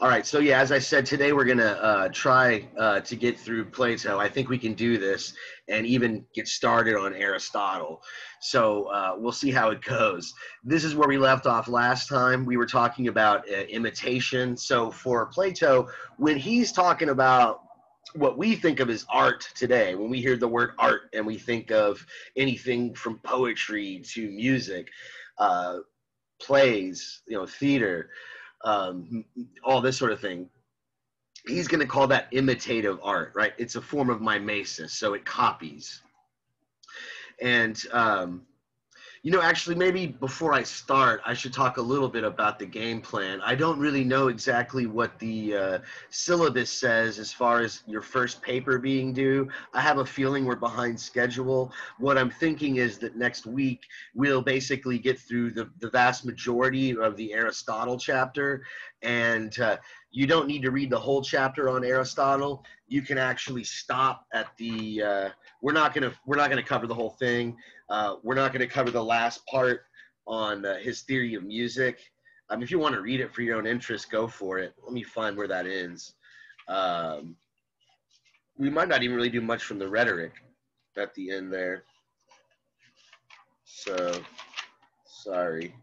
All right, so yeah, as I said, today we're gonna try to get through Plato. I think we can do this and even get started on Aristotle. So we'll see how it goes. This is where we left off last time. We were talking about imitation. So for Plato, when he's talking about what we think of as art today, when we hear the word art and we think of anything from poetry to music, plays, theater, all this sort of thing, he's going to call that imitative art, right? It's a form of mimesis, so it copies. And actually, maybe before I start, I should talk a little bit about the game plan. I don't really know exactly what the syllabus says as far as your first paper being due. I have a feeling we're behind schedule. What I'm thinking is that next week we'll basically get through the vast majority of the Aristotle chapter, and you don't need to read the whole chapter on Aristotle. You can actually stop at the. We're not gonna cover the whole thing. We're not going to cover the last part on his theory of music. If you want to read it for your own interest, go for it. Let me find where that ends. We might not even really do much from the rhetoric at the end there. So, sorry.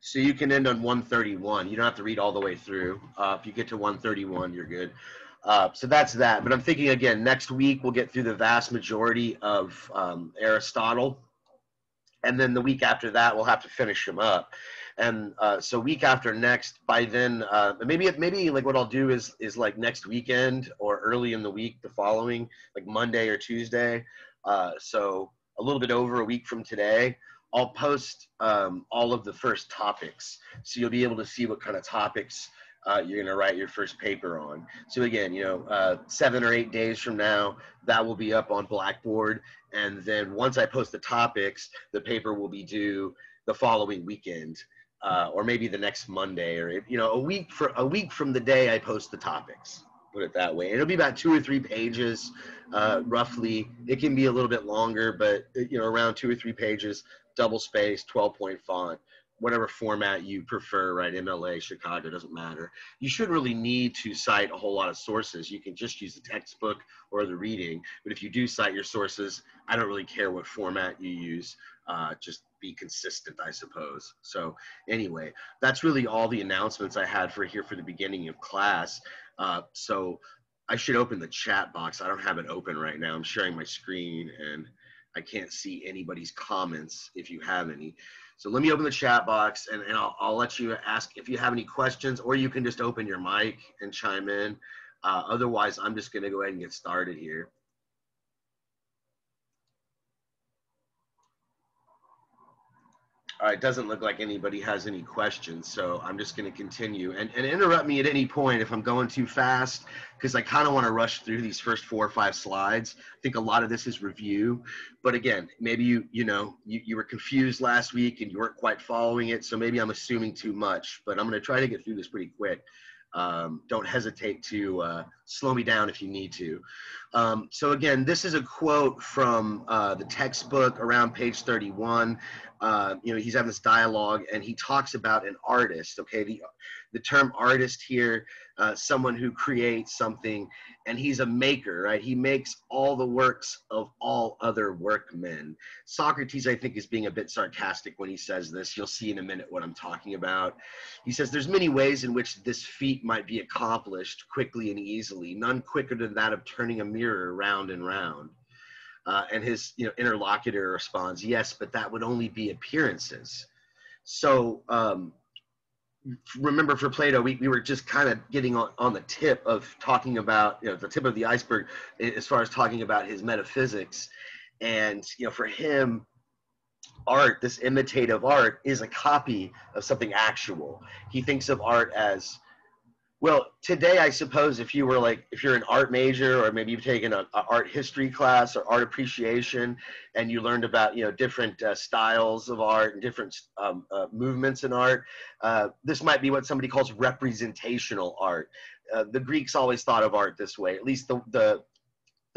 So you can end on 131. You don't have to read all the way through. If you get to 131, you're good. So that's that. But I'm thinking, again, next week we'll get through the vast majority of Aristotle. And then the week after that, we'll have to finish him up. And so week after next, by then, maybe like what I'll do is like next weekend or early in the week, the following, like Monday or Tuesday. So a little bit over a week from today, I'll post all of the first topics. So you'll be able to see what kind of topics you're going to write your first paper on. So again, 7 or 8 days from now, that will be up on Blackboard. And then once I post the topics, the paper will be due the following weekend, or maybe the next Monday, or a week from the day I post the topics. Put it that way. It'll be about 2 or 3 pages, roughly. It can be a little bit longer, but around 2 or 3 pages, double spaced, 12-point font. Whatever format you prefer, right? MLA, Chicago, doesn't matter. You shouldn't really need to cite a whole lot of sources. You can just use the textbook or the reading. But if you do cite your sources, I don't really care what format you use. Just be consistent, I suppose. So anyway, that's really all the announcements I had for the beginning of class. So I should open the chat box. I don't have it open right now. I'm sharing my screen and I can't see anybody's comments if you have any. So let me open the chat box and I'll let you ask if you have any questions, or you can just open your mic and chime in. Otherwise, I'm just going to go ahead and get started here. All right, it doesn't look like anybody has any questions, so I'm just going to continue. And interrupt me at any point if I'm going too fast, because I kind of want to rush through these first 4 or 5 slides. I think a lot of this is review. But again, maybe you were confused last week and you weren't quite following it, so maybe I'm assuming too much. But I'm going to try to get through this pretty quick. Don't hesitate to slow me down if you need to. So again, this is a quote from the textbook around page 31. He's having this dialogue and he talks about an artist. Okay, the term artist here, someone who creates something, and he's a maker, right? He makes all the works of all other workmen. Socrates, I think, is being a bit sarcastic when he says this. You'll see in a minute what I'm talking about. He says there's many ways in which this feat might be accomplished quickly and easily, none quicker than that of turning a mirror round and round. And his interlocutor responds, yes, but that would only be appearances. So remember, for Plato, we were just kind of getting on the tip of talking about, the tip of the iceberg as far as talking about his metaphysics. And, for him, art, this imitative art, is a copy of something actual. He thinks of art as, well, today, I suppose, if you're an art major, or maybe you've taken an art history class or art appreciation, and you learned about, different styles of art and different movements in art, this might be what somebody calls representational art. The Greeks always thought of art this way, at least the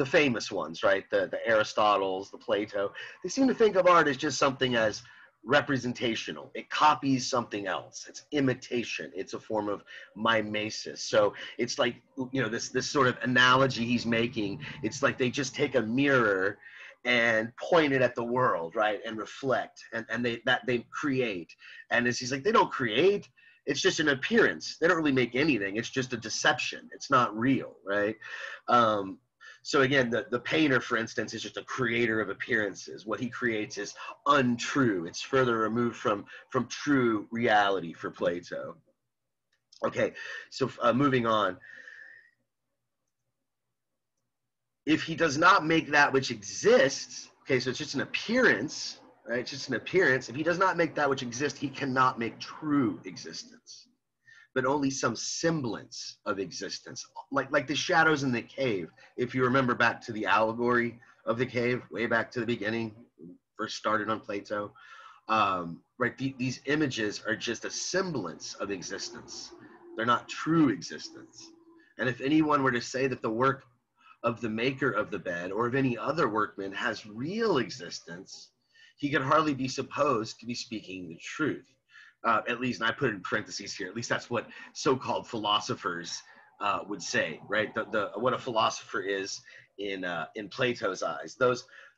famous ones, right? The Aristotles, the Plato. They seem to think of art as just something as representational. It copies something else. It's imitation. It's a form of mimesis. So it's like, you know, this sort of analogy he's making. It's like they just take a mirror and point it at the world, right, and reflect, and they create. And as he's like, they don't create. It's just an appearance. They don't really make anything. It's just a deception. It's not real, right? So again, the painter, for instance, is just a creator of appearances. What he creates is untrue. It's further removed from true reality for Plato. Okay, so moving on. If he does not make that which exists, okay, so it's just an appearance, right? It's just an appearance. If he does not make that which exists, he cannot make true existence, but only some semblance of existence, like the shadows in the cave. If you remember back to the allegory of the cave, way back to the beginning, first started on Plato, right? These images are just a semblance of existence. They're not true existence. And if anyone were to say that the work of the maker of the bed or of any other workman has real existence, he could hardly be supposed to be speaking the truth. At least, and I put it in parentheses here, at least that's what so-called philosophers would say, right? What a philosopher is in Plato's eyes.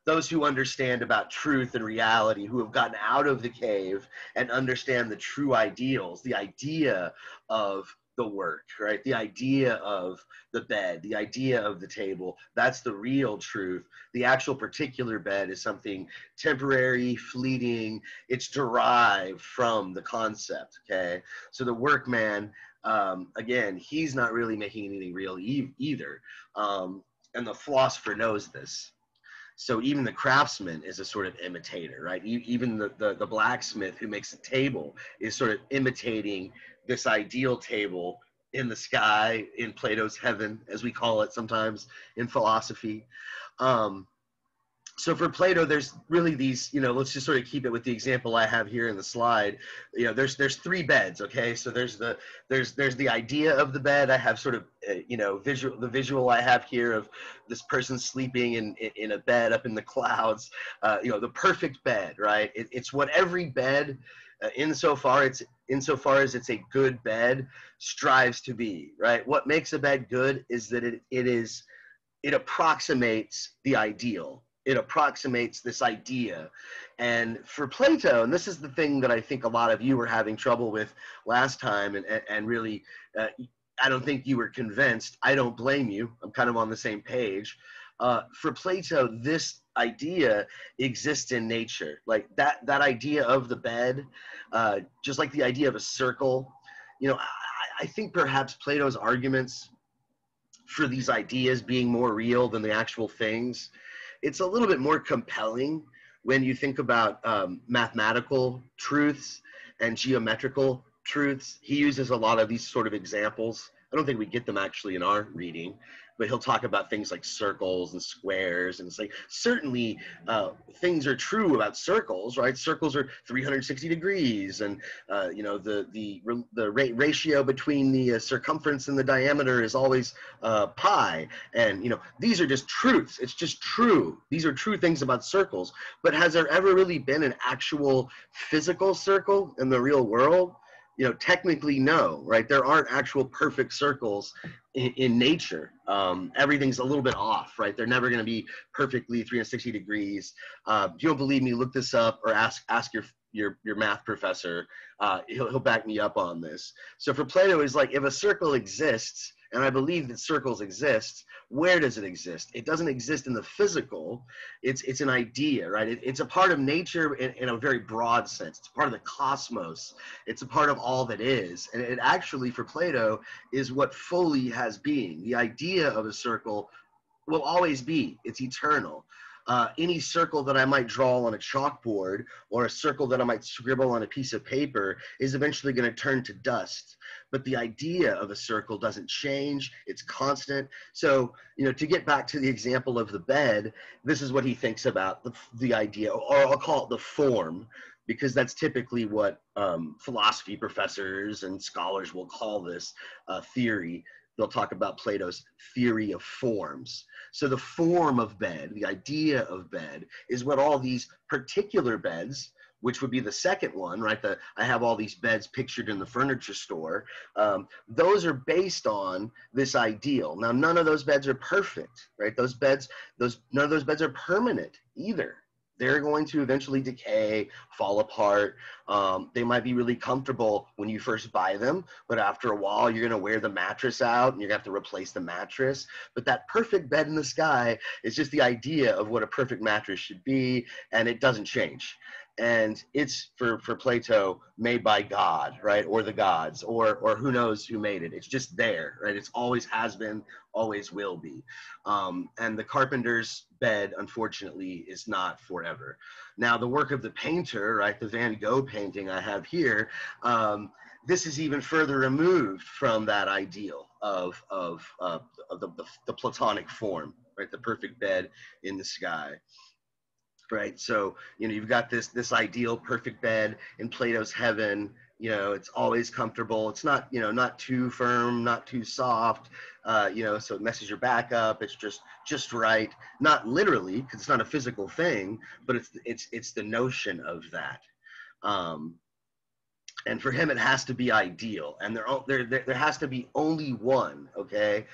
Those who understand about truth and reality, who have gotten out of the cave and understand the true ideals, the idea of the work, right? The idea of the bed, the idea of the table, that's the real truth. The actual particular bed is something temporary, fleeting. It's derived from the concept, okay? So the workman, again, he's not really making anything real either. And the philosopher knows this. So even the craftsman is a sort of imitator, right? Even the blacksmith who makes a table is sort of imitating this ideal table in the sky, in Plato's heaven, as we call it sometimes in philosophy. So for Plato, there's really these, you know, let's just sort of keep it with the example I have here in the slide. You know, there's three beds, okay? So there's the idea of the bed. I have sort of, you know, the visual I have here of this person sleeping in a bed up in the clouds. You know, the perfect bed, right? It's what every bed, insofar as it's a good bed, strives to be, right? What makes a bed good is that it approximates the ideal. It approximates this idea. And for Plato, and this is the thing that I think a lot of you were having trouble with last time, and really, I don't think you were convinced. I don't blame you. I'm kind of on the same page. For Plato, this idea exists in nature. Like that idea of the bed, just like the idea of a circle. You know, I think perhaps Plato's arguments for these ideas being more real than the actual things, it's a little bit more compelling when you think about mathematical truths and geometrical truths. He uses a lot of these sort of examples. I don't think we get them actually in our reading, but he'll talk about things like circles and squares, and it's like, certainly things are true about circles, right? Circles are 360 degrees, and you know, the ratio between the circumference and the diameter is always pi, and you know, these are just truths. It's just true. These are true things about circles. But has there ever really been an actual physical circle in the real world? You know, technically, no, right? There aren't actual perfect circles in nature. Everything's a little bit off, right? They're never going to be perfectly 360 degrees. If you don't believe me, look this up, or ask your math professor. He'll back me up on this. So for Plato, it's like, if a circle exists, and I believe that circles exist, where does it exist? It doesn't exist in the physical. It's an idea, right? It's a part of nature in a very broad sense. It's part of the cosmos. It's a part of all that is. And it actually, for Plato, is what fully has being. The idea of a circle will always be. It's eternal. Any circle that I might draw on a chalkboard, or a circle that I might scribble on a piece of paper, is eventually going to turn to dust. But the idea of a circle doesn't change. It's constant. So, you know, to get back to the example of the bed, this is what he thinks about the idea, or I'll call it the form, because that's typically what philosophy professors and scholars will call this theory. They'll talk about Plato's theory of forms. So the form of bed, the idea of bed, is what all these particular beds, which would be the second one, right? I have all these beds pictured in the furniture store. Those are based on this ideal. Now, none of those beds are perfect, right? None of those beds are permanent either. They're going to eventually decay, fall apart. They might be really comfortable when you first buy them, but after a while, you're going to wear the mattress out and you're going to have to replace the mattress. But that perfect bed in the sky is just the idea of what a perfect mattress should be, and it doesn't change. And it's, for Plato, made by God, right? Or the gods, or who knows who made it. It's just there, right? It's always has been, always will be. And the carpenter's bed, unfortunately, is not forever. Now, the work of the painter, right, the Van Gogh painting I have here, this is even further removed from that ideal of the Platonic form, right, the perfect bed in the sky. Right, so you've got this ideal perfect bed in Plato's heaven. It's always comfortable. It's not not too firm, not too soft. So it messes your back up. It's just right. Not literally, because it's not a physical thing, but it's the notion of that. And for him, it has to be ideal, and there has to be only one. Okay,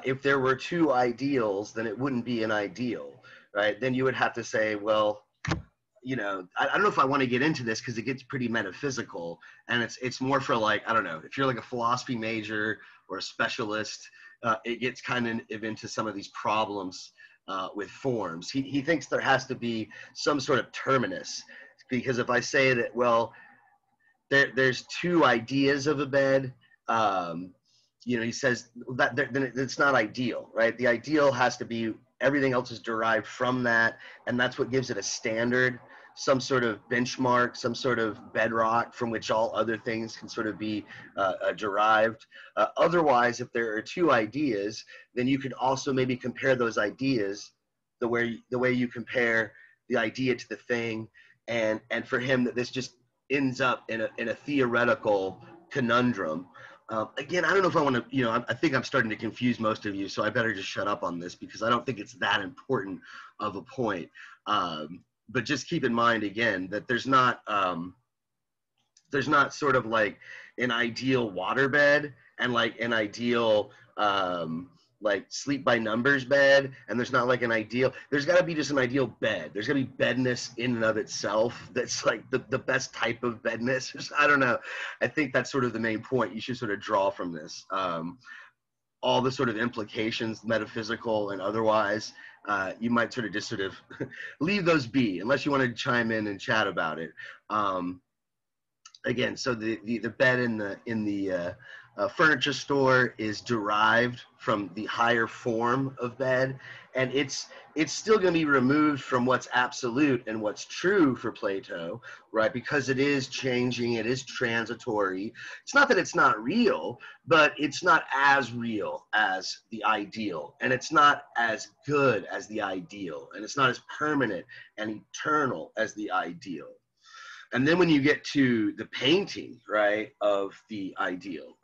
if there were two ideals, then it wouldn't be an ideal. Right, then you would have to say, well, I don't know if I want to get into this because it gets pretty metaphysical, and it's more for, like, I don't know, if you're like a philosophy major or a specialist, it gets kind of into some of these problems with forms. He thinks there has to be some sort of terminus, because if I say that, well, there's two ideas of a bed, he says that then it's not ideal, right? The ideal has to be everything else is derived from that, and that's what gives it a standard, some sort of benchmark, some sort of bedrock from which all other things can sort of be derived. Otherwise, if there are two ideas, then you could also maybe compare those ideas the way you compare the idea to the thing, and for him, that this just ends up in a theoretical conundrum. Again, I don't know if I want to, I think I'm starting to confuse most of you, so I better just shut up on this because I don't think it's that important of a point. But just keep in mind, again, that there's not sort of like an ideal waterbed and like an ideal like sleep by numbers bed, and there's not like an ideal, there's got to be just an ideal bed. There's got to be bedness in and of itself that's like the best type of bedness. I don't know. I think that's sort of the main point you should sort of draw from this. All the sort of implications, metaphysical and otherwise, you might sort of just sort of leave those be unless you want to chime in and chat about it. Again, so the bed in the furniture store is derived from the higher form of bed, and it's still going to be removed from what's absolute and what's true for Plato, right? Because it is changing, it is transitory. It's not that it's not real, but it's not as real as the ideal, and it's not as good as the ideal, and it's not as permanent and eternal as the ideal. And then when you get to the painting, right, of the ideal,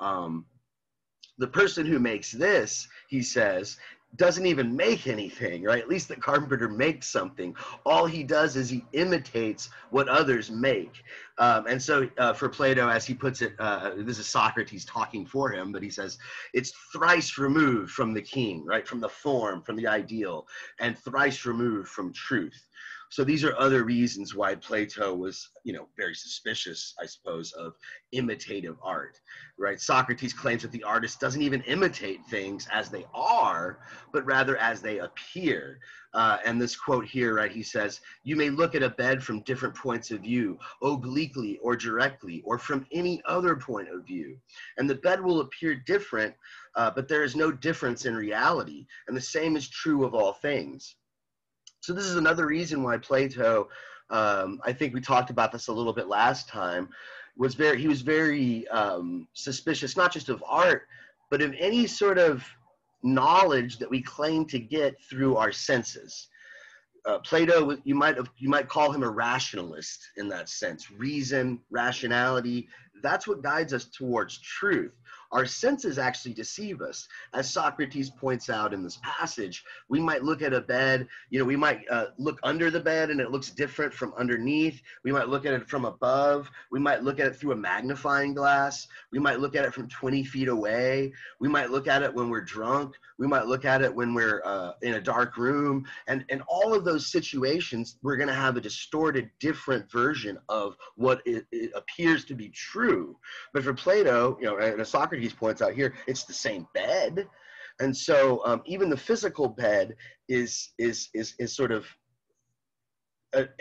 the person who makes this, he says, doesn't even make anything, right? At least the carpenter makes something. All he does is he imitates what others make. And so for Plato, as he puts it, this is Socrates talking for him, but he says, it's thrice removed from the king, right? From the form, from the ideal, and thrice removed from truth. So these are other reasons why Plato was, very suspicious, I suppose, of imitative art, right? Socrates claims that the artist doesn't even imitate things as they are, but rather as they appear. And this quote here, right, he says, you may look at a bed from different points of view, obliquely or directly, or from any other point of view. And the bed will appear different, but there is no difference in reality. And the same is true of all things. So this is another reason why Plato, I think we talked about this a little bit last time, he was very suspicious, not just of art, but of any sort of knowledge that we claim to get through our senses. Plato, you might call him a rationalist in that sense. Reason, rationality, that's what guides us towards truth. our senses actually deceive us. As Socrates points out in this passage, we might look at a bed, we might look under the bed and it looks different from underneath. We might look at it from above. We might look at it through a magnifying glass. We might look at it from 20 feet away. We might look at it when we're drunk. We might look at it when we're in a dark room. And in all of those situations, we're going to have a distorted, different version of what it appears to be true. But for Plato, and as Socrates points out here, it's the same bed. And so even the physical bed is sort of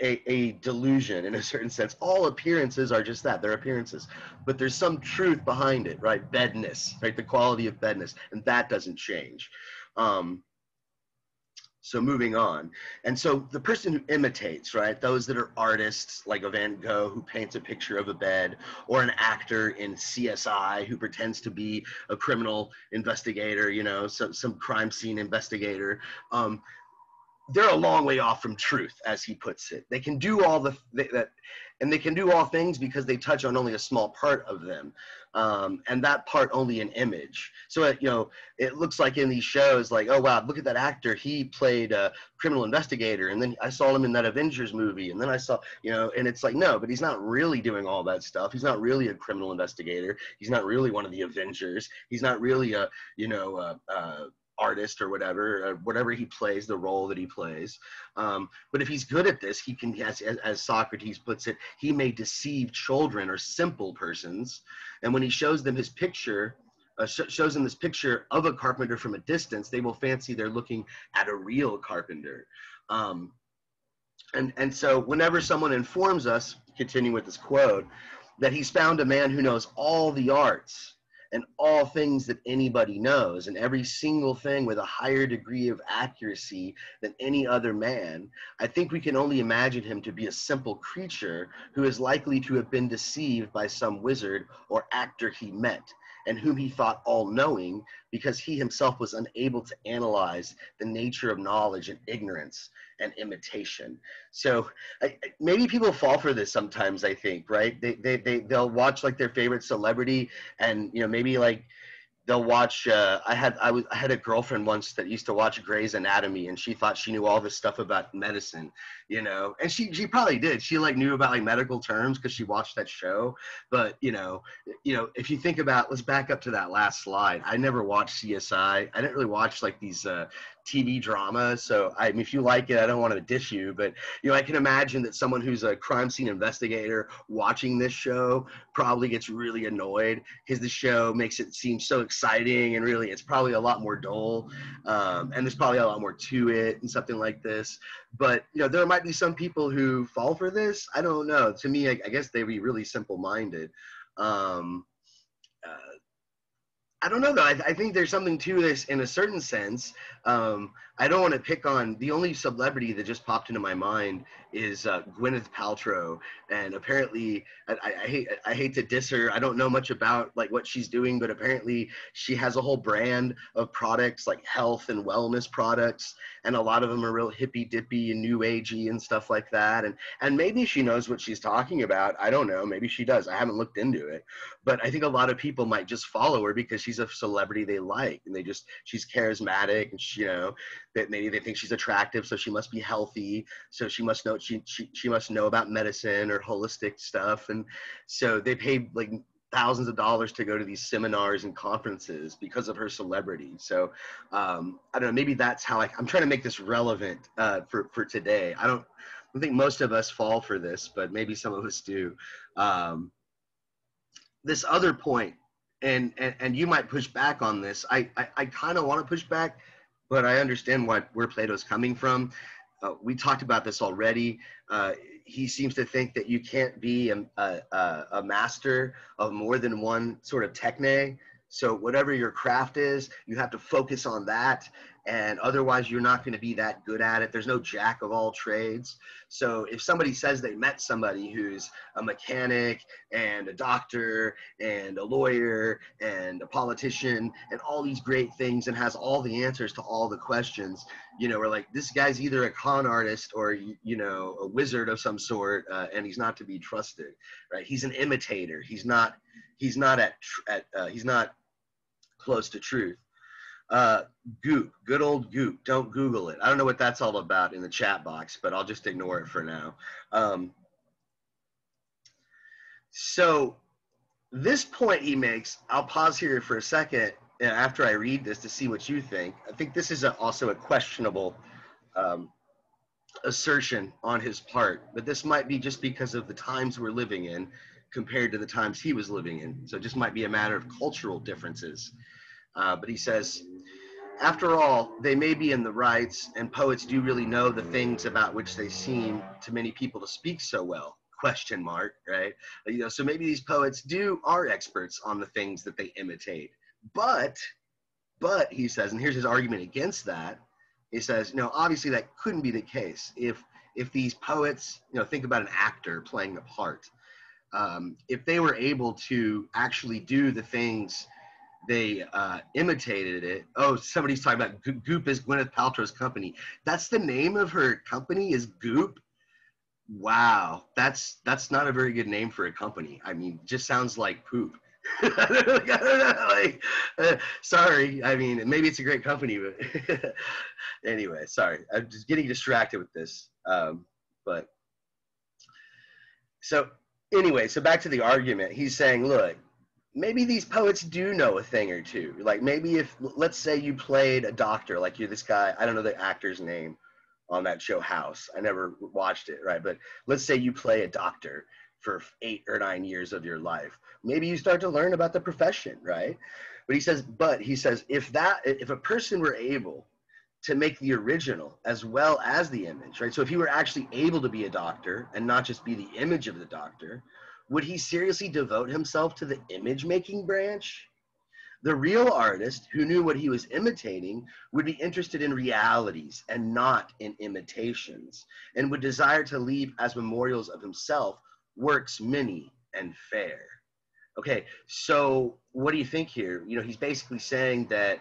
a delusion in a certain sense. All appearances are just that, they're appearances. But there's some truth behind it, right? Bedness, right? The quality of bedness, and that doesn't change. So moving on. And so the person who imitates, right, those that are artists like a Van Gogh who paints a picture of a bed, or an actor in CSI who pretends to be a criminal investigator, some crime scene investigator, they're a long way off from truth, as he puts it. They can do all they can do all things because they touch on only a small part of them, and that part only an image. So it looks like in these shows, like, oh wow, look at that actor, he played a criminal investigator, and then I saw him in that Avengers movie, and then I saw, and it's like, no, but he's not really doing all that stuff. He's not really a criminal investigator. He's not really one of the Avengers. He's not really a artist or whatever he plays, the role that he plays. But if he's good at this, he can, as Socrates puts it, he may deceive children or simple persons. And when he shows them his picture, shows them this picture of a carpenter from a distance, they will fancy they're looking at a real carpenter. And so whenever someone informs us, continuing with this quote, that he's found a man who knows all the arts and all things that anybody knows, and every single thing with a higher degree of accuracy than any other man, I think we can only imagine him to be a simple creature who is likely to have been deceived by some wizard or actor he met, and whom he thought all-knowing, because he himself was unable to analyze the nature of knowledge and ignorance and imitation. So maybe people fall for this sometimes, I think, right? They'll watch like their favorite celebrity, and maybe like they'll watch I had a girlfriend once that used to watch Grey's Anatomy, and she thought she knew all this stuff about medicine, and she probably did. She like knew about like medical terms because she watched that show. But if you think about, let's back up to that last slide. I never watched CSI. I didn't really watch like these TV dramas. So I mean, if you like it, I don't want to dish you, but I can imagine that someone who's a crime scene investigator watching this show probably gets really annoyed because the show makes it seem so exciting, and really it's probably a lot more dull, and there's probably a lot more to it and something like this. But there might be some people who fall for this. I don't know. To me, I guess they'd be really simple-minded. I don't know, though. I think there's something to this in a certain sense. I don't want to pick on, the only celebrity that just popped into my mind is Gwyneth Paltrow. And apparently, I hate to diss her. I don't know much about like what she's doing, but apparently she has a whole brand of products, like health and wellness products. And a lot of them are real hippy dippy and new agey and stuff like that. And maybe she knows what she's talking about. I don't know. Maybe she does. I haven't looked into it. But I think a lot of people might just follow her because she's a celebrity they like, and she's charismatic, and that maybe they think she's attractive, so she must be healthy, so she must know she must know about medicine or holistic stuff, and so they pay like thousands of dollars to go to these seminars and conferences because of her celebrity. So I don't know, maybe that's how I'm trying to make this relevant for today. I don't think most of us fall for this, but maybe some of us do. This other point, and you might push back on this. I kind of want to push back, but I understand where Plato's coming from. We talked about this already. He seems to think that you can't be a master of more than one sort of techne. So whatever your craft is, you have to focus on that, and otherwise you're not going to be that good at it. There's no jack of all trades. So if somebody says they met somebody who's a mechanic and a doctor and a lawyer and a politician and all these great things and has all the answers to all the questions, we're like, this guy's either a con artist or, a wizard of some sort, and he's not to be trusted, right? He's an imitator. He's not close to truth. Goop, good old Goop. Don't Google it. I don't know what that's all about in the chat box, but I'll just ignore it for now. So this point he makes, I'll pause here for a second after I read this to see what you think. I think this is also a questionable assertion on his part, but this might be just because of the times we're living in compared to the times he was living in. So it just might be a matter of cultural differences. But he says, after all, they may be in the rights, and poets do really know the things about which they seem to many people to speak so well. Question mark, right? So maybe these poets are experts on the things that they imitate. But he says, and here's his argument against that. He says, obviously that couldn't be the case. If these poets, think about an actor playing the part. If they were able to actually do the things they imitated it. Oh, somebody's talking about Goop is Gwyneth Paltrow's company. That's the name of her company, is Goop? Wow, that's not a very good name for a company. I mean, just sounds like poop. I don't know, sorry. I mean, maybe it's a great company, but anyway, sorry. I'm just getting distracted with this. But so anyway, so back to the argument. He's saying, look, maybe these poets do know a thing or two. Like maybe if, let's say you played a doctor, like you're this guy, I don't know the actor's name on that show House. I never watched it, right? But let's say you play a doctor for 8 or 9 years of your life. Maybe you start to learn about the profession, right? But he says, if a person were able to make the original as well as the image, right? So if he were actually able to be a doctor and not just be the image of the doctor, would he seriously devote himself to the image-making branch? The real artist who knew what he was imitating would be interested in realities and not in imitations, and would desire to leave as memorials of himself works many and fair. Okay, so what do you think here? He's basically saying that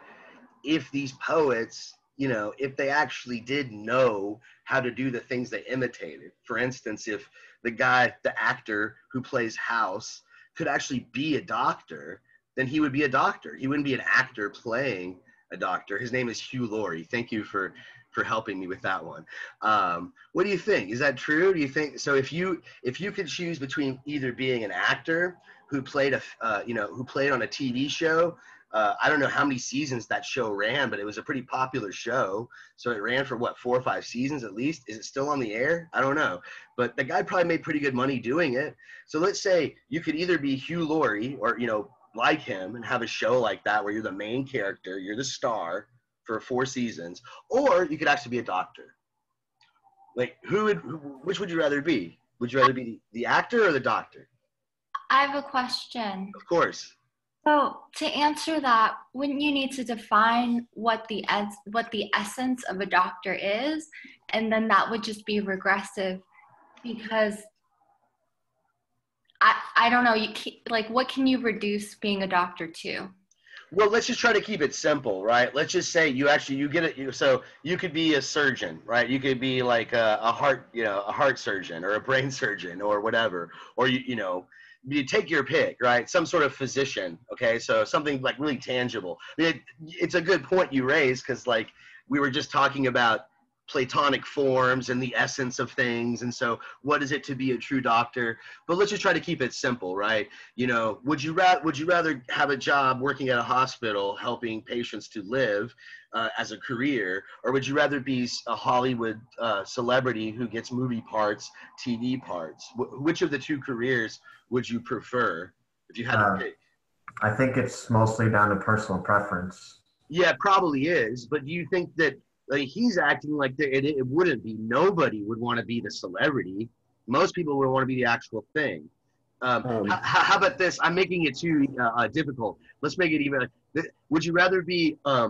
if these poets, if they actually did know how to do the things they imitated, for instance, if the actor who plays House could actually be a doctor, then he would be a doctor. He wouldn't be an actor playing a doctor. His name is Hugh Laurie. Thank you for helping me with that one. What do you think? Is that true? Do you think so? If you could choose between either being an actor who played who played on a TV show, I don't know how many seasons that show ran, but it was a pretty popular show. So it ran for 4 or 5 seasons at least. Is it still on the air? I don't know. But the guy probably made pretty good money doing it. So let's say you could either be Hugh Laurie or, like him and have a show like that where you're the main character, you're the star for 4 seasons, or you could actually be a doctor. Like which would you rather be? Would you rather be the actor or the doctor? I have a question. Of course. So to answer that, wouldn't you need to define what the essence of a doctor is? And then that would just be regressive, because I don't know, what can you reduce being a doctor to? Well, let's just try to keep it simple, right? Let's just say you get it. So you could be a surgeon, right? You could be like a heart surgeon or a brain surgeon or whatever, or you take your pick, right? Some sort of physician, okay? So something like really tangible. I mean, it's a good point you raised, because like we were just talking about Platonic forms and the essence of things, and so what is it to be a true doctor? But let's just try to keep it simple, right? Would you rather have a job working at a hospital helping patients to live as a career, or would you rather be a Hollywood celebrity who gets movie parts, TV parts? Which of the 2 careers would you prefer if you had to pick? I think it's mostly down to personal preference. Yeah, it probably is. But do you think that he's acting like it wouldn't be? Nobody would want to be the celebrity. Most people would want to be the actual thing. How about this? I'm making it too difficult. Let's make it even. Would you rather be a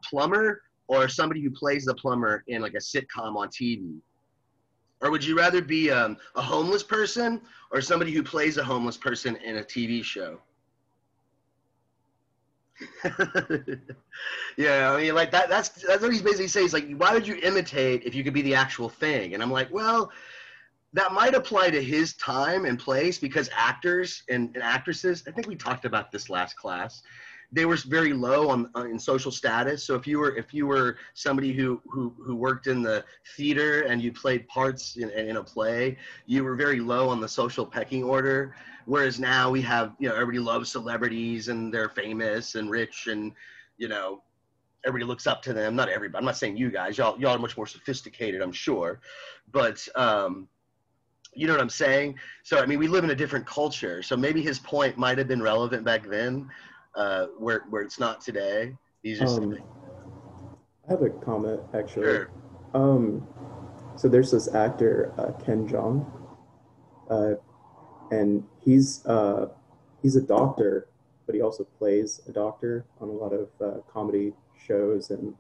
plumber or somebody who plays the plumber in like a sitcom on TV? Or would you rather be a homeless person or somebody who plays a homeless person in a TV show? Yeah, I mean, like that's what he's basically saying. He's like, why would you imitate if you could be the actual thing? And I'm like, well, that might apply to his time and place, because actors and actresses, I think we talked about this last class, they were very low on in social status. So if you were somebody who worked in the theater and you played parts in a play, you were very low on the social pecking order. Whereas now we have, you know, everybody loves celebrities and they're famous and rich and, you know, everybody looks up to them. Not everybody. I'm not saying you guys. Y'all are much more sophisticated, I'm sure, but you know what I'm saying? So I mean, we live in a different culture. So maybe his point might have been relevant back then, where it's not today. He's just I have a comment actually. sure. So there's this actor Ken Jeong, and he's a doctor, but he also plays a doctor on a lot of comedy shows and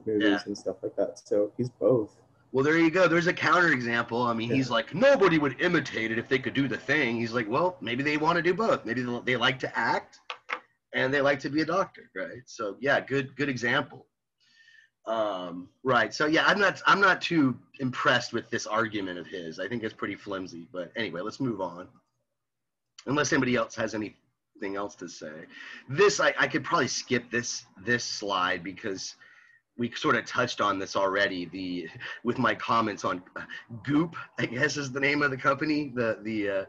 movies and stuff like that. So he's both. Well, there you go. There's a counterexample. I mean, he's like, nobody would imitate it if they could do the thing. He's like, well, maybe they want to do both. Maybe they like to act and they like to be a doctor, right? So yeah, good example. Right. So yeah, I'm not too impressed with this argument of his. I think it's pretty flimsy. But anyway, let's move on. Unless anybody else has anything else to say. This I could probably skip this slide because we sort of touched on this already. With my comments on Goop, I guess is the name of the company, the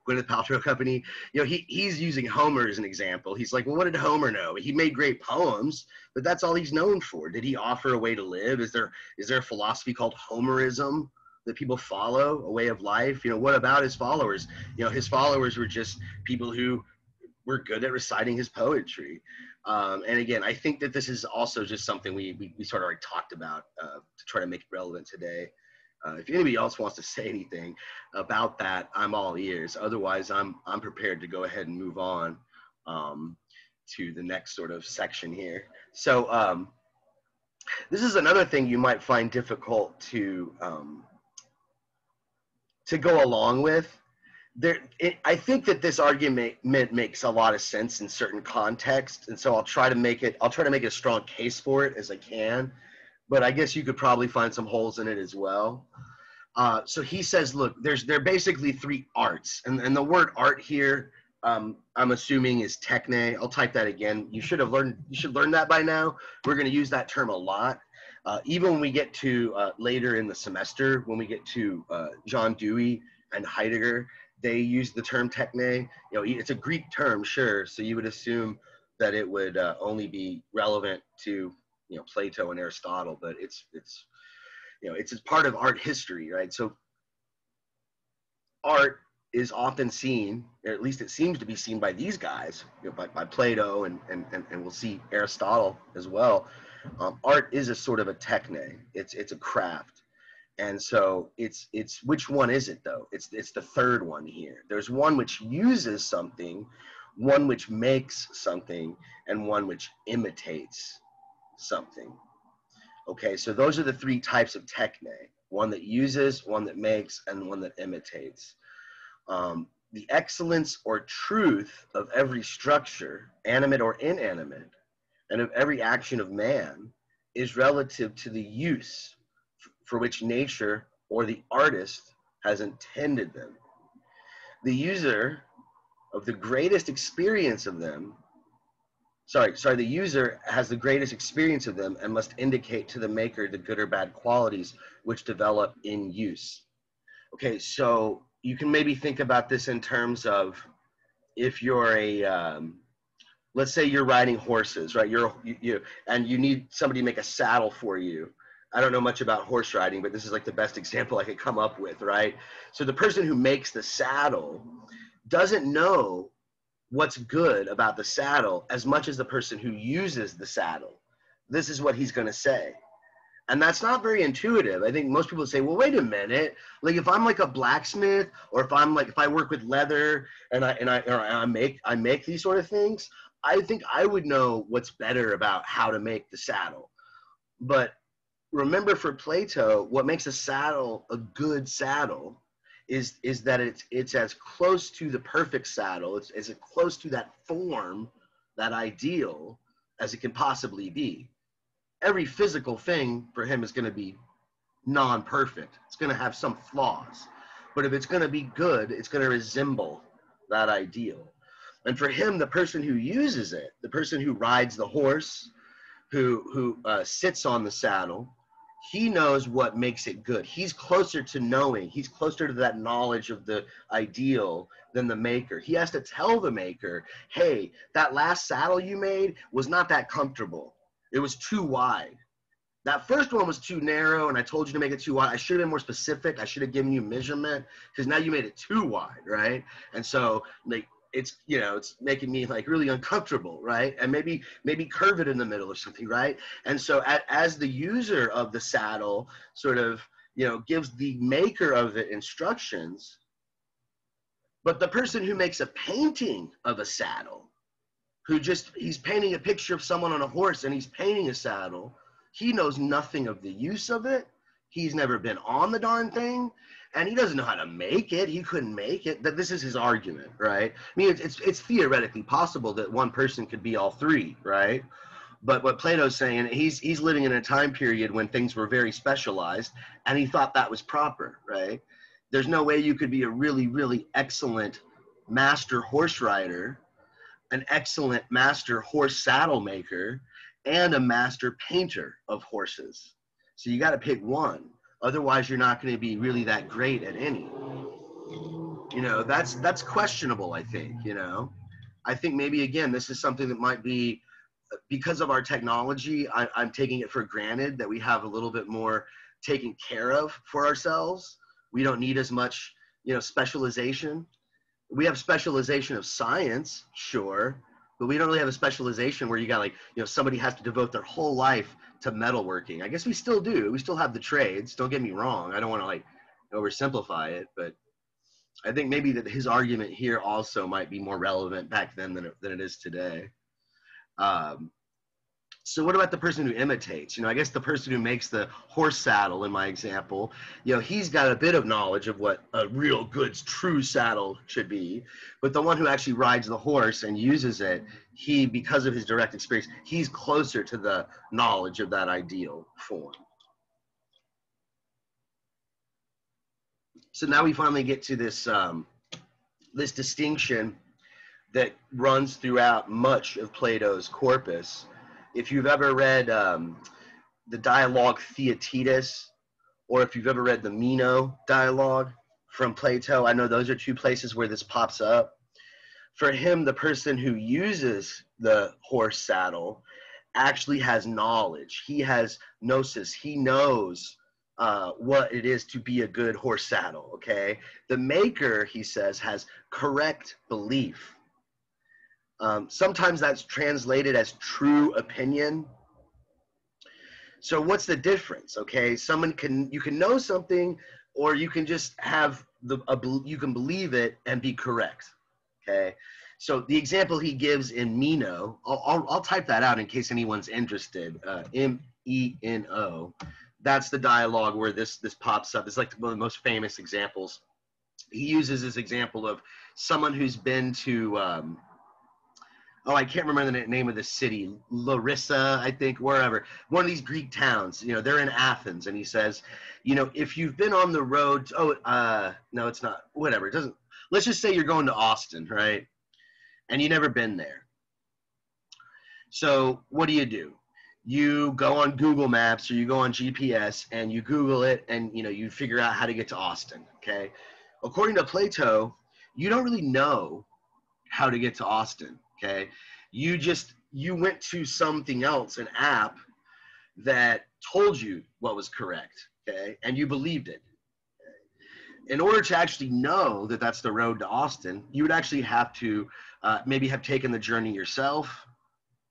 Gwyneth Paltrow company. You know, he's using Homer as an example. He's like, well, what did Homer know? He made great poems, but that's all he's known for. Did he offer a way to live? Is there a philosophy called Homerism that people follow, a way of life? You know, what about his followers? You know, his followers were just people who were good at reciting his poetry. And again, I think that this is also just something we sort of already talked about to try to make it relevant today. If anybody else wants to say anything about that, I'm all ears. Otherwise, I'm prepared to go ahead and move on to the next sort of section here. So this is another thing you might find difficult to go along with. I think that this argument makes a lot of sense in certain contexts, and so I'll try to make it a strong case for it as I can, but I guess you could probably find some holes in it as well. So he says, look, there are basically three arts, and the word art here, I'm assuming is techne. I'll type that again. You should learn that by now. We're going to use that term a lot. Even when we get to later in the semester, when we get to John Dewey and Heidegger, they use the term techne. You know, it's a Greek term, sure. So you would assume that it would only be relevant to, you know, Plato and Aristotle, but it's you know, it's part of art history, right? So art is often seen, or at least it seems to be seen by these guys, you know, by Plato and we'll see Aristotle as well. Art is a sort of a techne. It's a craft. And so it's which one is it though? It's the third one here. There's one which uses something, one which makes something, and one which imitates something. Okay, so those are the three types of techne: one that uses, one that makes, and one that imitates. The excellence or truth of every structure, animate or inanimate, and of every action of man is relative to the use for which nature or the artist has intended them. The user of the greatest experience of them, the user has the greatest experience of them and must indicate to the maker the good or bad qualities which develop in use. Okay, so you can maybe think about this in terms of if you're let's say you're riding horses, right? And you need somebody to make a saddle for you. I don't know much about horse riding, but this is like the best example I could come up with, right? So the person who makes the saddle doesn't know what's good about the saddle as much as the person who uses the saddle. This is what he's going to say. And that's not very intuitive. I think most people say, well, wait a minute. Like if I'm like a blacksmith, or if I work with leather and I make these sort of things, I think I would know what's better about how to make the saddle. But remember, for Plato, what makes a saddle a good saddle is that it's as close to the perfect saddle, it's as close to that form, that ideal, as it can possibly be. Every physical thing for him is going to be non-perfect. It's going to have some flaws. But if it's going to be good, it's going to resemble that ideal. And for him, the person who uses it, the person who rides the horse, who sits on the saddle, he knows what makes it good. He's closer to knowing. He's closer to that knowledge of the ideal than the maker. He has to tell the maker, hey, that last saddle you made was not that comfortable. It was too wide. That first one was too narrow, and I told you to make it too wide. I should have been more specific. I should have given you measurement, because now you made it too wide, right? And so, like, it's, you know, it's making me like really uncomfortable, right? And maybe curve it in the middle or something, right? And so as the user of the saddle sort of, you know, gives the maker of it instructions, but the person who makes a painting of a saddle, he's painting a picture of someone on a horse and he's painting a saddle, he knows nothing of the use of it. He's never been on the darn thing, and he doesn't know how to make it. He couldn't make it. That this is his argument, right? I mean, it's theoretically possible that one person could be all three, right? But what Plato's saying, he's living in a time period when things were very specialized, and he thought that was proper, right? There's no way you could be a really, really excellent master horse rider, an excellent master horse saddle maker, and a master painter of horses. So you got to pick one. Otherwise, you're not going to be really that great at any. You know, that's questionable, I think, you know. I think maybe, again, this is something that might be, because of our technology, I'm taking it for granted that we have a little bit more taken care of for ourselves. We don't need as much, you know, specialization. We have specialization of science, sure, but we don't really have a specialization where you got, like, you know, somebody has to devote their whole life to metalworking. I guess we still do. We still have the trades. Don't get me wrong. I don't want to, like, oversimplify it, but I think maybe that his argument here also might be more relevant back then than it is today. So what about the person who imitates? You know, I guess the person who makes the horse saddle in my example, you know, he's got a bit of knowledge of what a real good, true saddle should be. But the one who actually rides the horse and uses it, he, because of his direct experience, he's closer to the knowledge of that ideal form. So now we finally get to this, this distinction that runs throughout much of Plato's corpus. If you've ever read the dialogue Theaetetus, or if you've ever read the Meno dialogue from Plato, I know those are two places where this pops up. For him, the person who uses the horse saddle actually has knowledge. He has gnosis. He knows what it is to be a good horse saddle, okay? The maker, he says, has correct belief. Sometimes that's translated as true opinion. So what's the difference? Okay, you can know something, or you can just have you can believe it and be correct. Okay, so the example he gives in Meno, I'll type that out in case anyone's interested. M-E-N-O. That's the dialogue where this pops up. It's like one of the most famous examples. He uses this example of someone who's been to I can't remember the name of the city, Larissa, I think, wherever. One of these Greek towns, you know, they're in Athens, and he says, you know, if you've been on the road, no, it's not, whatever, it doesn't, let's just say you're going to Austin, right? And you've never been there. So what do? You go on Google Maps, or you go on GPS, and you Google it, and, you know, you figure out how to get to Austin, okay? According to Plato, you don't really know how to get to Austin. Okay, you went to something else, an app that told you what was correct, okay, and you believed it. Okay? In order to actually know that that's the road to Austin, you would actually have to maybe have taken the journey yourself.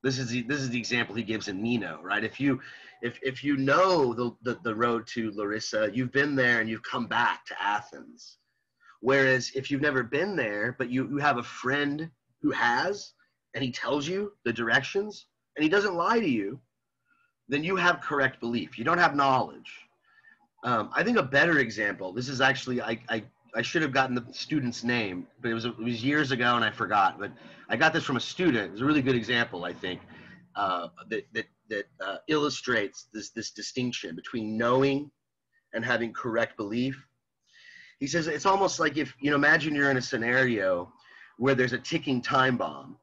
This is the example he gives in Meno, right? If you know the road to Larissa, you've been there and you've come back to Athens. Whereas if you've never been there, but you have a friend who has, and he tells you the directions, and he doesn't lie to you, then you have correct belief. You don't have knowledge. I think a better example, this is actually, I should have gotten the student's name, but it was years ago and I forgot, but I got this from a student. It was a really good example, I think, that illustrates this distinction between knowing and having correct belief. He says it's almost like if, you know, imagine you're in a scenario where there's a ticking time bomb,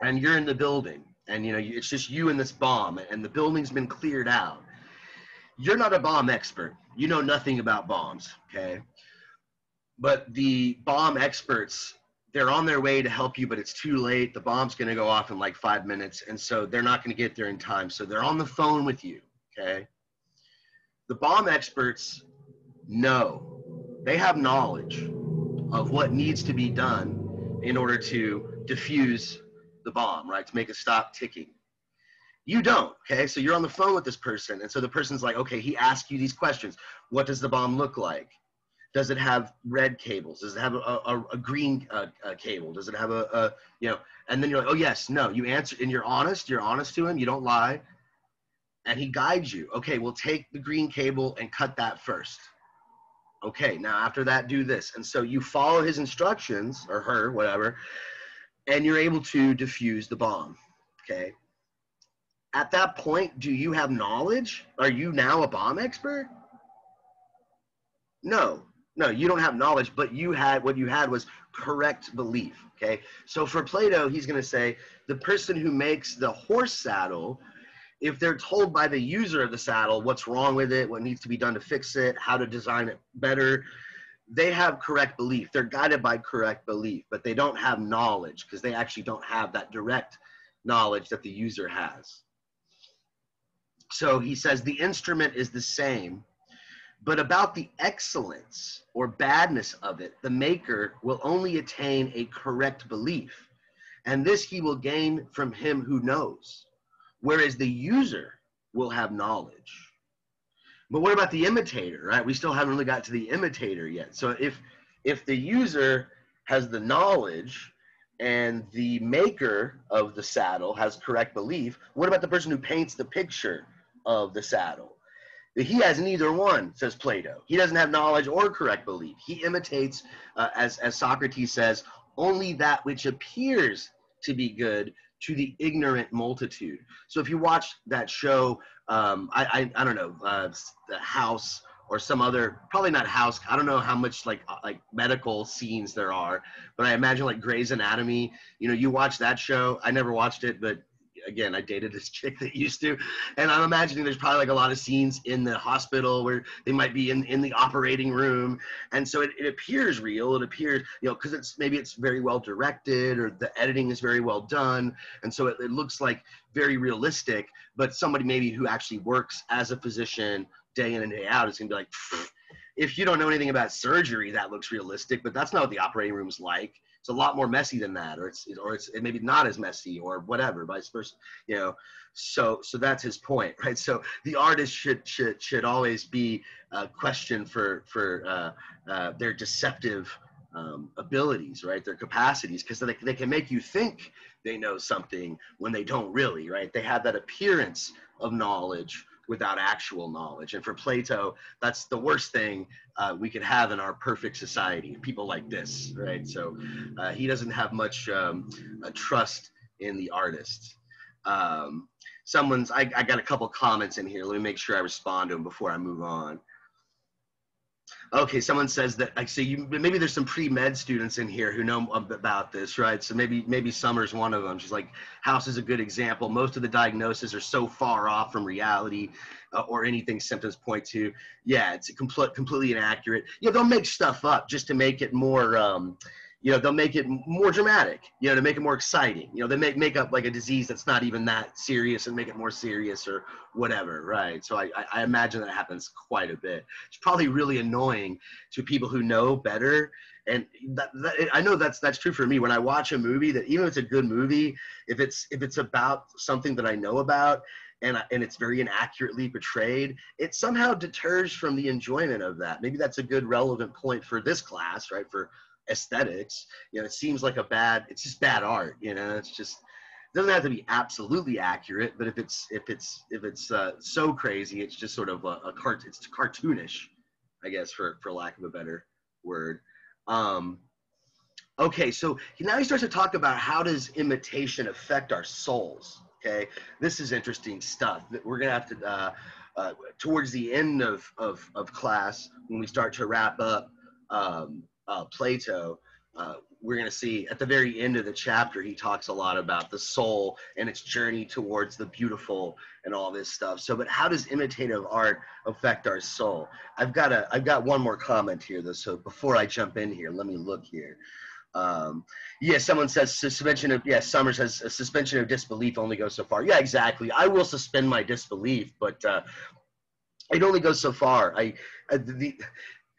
and you're in the building, and it's just you and this bomb, and the building's been cleared out. You're not a bomb expert. You know nothing about bombs, okay? But the bomb experts, they're on their way to help you, but it's too late. The bomb's going to go off in like 5 minutes, and so they're not going to get there in time. So they're on the phone with you, okay? The bomb experts know. They have knowledge of what needs to be done in order to defuse the bomb, right, to make it stop ticking. You don't, okay? So you're on the phone with this person, and so the person's like, okay, he asked you these questions. What does the bomb look like? Does it have red cables? Does it have a green cable? Does it have and then you're like, oh, yes, no. You answer, and you're honest to him. You don't lie. And he guides you. Okay, well, take the green cable and cut that first. Okay, now after that, do this. And so you follow his instructions, or her, whatever, and you're able to defuse the bomb, okay? At that point, do you have knowledge? Are you now a bomb expert? No, you don't have knowledge, but what you had was correct belief, okay? So for Plato, he's going to say the person who makes the horse saddle, if they're told by the user of the saddle what's wrong with it, what needs to be done to fix it, how to design it better, they have correct belief. They're guided by correct belief, but they don't have knowledge because they actually don't have that direct knowledge that the user has. So he says the instrument is the same, but about the excellence or badness of it, the maker will only attain a correct belief, and this he will gain from him who knows, whereas the user will have knowledge. But what about the imitator, right? We still haven't really got to the imitator yet. So if the user has the knowledge and the maker of the saddle has correct belief, what about the person who paints the picture of the saddle? He has neither one, says Plato. He doesn't have knowledge or correct belief. He imitates, as Socrates says, only that which appears to be good to the ignorant multitude. So if you watch that show, I don't know, the House or some other, probably not House, I don't know how much like medical scenes there are, but I imagine like Grey's Anatomy, you watch that show. I never watched it, but again, I dated this chick that used to, and I'm imagining there's probably like a lot of scenes in the hospital where they might be in the operating room, and so it appears real. It appears, because maybe it's very well directed, or the editing is very well done, and so it looks like very realistic. But somebody maybe who actually works as a physician day in and day out is gonna be like, if you don't know anything about surgery, that looks realistic, but that's not what the operating room's like. It's a lot more messy than that, or it's maybe not as messy, or whatever, vice versa, So that's his point, right? So the artist should always be questioned for their deceptive abilities, right? Their capacities, because they can make you think they know something when they don't really, right? They have that appearance of knowledge without actual knowledge. And for Plato, that's the worst thing we could have in our perfect society, people like this, right? So he doesn't have much trust in the artist. I got a couple comments in here. Let me make sure I respond to them before I move on. Okay, someone says that, maybe there's some pre-med students in here who know about this, right? So maybe Summer's one of them. She's like, House is a good example. Most of the diagnoses are so far off from reality or anything symptoms point to. Yeah, it's completely inaccurate. They'll make stuff up just to make it more, they'll make it more dramatic, to make it more exciting. They make up like a disease that's not even that serious and make it more serious or whatever, right? So I imagine that happens quite a bit. It's probably really annoying to people who know better. And I know that's true for me. When I watch a movie, that even if it's a good movie, if it's about something that I know about and it's very inaccurately portrayed, it somehow deters from the enjoyment of that. Maybe that's a good relevant point for this class, right? For aesthetics, it seems like it's just bad art, it's just, it doesn't have to be absolutely accurate, but if it's so crazy, it's just sort of it's cartoonish, I guess, for lack of a better word. Okay, so now he starts to talk about how does imitation affect our souls. Okay, this is interesting stuff that we're gonna have to towards the end of class, when we start to wrap up Plato, we're going to see at the very end of the chapter, he talks a lot about the soul and its journey towards the beautiful and all this stuff. So, but how does imitative art affect our soul? I've got one more comment here though. So before I jump in here, let me look here. Yeah, someone says suspension of, yeah, Summer says a suspension of disbelief only goes so far. Yeah, exactly. I will suspend my disbelief, but it only goes so far.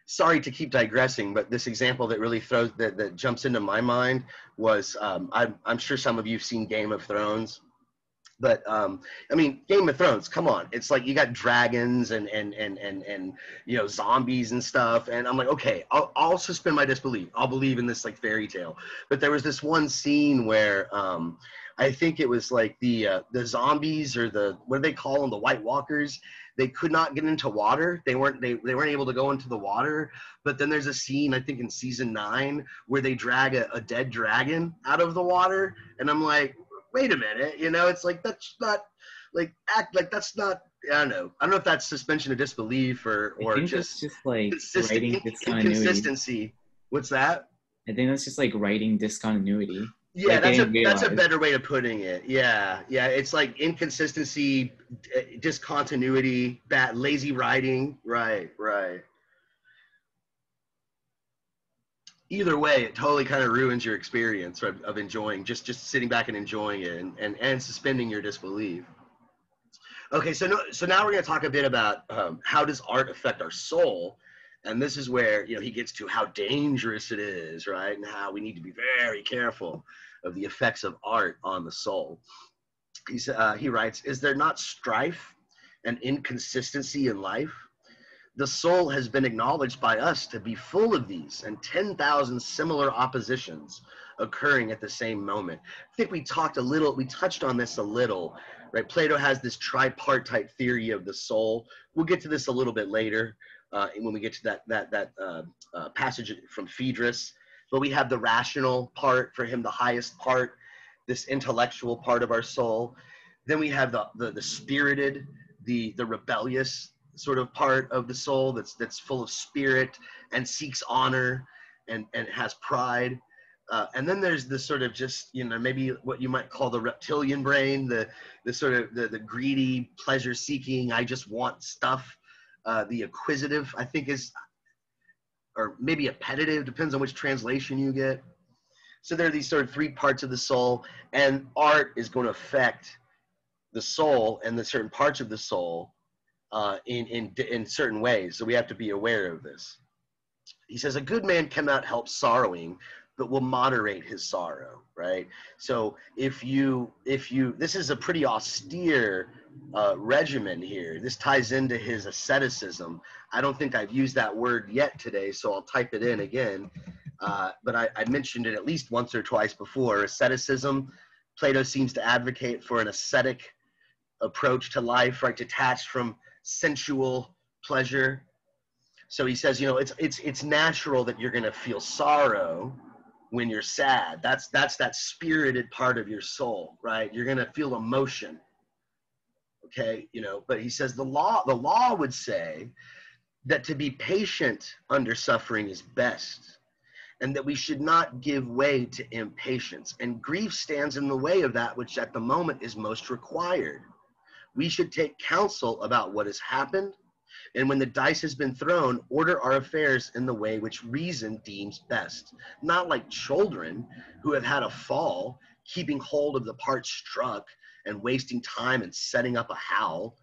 Sorry to keep digressing, but this example that really that jumps into my mind was, I'm sure some of you have seen Game of Thrones, but I mean, Game of Thrones, come on. It's like you got dragons and you know, zombies and stuff. And I'm like, okay, I'll suspend my disbelief. I'll believe in this like fairy tale. But there was this one scene where I think it was like the zombies, or what do they call them? The White Walkers. They could not get into water. They weren't able to go into the water. But then there's a scene, I think in season 9, where they drag a dead dragon out of the water. And I'm like, wait a minute, you know, it's like, that's not like that's not, I don't know if that's suspension of disbelief or just like writing inconsistency. What's that? I think that's just like writing discontinuity. Yeah, like that's a better way of putting it. Yeah, it's like inconsistency, discontinuity, bad, lazy writing. Right. Either way, it totally kind of ruins your experience of enjoying, just sitting back and enjoying it and suspending your disbelief. Okay, so now we're going to talk a bit about how does art affect our soul. And this is where, you know, he gets to how dangerous it is, right? And how we need to be very careful of the effects of art on the soul. He writes, is there not strife and inconsistency in life? The soul has been acknowledged by us to be full of these and 10,000 similar oppositions occurring at the same moment. I think we touched on this a little, right? Plato has this tripartite theory of the soul. We'll get to this a little bit later when we get to that passage from Pheadrus. But we have the rational part, for him the highest part, this intellectual part of our soul. Then we have the spirited, the rebellious sort of part of the soul that's full of spirit and seeks honor and has pride. And then there's the sort of just, you know, maybe what you might call the reptilian brain, the sort of the greedy, pleasure-seeking, I just want stuff. The acquisitive, I think, is, or maybe appetitive, depends on which translation you get. So there are these sort of 3 parts of the soul, and art is going to affect the soul and the certain parts of the soul in certain ways. So we have to be aware of this. He says, a good man cannot help sorrowing, but will moderate his sorrow, right? So if you this is a pretty austere regimen here. This ties into his asceticism. I don't think I've used that word yet today, so I'll type it in again. But I mentioned it at least once or twice before. Asceticism, Plato seems to advocate for an ascetic approach to life, right? Detached from sensual pleasure. So he says, you know, it's natural that you're going to feel sorrow when you're sad. That's that spirited part of your soul, right? You're going to feel emotion. Okay, you know, but he says the law would say that to be patient under suffering is best, and that we should not give way to impatience. And grief stands in the way of that which at the moment is most required. We should take counsel about what has happened, and when the dice has been thrown, order our affairs in the way which reason deems best. Not like children who have had a fall, keeping hold of the part struck and wasting time and setting up a howl,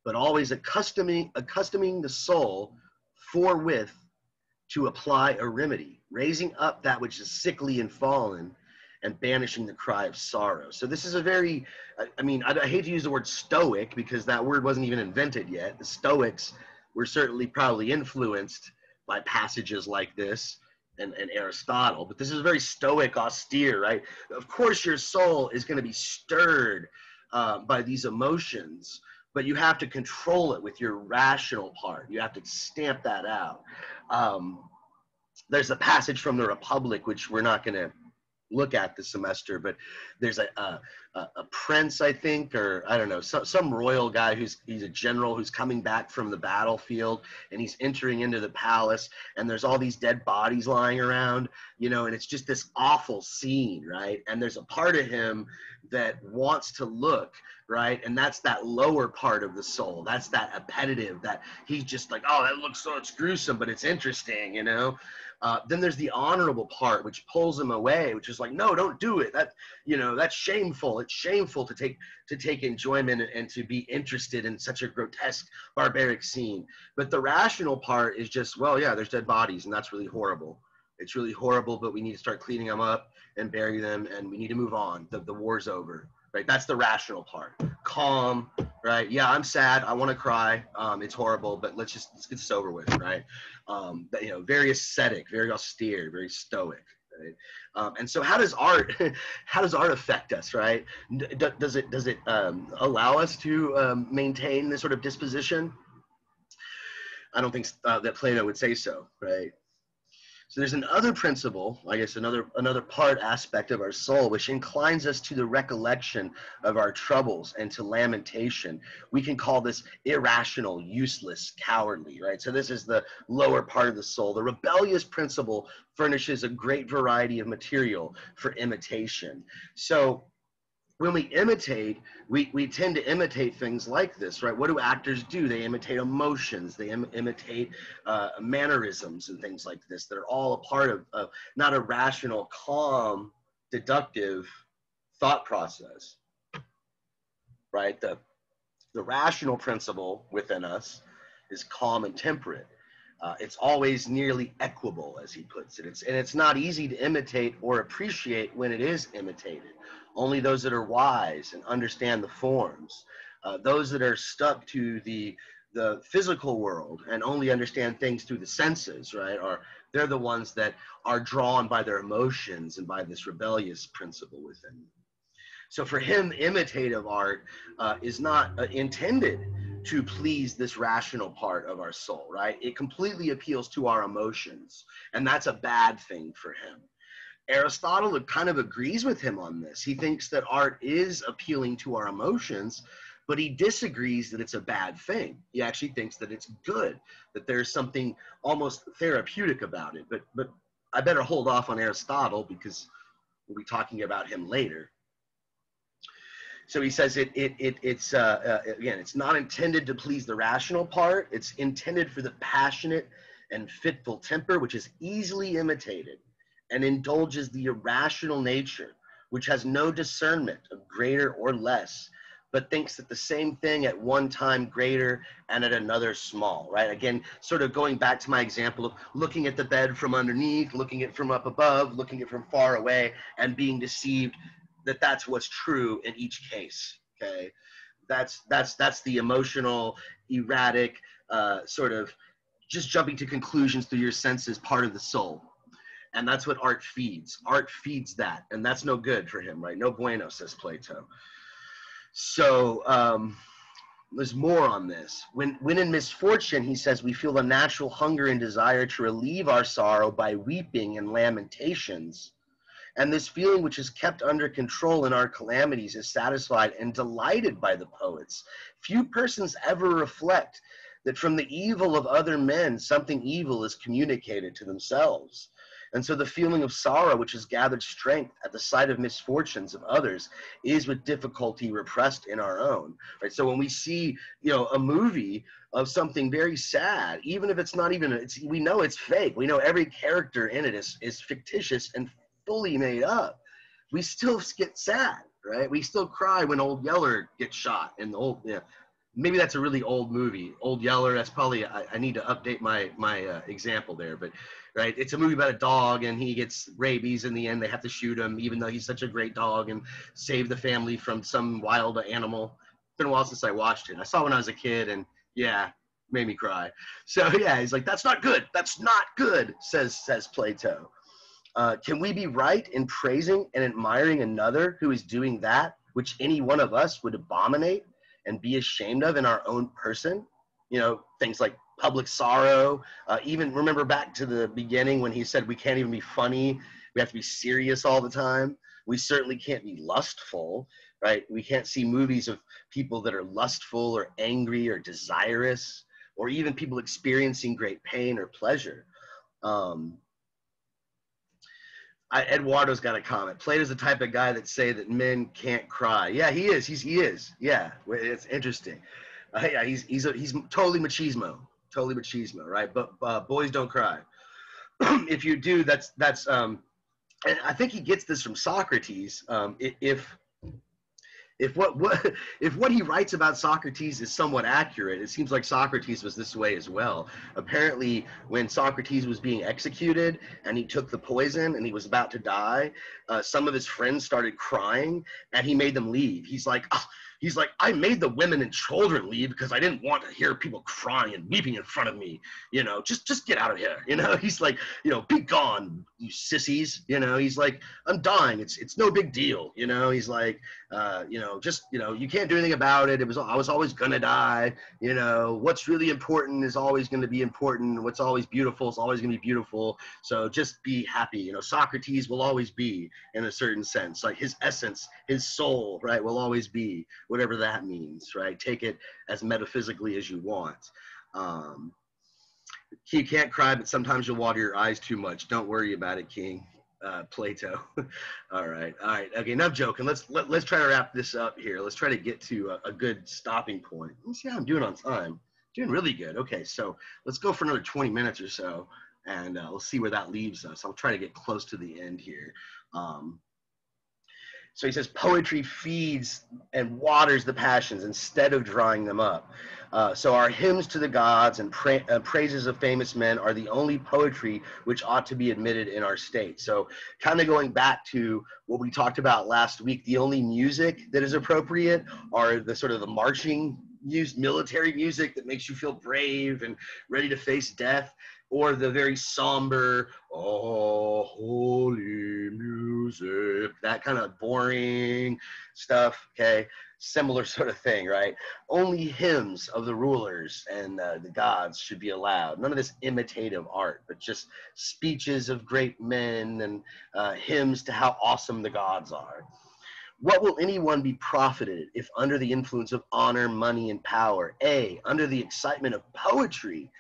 but always accustoming the soul forthwith to apply a remedy, raising up that which is sickly and fallen, and banishing the cry of sorrow. So this is a very, I mean, I hate to use the word stoic because that word wasn't even invented yet. The Stoics were certainly probably influenced by passages like this and Aristotle, but this is very stoic, austere, right? Of course, your soul is going to be stirred by these emotions, but you have to control it with your rational part. You have to stamp that out. There's a passage from the Republic, which we're not going to look at this semester, but there's a prince, I think, or I don't know, some royal guy he's a general who's coming back from the battlefield, and he's entering into the palace, and there's all these dead bodies lying around, you know, and it's just this awful scene, right? And there's a part of him that wants to look, right? And that's that lower part of the soul. That's that appetitive, that he's just like, oh, that looks so, it's gruesome, but it's interesting, you know? Then there's the honorable part, which pulls him away, which is like, no, don't do it. That, you know, that's shameful. It's shameful to take enjoyment and to be interested in such a grotesque, barbaric scene. But the rational part is just, well, yeah, there's dead bodies, and that's really horrible. It's really horrible, but we need to start cleaning them up and bury them, and we need to move on. The war's over, right? That's the rational part. Calm, right? Yeah, I'm sad. I want to cry. It's horrible, but let's get this over with, right? But, you know, very ascetic, very austere, very stoic, right? And so how does art affect us, right? Does it allow us to maintain this sort of disposition? I don't think that Plato would say so, right? So there's another principle, I guess another aspect of our soul, which inclines us to the recollection of our troubles and to lamentation. We can call this irrational, useless, cowardly, right? So this is the lower part of the soul. The rebellious principle furnishes a great variety of material for imitation. So when we imitate, we tend to imitate things like this, right? What do actors do? They imitate emotions. They imitate mannerisms and things like this that are all a part of not a rational, calm, deductive thought process, right? The rational principle within us is calm and temperate. It's always nearly equable, as he puts it. It's not easy to imitate or appreciate when it is imitated. Only those that are wise and understand the forms, those that are stuck to the physical world and only understand things through the senses, right, they're the ones that are drawn by their emotions and by this rebellious principle within them. So for him, imitative art is not intended to please this rational part of our soul, right? It completely appeals to our emotions, and that's a bad thing for him. Aristotle kind of agrees with him on this. He thinks that art is appealing to our emotions, but he disagrees that it's a bad thing. He actually thinks that it's good, that there's something almost therapeutic about it. But I better hold off on Aristotle because we'll be talking about him later. So he says it's again, it's not intended to please the rational part. It's intended for the passionate and fitful temper, which is easily imitated and indulges the irrational nature, which has no discernment of greater or less, but thinks that the same thing at one time greater and at another small, right? Again, sort of going back to my example of looking at the bed from underneath, looking at it from up above, looking at it from far away, and being deceived that that's what's true in each case, okay? That's the emotional, erratic, sort of just jumping to conclusions through your senses part of the soul. And that's what art feeds. Art feeds that, and that's no good for him, right? No bueno, says Plato. So there's more on this. When in misfortune, he says, we feel a natural hunger and desire to relieve our sorrow by weeping and lamentations. And this feeling, which is kept under control in our calamities, is satisfied and delighted by the poets. Few persons ever reflect that from the evil of other men, something evil is communicated to themselves. And so the feeling of sorrow, which has gathered strength at the sight of misfortunes of others, is with difficulty repressed in our own, right? So when we see, you know, a movie of something very sad, even if it's not even, we know it's fake. We know every character in it is fictitious and fully made up. We still get sad, right? We still cry when Old Yeller gets shot in the old, yeah. Maybe that's a really old movie. Old Yeller, that's probably, I need to update my example there, but right, it's a movie about a dog and he gets rabies in the end. They have to shoot him even though he's such a great dog and save the family from some wild animal. It's been a while since I watched it. I saw it when I was a kid and yeah, made me cry. So yeah, he's like, that's not good. That's not good, says Plato. Can we be right in praising and admiring another who is doing that which any one of us would abominate and be ashamed of in our own person? You know, things like public sorrow. Even remember back to the beginning when he said we can't even be funny We have to be serious all the time. We certainly can't be lustful, right? We can't see movies of people that are lustful or angry or desirous, or even people experiencing great pain or pleasure. Eduardo's got a comment. Plato's the type of guy that say that men can't cry. Yeah, he is. He is. Yeah, it's interesting. Yeah, he's totally machismo, right? But boys don't cry. If you do, that's and I think he gets this from Socrates. If what he writes about Socrates is somewhat accurate, it seems like Socrates was this way as well. Apparently, when Socrates was being executed and he took the poison and he was about to die, some of his friends started crying and he made them leave. He's like, I made the women and children leave because I didn't want to hear people crying and weeping in front of me. You know, just get out of here. You know, he's like, you know, be gone, you sissies. You know, he's like, I'm dying. It's no big deal. You know, he's like, you know, just, you know, you can't do anything about it. I was always gonna die. You know, what's really important is always going to be important. What's always beautiful is always going to be beautiful. So just be happy. You know, Socrates will always be, in a certain sense, like his essence, his soul, right, will always be, whatever that means, right? Take it as metaphysically as you want. You can't cry, but sometimes you'll water your eyes too much. Don't worry about it, King. Plato. All right. Okay, enough joking. Let's try to wrap this up here. Let's try to get to a good stopping point. Let me see how I'm doing on time. Doing really good. Okay, so let's go for another 20 minutes or so, and we'll see where that leaves us. I'll try to get close to the end here. So he says, poetry feeds and waters the passions instead of drying them up. So our hymns to the gods and praises of famous men are the only poetry which ought to be admitted in our state. So kind of going back to what we talked about last week, the only music that is appropriate are the sort of the marching military music that makes you feel brave and ready to face death, or the very somber, oh, holy music, that kind of boring stuff, okay? Similar sort of thing, right? Only hymns of the rulers and the gods should be allowed. None of this imitative art, but just speeches of great men and hymns to how awesome the gods are. What will anyone be profited if under the influence of honor, money, and power, under the excitement of poetry,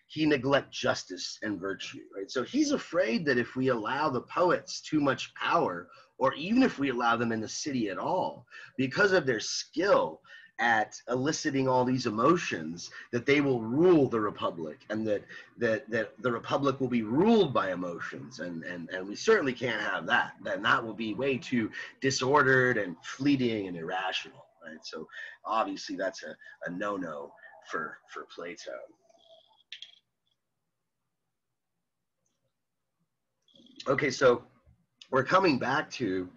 he neglect justice and virtue, right? So he's afraid that if we allow the poets too much power, or even if we allow them in the city at all, because of their skill at eliciting all these emotions, that they will rule the republic, and that the republic will be ruled by emotions, and we certainly can't have that. Then that will be way too disordered and fleeting and irrational, right? So obviously that's a no-no for Plato. Okay, so we're coming back to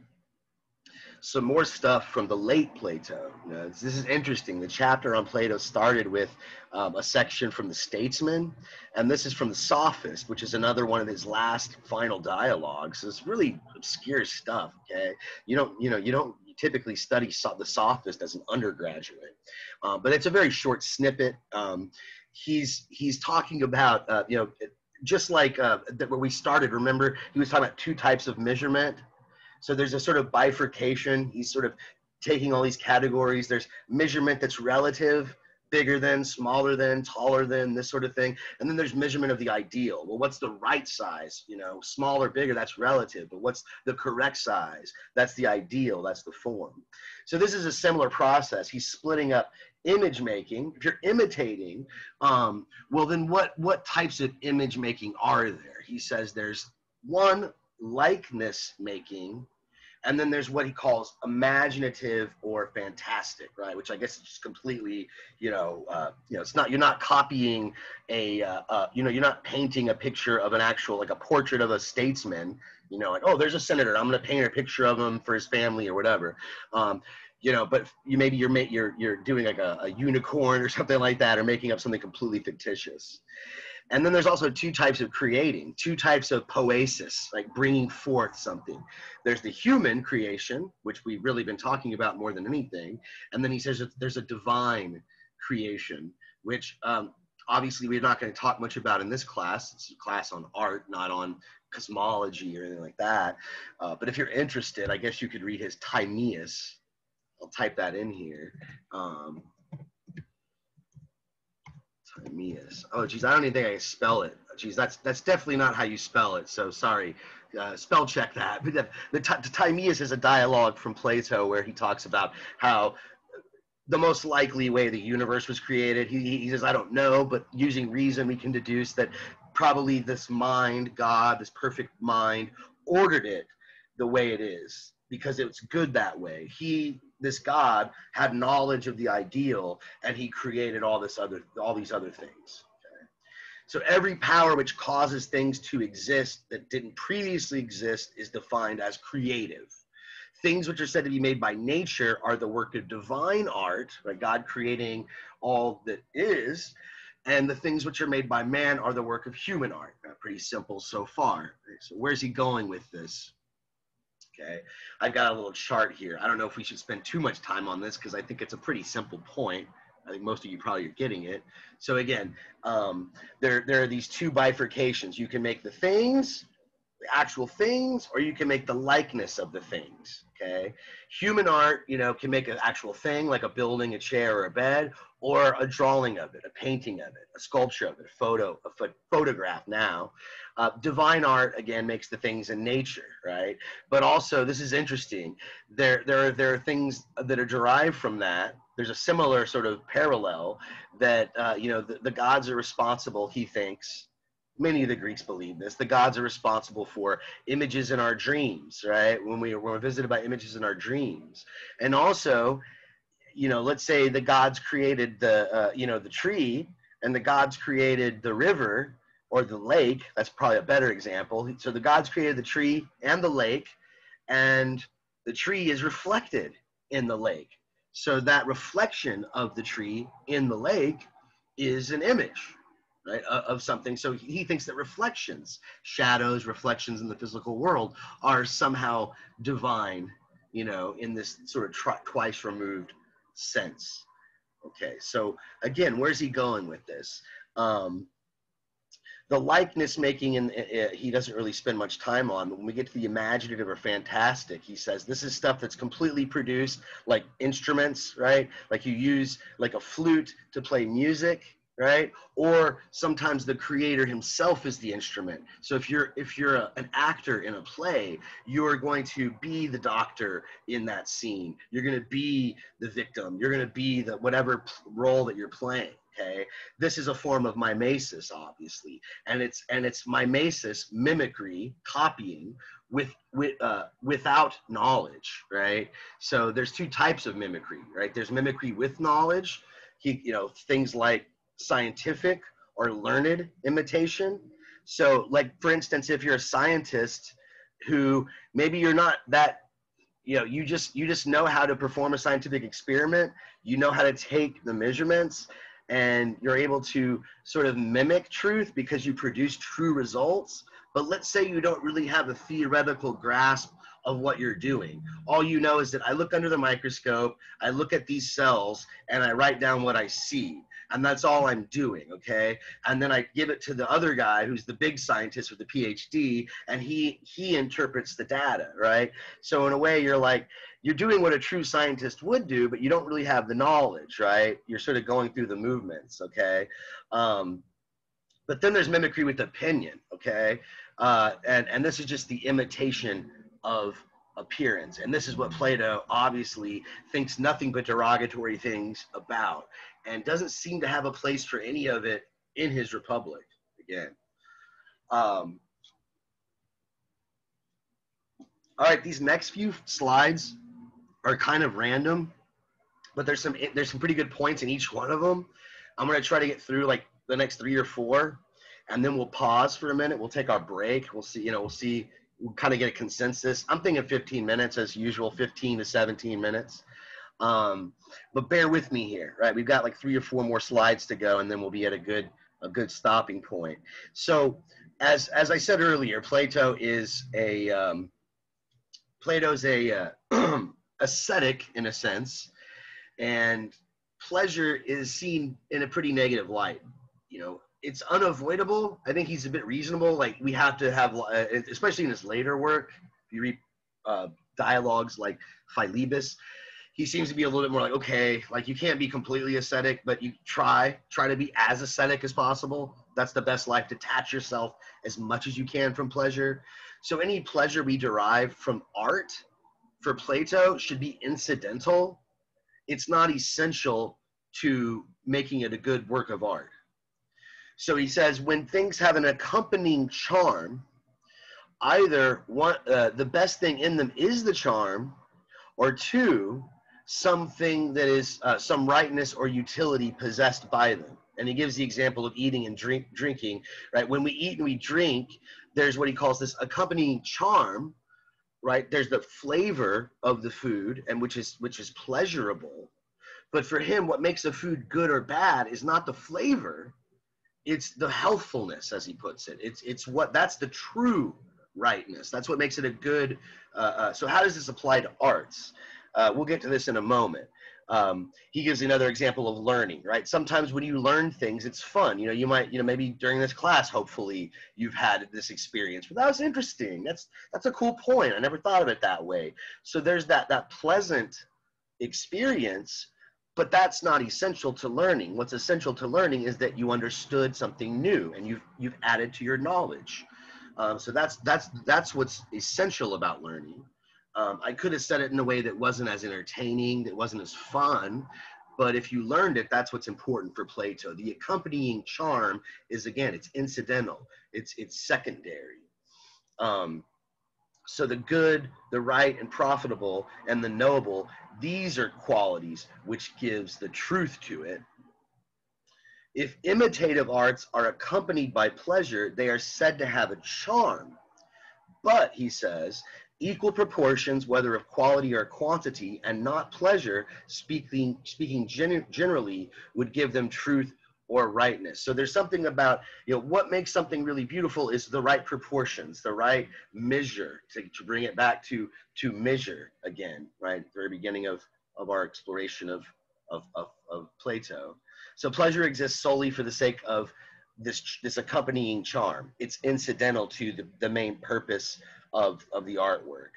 some more stuff from the late Plato. This is interesting. The chapter on Plato started with a section from the Statesman, and this is from the Sophist, which is another one of his last final dialogues. So it's really obscure stuff. Okay, you don't typically study the Sophist as an undergraduate, but it's a very short snippet. He's talking about just like where we started. Remember, he was talking about two types of measurement. So there's a sort of bifurcation. He's sort of taking all these categories. There's measurement that's relative, bigger than, smaller than, taller than, this sort of thing. And then there's measurement of the ideal. Well, what's the right size? You know, smaller, bigger, that's relative. But what's the correct size? That's the ideal, that's the form. So this is a similar process. He's splitting up image making. If you're imitating, well, then what types of image making are there? He says there's one, likeness making, and then there's what he calls imaginative or fantastic, right? Which I guess is just completely, it's not, you're not copying you're not painting a picture of an actual, like a portrait of a statesman, like, oh, there's a senator, I'm going to paint a picture of him for his family or whatever. But you're doing like a unicorn or something like that, or making up something completely fictitious. And then there's also two types of creating, two types of poesis, like bringing forth something. There's the human creation, which we've really been talking about more than anything. And then he says that there's a divine creation, which obviously we're not going to talk much about in this class. It's a class on art, not on cosmology or anything like that. But if you're interested, I guess you could read his Timaeus. I'll type that in here. Timaeus. Oh, geez, I don't even think I can spell it. Geez, that's definitely not how you spell it. So sorry. Spell check that. But the Timaeus is a dialogue from Plato where he talks about how the most likely way the universe was created. He says, I don't know, but using reason, we can deduce that probably this mind, God, this perfect mind, ordered it the way it is because it's good that way. This God had knowledge of the ideal, and he created all these other things. Okay? So every power which causes things to exist that didn't previously exist is defined as creative. Things which are said to be made by nature are the work of divine art, right? God creating all that is, and the things which are made by man are the work of human art. Pretty simple so far. Right? So where's he going with this? Okay, I've got a little chart here. I don't know if we should spend too much time on this because I think it's a pretty simple point. I think most of you probably are getting it. So again, there are these two bifurcations. You can make the things, the actual things, or you can make the likeness of the things. Okay, human art, can make an actual thing like a building, a chair, or a bed, or a drawing of it, a painting of it, a sculpture of it, a photograph now. Divine art, again, makes the things in nature, right? But also, this is interesting, there are things that are derived from that. There's a similar sort of parallel that, the gods are responsible, he thinks. Many of the Greeks believe this. The gods are responsible for images in our dreams, right? When we're visited by images in our dreams. And also, let's say the gods created the tree, and the gods created the river or the lake. That's probably a better example. So the gods created the tree and the lake, and the tree is reflected in the lake. So that reflection of the tree in the lake is an image, right, of something. So he thinks that reflections, shadows, reflections in the physical world are somehow divine, in this sort of twice removed sense. Okay, so again, where's he going with this? The likeness making, he doesn't really spend much time on. When we get to the imaginative or fantastic, he says this is stuff that's completely produced, like instruments, right? Like you use like a flute to play music, right? Or sometimes the creator himself is the instrument. So if you're an actor in a play, you're going to be the doctor in that scene. You're going to be the victim. You're going to be the whatever role that you're playing. Okay, this is a form of mimesis, obviously, and it's mimesis, mimicry, copying without knowledge, right? So there's two types of mimicry, right? There's mimicry with knowledge, things like scientific or learned imitation. So, like for instance, if you're a scientist who maybe you're not that, you just know how to perform a scientific experiment, you know how to take the measurements, and you're able to sort of mimic truth because you produce true results. But let's say you don't really have a theoretical grasp of what you're doing. All you know is that I look under the microscope, I look at these cells, and I write down what I see. And that's all I'm doing, okay? And then I give it to the other guy who's the big scientist with the PhD, and he interprets the data, right? So in a way, you're doing what a true scientist would do, but you don't really have the knowledge, right? You're sort of going through the movements, okay? But then there's mimicry with opinion, okay? And this is just the imitation of appearance. And this is what Plato obviously thinks nothing but derogatory things about, and doesn't seem to have a place for any of it in his Republic, again. All right, these next few slides are kind of random, but there's some pretty good points in each one of them. I'm going to try to get through like the next 3 or 4, and then we'll pause for a minute. We'll take our break. We'll see, we'll kind of get a consensus. I'm thinking 15 minutes as usual, 15 to 17 minutes. But bear with me here, right? We've got like 3 or 4 more slides to go, and then we'll be at a good stopping point. So as I said earlier, Plato's a ascetic in a sense, and pleasure is seen in a pretty negative light. it's unavoidable. I think he's a bit reasonable. Like we have to have, especially in his later work, if you read dialogues like Philebus, he seems to be a little bit more like, okay, like you can't be completely ascetic, but you try to be as ascetic as possible. That's the best life. Detach yourself as much as you can from pleasure. So any pleasure we derive from art for Plato should be incidental. It's not essential to making it a good work of art. So he says, when things have an accompanying charm, either one, the best thing in them is the charm, or two, something that is some rightness or utility possessed by them. And he gives the example of eating and drinking, right? When we eat and we drink, there's what he calls this accompanying charm, right? There's the flavor of the food, and which is pleasurable. But for him, what makes a food good or bad is not the flavor, it's the healthfulness, as he puts it. That's the true rightness. That's what makes it a good. So how does this apply to arts? We'll get to this in a moment. He gives another example of learning, right? Sometimes when you learn things, it's fun. You might, maybe during this class, hopefully you've had this experience. But that was interesting. That's a cool point. I never thought of it that way. So there's that pleasant experience. But that's not essential to learning. What's essential to learning is that you understood something new and you've added to your knowledge. So that's what's essential about learning. I could have said it in a way that wasn't as entertaining, that wasn't as fun, but if you learned it, that's what's important for Plato. The accompanying charm is, again, it's incidental, it's secondary. So the good, the right, and profitable, and the noble, these are qualities which gives the truth to it. If imitative arts are accompanied by pleasure, they are said to have a charm. But, he says, equal proportions, whether of quality or quantity, and not pleasure, speaking generally, would give them truth or rightness. So there's something about, what makes something really beautiful is the right proportions, the right measure, to bring it back to measure again, right? Very beginning of our exploration of Plato. So pleasure exists solely for the sake of this accompanying charm. It's incidental to the main purpose of the artwork.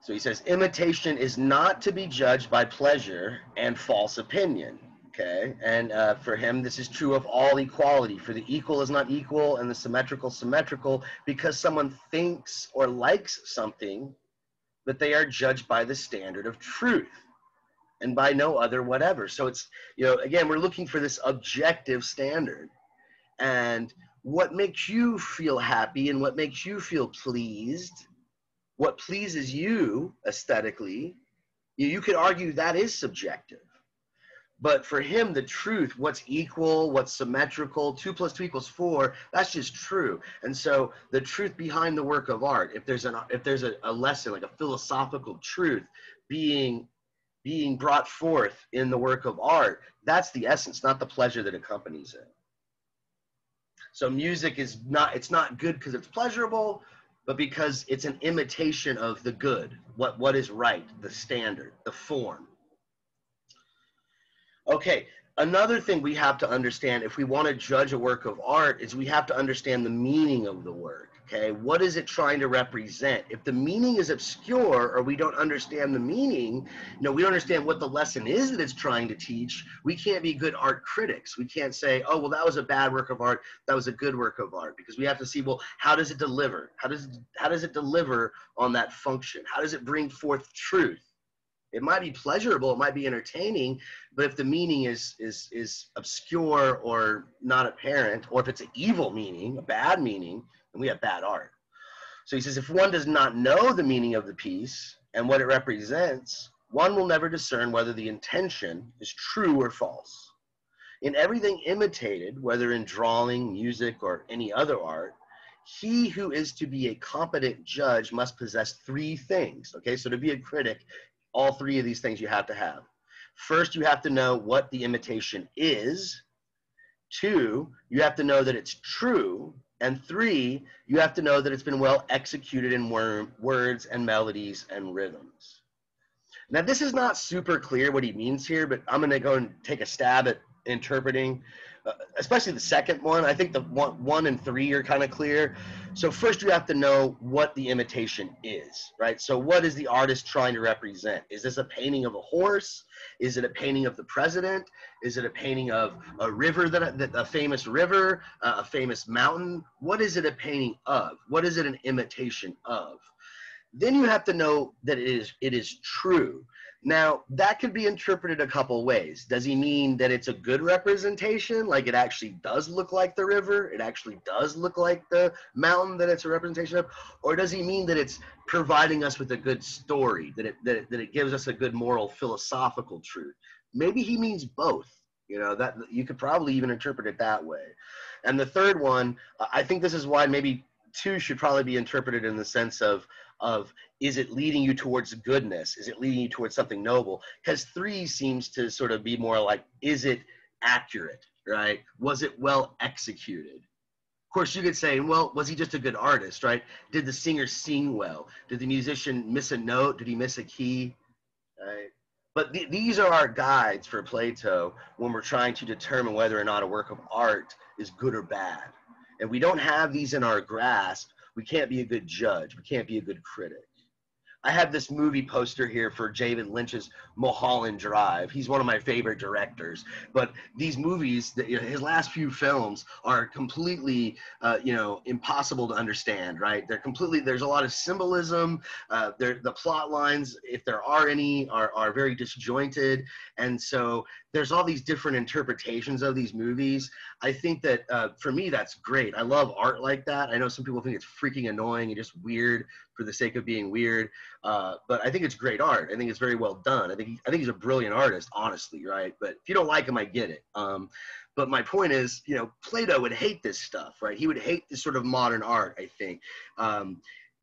So he says, imitation is not to be judged by pleasure and false opinion, okay? And for him, this is true of all equality. For the equal is not equal and the symmetrical symmetrical, because someone thinks or likes something, but they are judged by the standard of truth and by no other whatever. So it's, again, we're looking for this objective standard. And what makes you feel happy and what makes you feel pleased, what pleases you aesthetically, you could argue that is subjective. But for him, the truth, what's equal, what's symmetrical, 2 + 2 = 4, that's just true. And so the truth behind the work of art, if there's a lesson, like a philosophical truth being brought forth in the work of art, that's the essence, not the pleasure that accompanies it. So music is it's not good because it's pleasurable, but because it's an imitation of the good, what is right, the standard, the form. Okay, another thing we have to understand if we want to judge a work of art is we have to understand the meaning of the work, okay? What is it trying to represent? If the meaning is obscure or we don't understand the meaning, we don't understand what the lesson is that it's trying to teach, we can't be good art critics. We can't say, oh, well, that was a bad work of art, that was a good work of art, because we have to see, well, how does it deliver? How does it deliver on that function? How does it bring forth truth? It might be pleasurable, it might be entertaining, but if the meaning is obscure or not apparent, or if it's an evil meaning, a bad meaning, then we have bad art. So he says, if one does not know the meaning of the piece and what it represents, one will never discern whether the intention is true or false. In everything imitated, whether in drawing, music, or any other art, he who is to be a competent judge must possess 3 things. Okay, so to be a critic, all 3 of these things you have to have. First, you have to know what the imitation is. 2, you have to know that it's true. And 3, you have to know that it's been well executed in words and melodies and rhythms. Now, this is not super clear what he means here, but I'm going to go and take a stab at interpreting, especially the second one. I think the one and three are kind of clear. So first you have to know what the imitation is, right? So what is the artist trying to represent? Is this a painting of a horse? Is it a painting of the president? Is it a painting of a river, a famous river, a famous mountain? What is it a painting of? What is it an imitation of? Then you have to know that it is true. Now, that could be interpreted a couple ways. Does he mean that it's a good representation, like it actually does look like the river, it actually does look like the mountain that it's a representation of? Or does he mean that it's providing us with a good story, that it gives us a good moral philosophical truth? Maybe he means both. You know, that you could probably even interpret it that way. And the third one, I think this is why maybe 2 should probably be interpreted in the sense of is it leading you towards goodness? Is it leading you towards something noble? Because 3 seems to sort of be more like, is it accurate, right? Was it well executed? Of course, you could say, well, was he just a good artist, right? Did the singer sing well? Did the musician miss a note? Did he miss a key? Right? But these are our guides for Plato when we're trying to determine whether or not a work of art is good or bad. And we don't have these in our grasp. We can't be a good judge. We can't be a good critic. I have this movie poster here for David Lynch's Mulholland Drive. He's one of my favorite directors. But these movies, his last few films are completely, impossible to understand, right? There's a lot of symbolism. The plot lines, if there are any, are very disjointed. And so there's all these different interpretations of these movies. I think that for me, that's great. I love art like that. I know some people think it's freaking annoying and just weird for the sake of being weird. But I think it's great art. I think it's very well done. I think he's a brilliant artist, honestly, right? But if you don't like him, I get it. But my point is, Plato would hate this stuff, right? He would hate this sort of modern art, I think.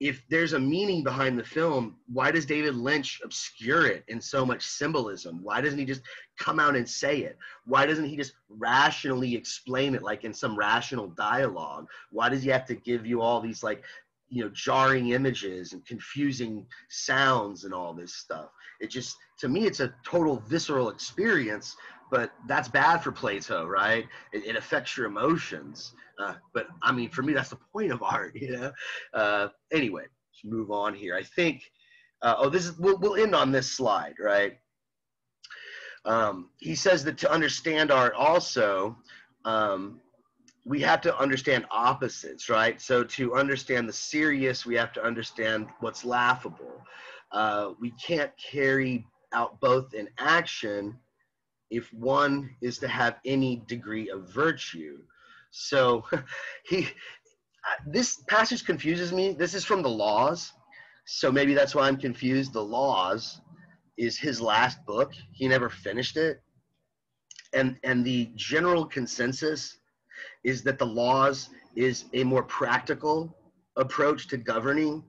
If there's a meaning behind the film, why does David Lynch obscure it in so much symbolism? Why doesn't he just come out and say it? Why doesn't he just rationally explain it, like in some rational dialogue? Why does he have to give you all these jarring images and confusing sounds and all this stuff? It just, to me, it's a total visceral experience, but that's bad for Plato, right? It affects your emotions. But I mean, for me, that's the point of art, Anyway, let's move on here. I think, we'll end on this slide, right? He says that to understand art also, we have to understand opposites, right? So to understand the serious, we have to understand what's laughable. We can't carry out both in action if one is to have any degree of virtue. So this passage confuses me. This is from the Laws, so maybe that's why I'm confused. The Laws is his last book. He never finished it. And the general consensus is that the Laws is a more practical approach to governing,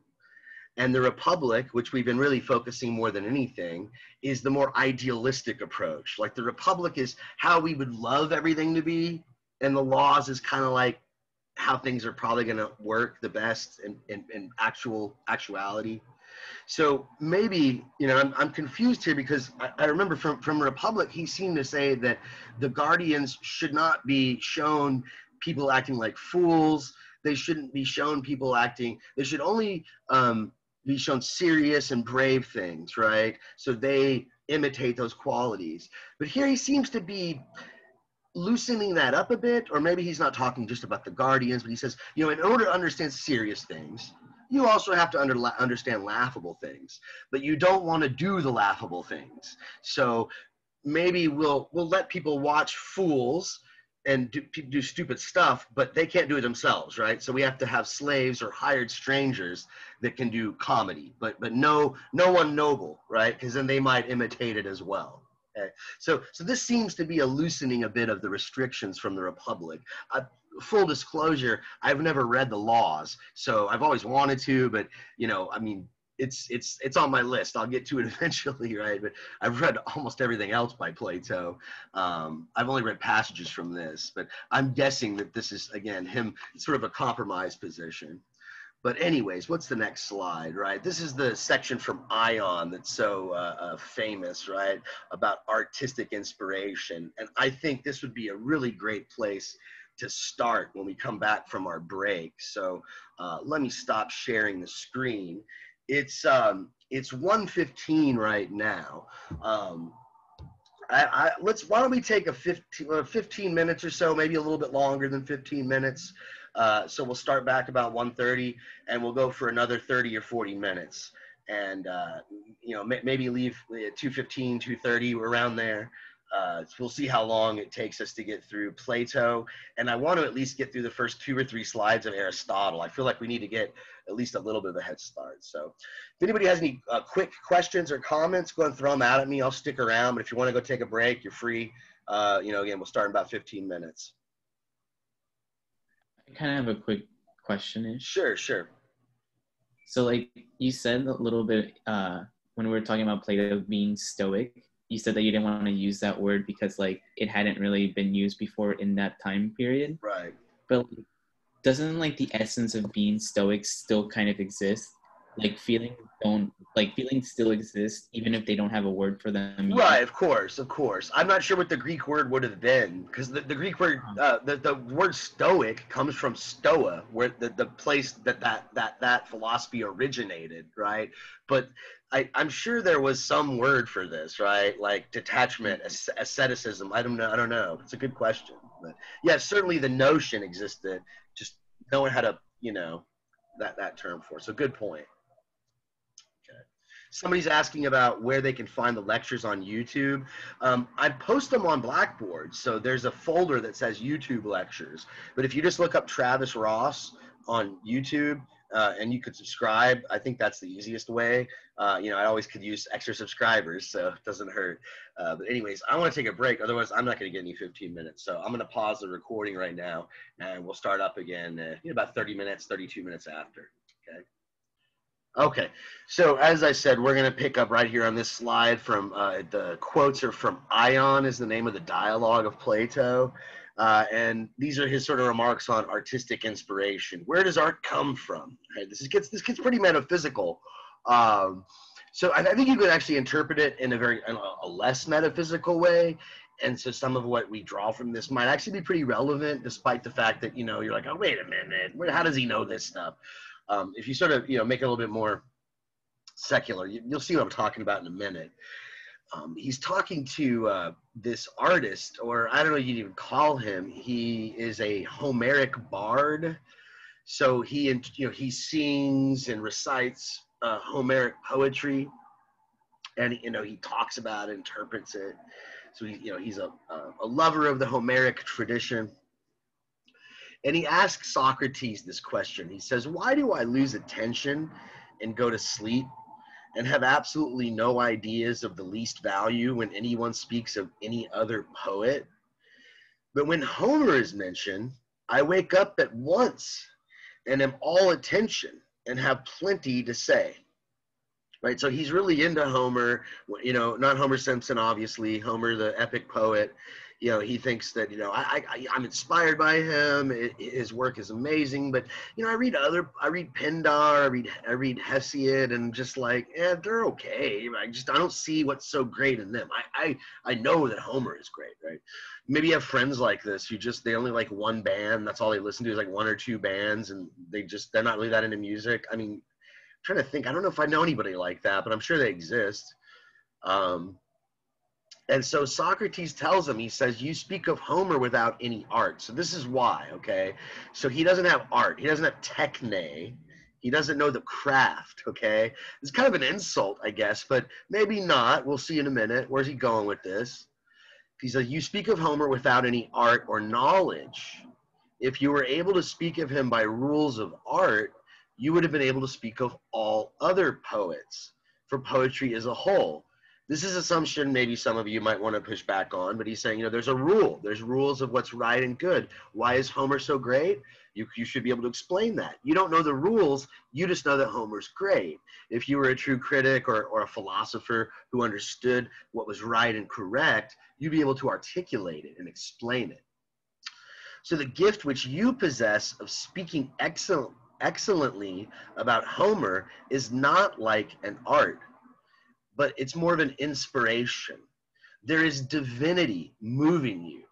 and the Republic, which we've been really focusing more than anything, is the more idealistic approach. Like the Republic is how we would love everything to be, and the Laws is kind of like how things are probably going to work the best in actuality. So maybe, I'm confused here because I remember from Republic, he seemed to say that the guardians should not be shown people acting like fools. They shouldn't be shown people acting, they should only be shown serious and brave things, right? So they imitate those qualities. But here he seems to be loosening that up a bit, or maybe he's not talking just about the guardians, but he says, in order to understand serious things, you also have to understand laughable things, but you don't want to do the laughable things. So maybe we'll let people watch fools and do stupid stuff, but they can't do it themselves, right? So we have to have slaves or hired strangers that can do comedy, but no one noble, right? Because then they might imitate it as well. Okay. So this seems to be a loosening a bit of the restrictions from the Republic. Full disclosure, I've never read the Laws, so I've always wanted to, but it's on my list. I'll get to it eventually, right? But I've read almost everything else by Plato. I've only read passages from this, but I'm guessing that this is, again, him, it's sort of a compromise position. But anyways, what's the next slide, right? This is the section from Ion that's so famous, right, about artistic inspiration. And I think this would be a really great place to start when we come back from our break. So let me stop sharing the screen. It's 1:15 right now. Why don't we take a 15 minutes or so, maybe a little bit longer than 15 minutes. So we'll start back about 1:30 and we'll go for another 30 or 40 minutes. And, maybe leave at 2:15, 2:30, around there. We'll see how long it takes us to get through Plato. And I want to at least get through the first 2 or 3 slides of Aristotle. I feel like we need to get at least a little bit of a head start. So if anybody has any quick questions or comments, go and throw them out at me. I'll stick around. But if you want to go take a break, you're free. Again, we'll start in about 15 minutes. I kind of have a quick question-ish. Sure. So like you said a little bit when we were talking about Plato being Stoic, you said that you didn't want to use that word because like it hadn't really been used before in that time period. Right. But doesn't like the essence of being Stoic still kind of exist? Like feelings still exist even if they don't have a word for them yet. Right, of course. I'm not sure what the Greek word would have been, because the Greek word, the word stoic comes from stoa, where the place that philosophy originated, right? But I'm sure there was some word for this, right? Like detachment, asceticism. I don't know. It's a good question. But yeah, certainly the notion existed. Just no one had that term for it. So good point. Somebody's asking about where they can find the lectures on YouTube. I post them on Blackboard. So there's a folder that says YouTube lectures. But if you just look up Travis Ross on YouTube and you could subscribe, I think that's the easiest way. I always could use extra subscribers, so it doesn't hurt. But anyways, I want to take a break. Otherwise, I'm not going to get any 15 minutes. So I'm going to pause the recording right now, and we'll start up again in about 30 minutes, 32 minutes after. Okay, so as I said, we're going to pick up right here on this slide from the quotes are from Ion is the name of the dialogue of Plato. And these are his sort of remarks on artistic inspiration. Where does art come from? Right, this gets pretty metaphysical. So I think you could actually interpret it in a less metaphysical way. And so some of what we draw from this might actually be pretty relevant, despite the fact that, you're like, oh, wait a minute, how does he know this stuff? If you sort of, make it a little bit more secular, you'll see what I'm talking about in a minute. He's talking to this artist, or I don't know, you'd even call him. He is a Homeric bard. So he sings and recites Homeric poetry, and he talks about it, interprets it. So he's a lover of the Homeric tradition. And he asks Socrates this question. He says, why do I lose attention and go to sleep and have absolutely no ideas of the least value when anyone speaks of any other poet? But when Homer is mentioned, I wake up at once and am all attention and have plenty to say. Right, so he's really into Homer, not Homer Simpson, obviously, Homer, the epic poet. He thinks that, I'm inspired by him. His work is amazing. But, I read Pindar, I read Hesiod, and just like, they're okay. I don't see what's so great in them. I know that Homer is great, right? Maybe you have friends like this they only like one band. That's all they listen to is like one or two bands, and they're not really that into music. I mean, I'm trying to think. I don't know if I know anybody like that, but I'm sure they exist. And so Socrates tells him, he says, you speak of Homer without any art. So this is why, okay? So he doesn't have art. He doesn't have techne. He doesn't know the craft, okay? It's kind of an insult, I guess, but maybe not. We'll see in a minute. Where's he going with this? He says, you speak of Homer without any art or knowledge. If you were able to speak of him by rules of art, you would have been able to speak of all other poets, for poetry as a whole. This is assumption maybe some of you might want to push back on, but he's saying, there's a rule. There's rules of what's right and good. Why is Homer so great? You should be able to explain that. You don't know the rules. You just know that Homer's great. If you were a true critic or a philosopher who understood what was right and correct, you'd be able to articulate it and explain it. So the gift which you possess of speaking excellently about Homer is not like an art, but it's more of an inspiration. There is divinity moving you,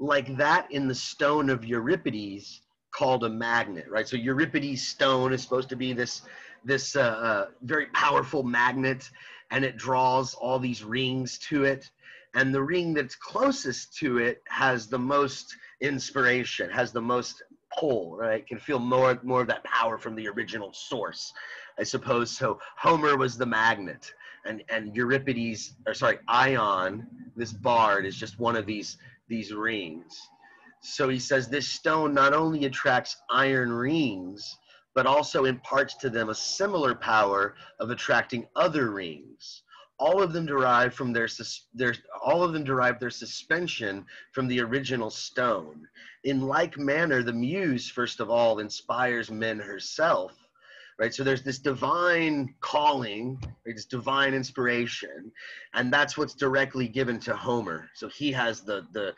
like that in the stone of Euripides called a magnet, right? So Euripides stone is supposed to be this very powerful magnet, and it draws all these rings to it. And the ring that's closest to it has the most inspiration, has the most pull, right? Can feel more of that power from the original source, I suppose. So Homer was the magnet, and Euripides, or sorry, Ion, this bard, is just one of these rings. So he says this stone not only attracts iron rings, but also imparts to them a similar power of attracting other rings. All of them derive from their suspension from the original stone. In like manner, the muse, first of all, inspires men herself, right? So there's this divine calling, right, this divine inspiration, and that's what's directly given to Homer. So he has the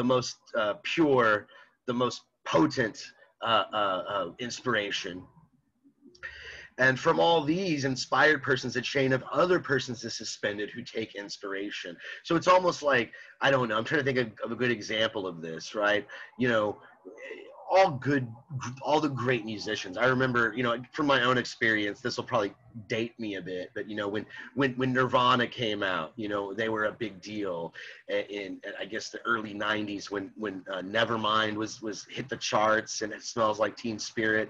most pure, the most potent inspiration. And from all these inspired persons, a chain of other persons is suspended who take inspiration. So it's almost like, I don't know, I'm trying to think of a good example of this, right? You know, all the great musicians. I remember, you know, from my own experience, this will probably date me a bit, but you know, when Nirvana came out, you know, they were a big deal in I guess the early '90s when Nevermind was hit the charts, and It Smells Like Teen Spirit.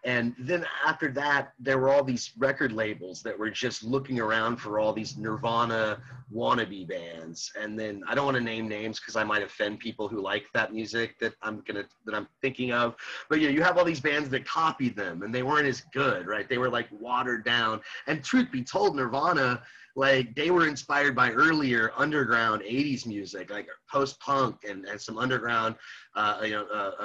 And then after that, there were all these record labels that were just looking around for all these Nirvana wannabe bands. And then I don't want to name names because I might offend people who like that music that I'm thinking of. But you know, you have all these bands that copied them, and they weren't as good, right? They were like watered down. And truth be told, Nirvana, like, they were inspired by earlier underground 80s music, like post-punk and some underground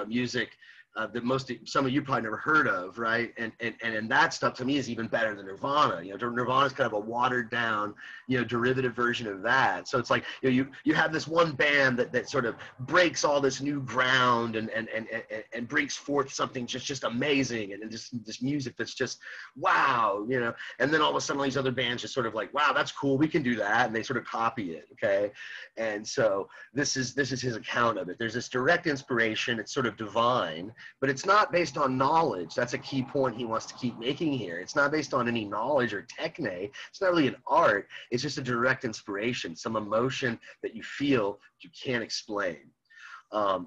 music that some of you probably never heard of, right? And that stuff to me is even better than Nirvana. You know, Nirvana is kind of a watered down, you know, derivative version of that. So it's like, you know, you have this one band that sort of breaks all this new ground and brings forth something just amazing, and just this music that's just wow, you know. And then all of a sudden all these other bands just sort of like, wow, that's cool, we can do that, and they sort of copy it, okay? And so this is his account of it. There's this direct inspiration. It's sort of divine, but it's not based on knowledge. That's a key point he wants to keep making here. It's not based on any knowledge or techne. It's not really an art. It's just a direct inspiration, some emotion that you feel you can't explain.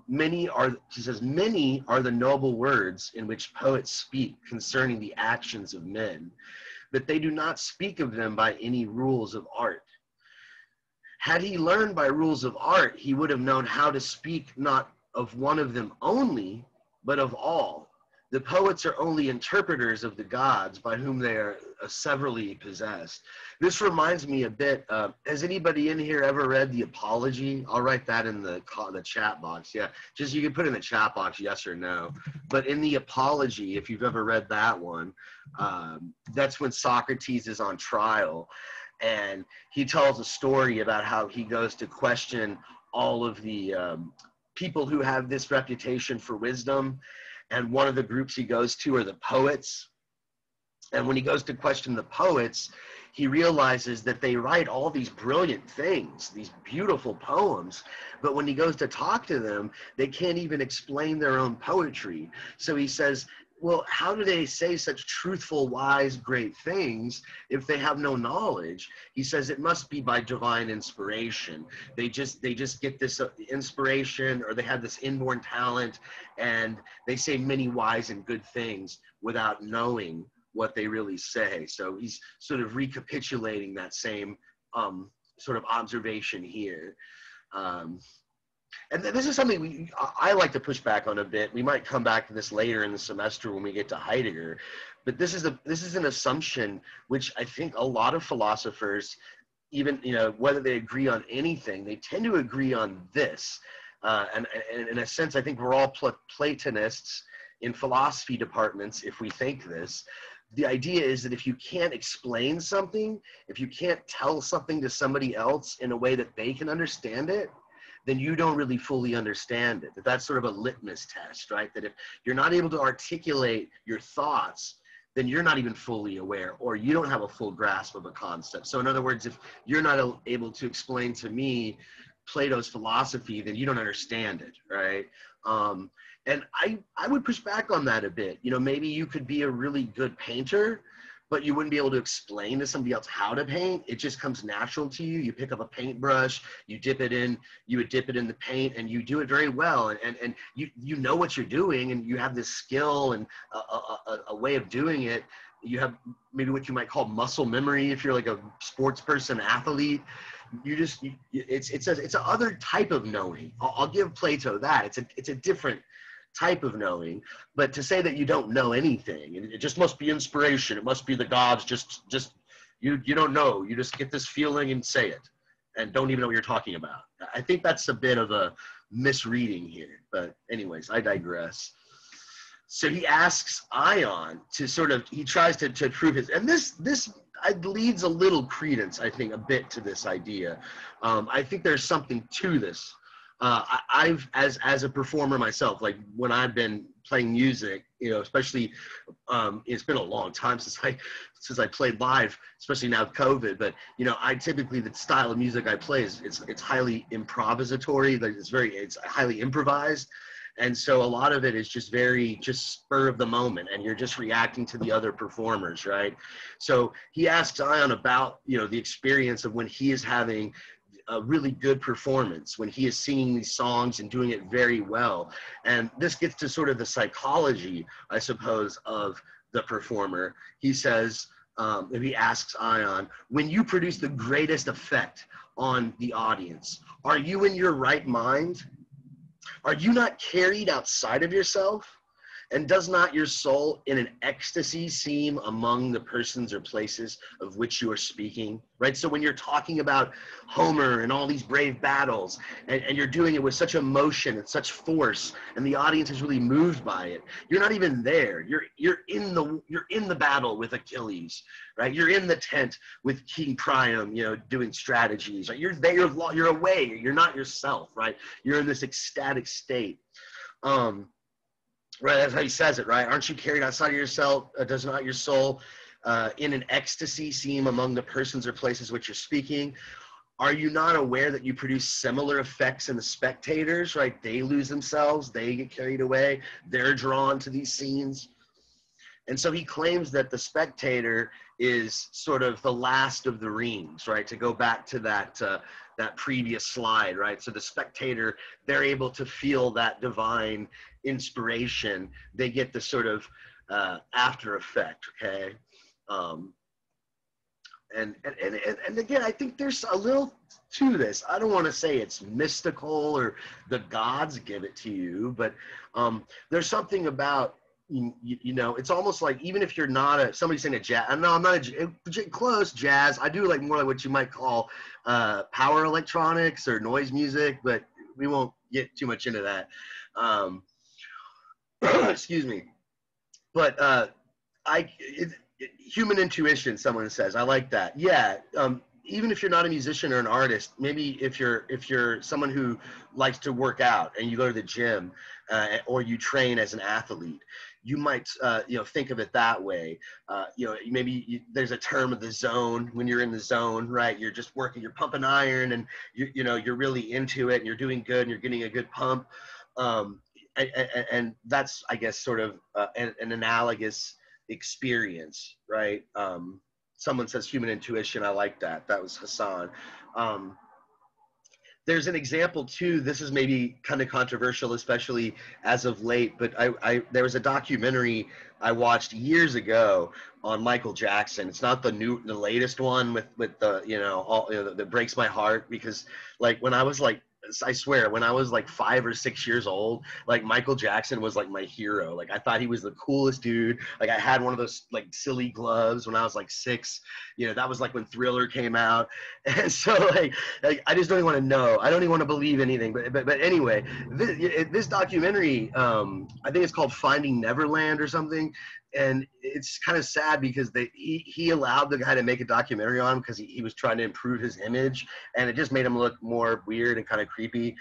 Many are the noble words in which poets speak concerning the actions of men, but they do not speak of them by any rules of art. Had he learned by rules of art, he would have known how to speak not of one of them only, but of all. The poets are only interpreters of the gods by whom they are severally possessed. This reminds me a bit, has anybody in here ever read The Apology? I'll write that in the chat box. Yeah, just you can put in the chat box yes or no. But in The Apology, if you've ever read that one, that's when Socrates is on trial. And he tells a story about how he goes to question all of the people who have this reputation for wisdom. And one of the groups he goes to are the poets. And when he goes to question the poets, he realizes that they write all these brilliant things, these beautiful poems, but when he goes to talk to them, they can't even explain their own poetry. So he says, well, how do they say such truthful, wise, great things if they have no knowledge? He says it must be by divine inspiration. They just get this inspiration, or they have this inborn talent, and they say many wise and good things without knowing what they really say. So he's sort of recapitulating that same sort of observation here. And this is something I like to push back on a bit. We might come back to this later in the semester when we get to Heidegger, but this is an assumption which I think a lot of philosophers, even, you know, whether they agree on anything, they tend to agree on this. And in a sense, I think we're all Platonists in philosophy departments if we think this. The idea is that if you can't explain something, if you can't tell something to somebody else in a way that they can understand it, then you don't really fully understand it. That's sort of a litmus test, right? That if you're not able to articulate your thoughts, then you're not even fully aware, or you don't have a full grasp of a concept. So in other words, if you're not able to explain to me Plato's philosophy, then you don't understand it, right? And I would push back on that a bit. You know, maybe you could be a really good painter, but you wouldn't be able to explain to somebody else how to paint. It just comes natural to you. You pick up a paintbrush, you dip it in, you would dip it in the paint, and you do it very well. And you know what you're doing, and you have this skill and a way of doing it. You have maybe what you might call muscle memory if you're like a sports person, athlete. It's a other type of knowing. I'll give Plato that. It's a different type of knowing, but to say that you don't know anything, and it just must be inspiration, it must be the gods, just you don't know, you just get this feeling and say it, and don't even know what you're talking about. I think that's a bit of a misreading here, but anyways, I digress. So he asks Ion to sort of, he tries to prove his, and this leads a little credence, I think, a bit to this idea. I think there's something to this. I've, as a performer myself, like when I've been playing music, you know, especially, it's been a long time since I played live, especially now with COVID, but, you know, I typically, the style of music I play is, it's highly improvisatory, it's highly improvised. And so a lot of it is just spur of the moment, and you're just reacting to the other performers, right? So he asks Ion about, you know, the experience of when he is having a really good performance, when he is singing these songs and doing it very well. And this gets to sort of the psychology, I suppose, of the performer. He says, if he asks Ion, when you produce the greatest effect on the audience, are you in your right mind? Are you not carried outside of yourself? And does not your soul in an ecstasy seem among the persons or places of which you are speaking, right? So when you're talking about Homer and all these brave battles, and you're doing it with such emotion and such force, and the audience is really moved by it, you're not even there. You're in the battle with Achilles, right? You're in the tent with King Priam, you know, doing strategies. Right? You're there. You're away. You're not yourself, right? You're in this ecstatic state. Right, that's how he says it, right? Aren't you carried outside of yourself? Does not your soul in an ecstasy seem among the persons or places which you're speaking? Are you not aware that you produce similar effects in the spectators, right? They lose themselves, they get carried away, they're drawn to these scenes. And so he claims that the spectator is sort of the last of the rings, right? To go back to that previous slide, right? So the spectator, they're able to feel that divine inspiration. They get the sort of after effect, okay? And again, I think there's a little to this. I don't want to say it's mystical or the gods give it to you, but there's something about, you know, it's almost like, even if you're not somebody saying a jazz, no, I'm not close jazz. I do like more like what you might call power electronics or noise music, but we won't get too much into that. Excuse me. But human intuition, someone says, I like that. Yeah. Even if you're not a musician or an artist, maybe if you're someone who likes to work out and you go to the gym or you train as an athlete, you might you know, think of it that way. You know, maybe there's a term of the zone. When you're in the zone, right? You're just working, you're pumping iron, and you know, you're really into it, and you're doing good, and you're getting a good pump. And that's, I guess, sort of an analogous experience, right? Someone says human intuition. I like that. That was Hassan. There's an example too. This is maybe kind of controversial, especially as of late, but there was a documentary I watched years ago on Michael Jackson. It's not the latest one with the, you know, all, you know, that breaks my heart, because like when I was like, I swear, when I was like 5 or 6 years old, like Michael Jackson was like my hero. Like I thought he was the coolest dude. Like I had one of those like silly gloves when I was like 6. You know, that was like when Thriller came out. And so like I just don't even want to know. I don't even want to believe anything. But anyway, this documentary, I think it's called Finding Neverland or something. and it's kind of sad because he allowed the guy to make a documentary on him because he was trying to improve his image, and it just made him look more weird and kind of creepy.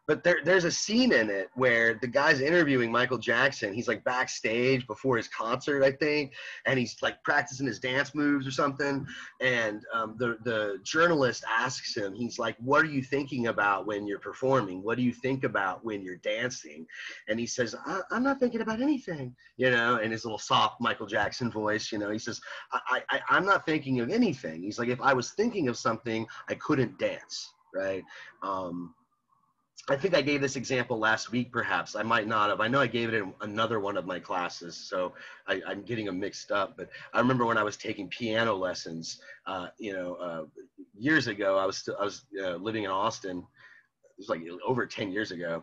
But there's a scene in it where the guy's interviewing Michael Jackson. He's like backstage before his concert, I think, and he's like practicing his dance moves or something. And the journalist asks him, he's like, "What are you thinking about when you're performing? What do you think about when you're dancing?" And he says, "I'm not thinking about anything," you know, in his little soft Michael Jackson voice, you know. He says, I'm not thinking of anything. He's like, if I was thinking of something, I couldn't dance, right? I think I gave this example last week, perhaps. I might not have. I know I gave it in another one of my classes, so I'm getting them mixed up. But I remember when I was taking piano lessons, years ago. I was living in Austin. It was like over 10 years ago.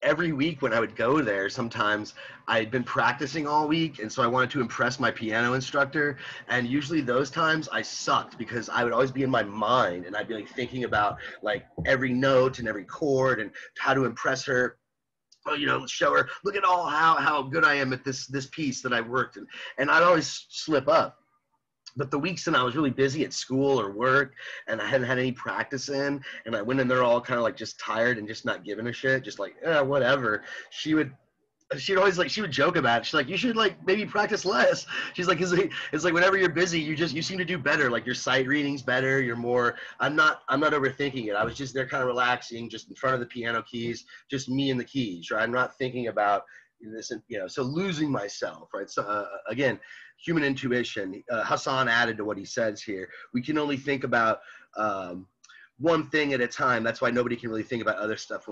Every week when I would go there, sometimes I had been practicing all week, and so I wanted to impress my piano instructor, and usually those times I sucked because I would always be in my mind, and I'd be like thinking about like every note and every chord and how to impress her. Oh, you know, show her, look at all how good I am at this piece that I've worked in, and I'd always slip up. But the weeks that I was really busy at school or work and I hadn't had any practice in, and I went in there all kind of like just tired and just not giving a shit, just like, whatever, she would joke about it. She's like, you should like maybe practice less. She's like, it's like whenever you're busy, you seem to do better. Like your sight reading's better. You're more, I'm not overthinking it. I was just there kind of relaxing, just in front of the piano keys, just me and the keys, right? I'm not thinking about this, you know, so losing myself, right? So again, human intuition. Hassan added to what he says here. We can only think about one thing at a time. That's why nobody can really think about other stuff.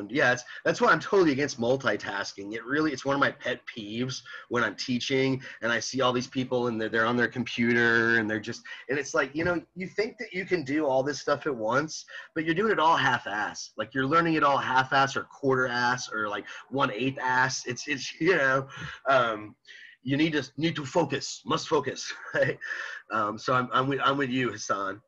That's why I'm totally against multitasking. It's one of my pet peeves when I'm teaching and I see all these people and they're on their computer and and it's like, you know, you think that you can do all this stuff at once, but you're doing it all half-ass. Like you're learning it all half-ass or quarter-ass or like 1/8 ass. It's you know, you need to focus, must focus, right? So I'm with you, Hassan.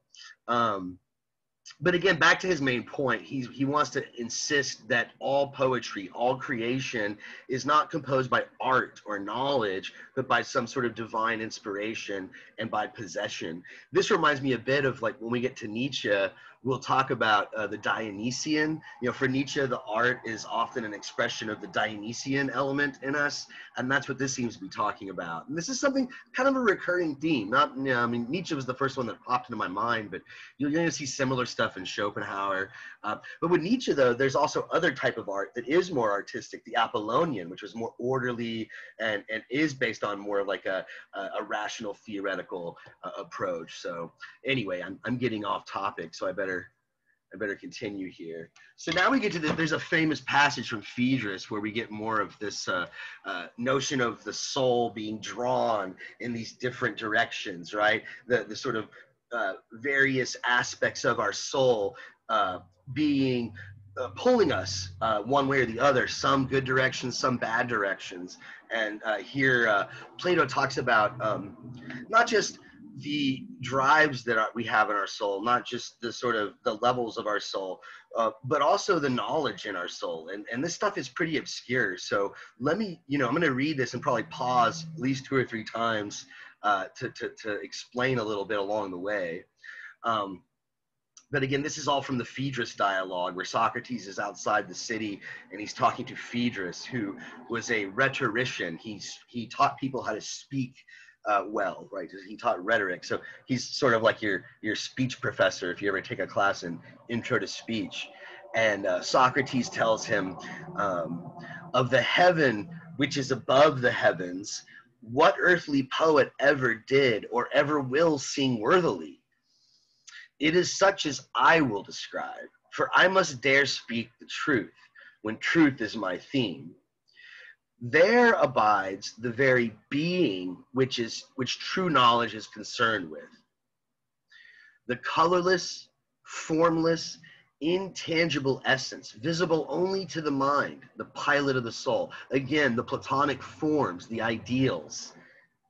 But again, back to his main point, he wants to insist that all poetry, all creation is not composed by art or knowledge, but by some sort of divine inspiration and by possession. This reminds me a bit of like when we get to Nietzsche, we'll talk about the Dionysian. You know, for Nietzsche, the art is often an expression of the Dionysian element in us, and that's what this seems to be talking about. And this is something kind of a recurring theme. Not, you know, I mean, Nietzsche was the first one that popped into my mind, but you're going to see similar stuff in Schopenhauer. But with Nietzsche, though, there's also other type of art that is more artistic, the Apollonian, which was more orderly and is based on more like a rational theoretical approach. So anyway, I'm getting off topic, so I better continue here. So now we get to there's a famous passage from Pheadrus where we get more of this notion of the soul being drawn in these different directions, right? The sort of various aspects of our soul being pulling us one way or the other, some good directions, some bad directions. And here Plato talks about not just the drives that we have in our soul, not just the sort of the levels of our soul, but also the knowledge in our soul. And this stuff is pretty obscure. So let me, you know, I'm going to read this and probably pause at least 2 or 3 times to explain a little bit along the way. But again, this is all from the Pheadrus dialogue where Socrates is outside the city and he's talking to Pheadrus, who was a rhetorician. He taught people how to speak well, right? He taught rhetoric. So he's sort of like your speech professor if you ever take a class in Intro to Speech. And Socrates tells him, of the heaven which is above the heavens, what earthly poet ever did or ever will sing worthily? It is such as I will describe, for I must dare speak the truth when truth is my theme. There abides the very being which true knowledge is concerned with. The colorless, formless, intangible essence, visible only to the mind, the pilot of the soul. Again, the Platonic forms, the ideals,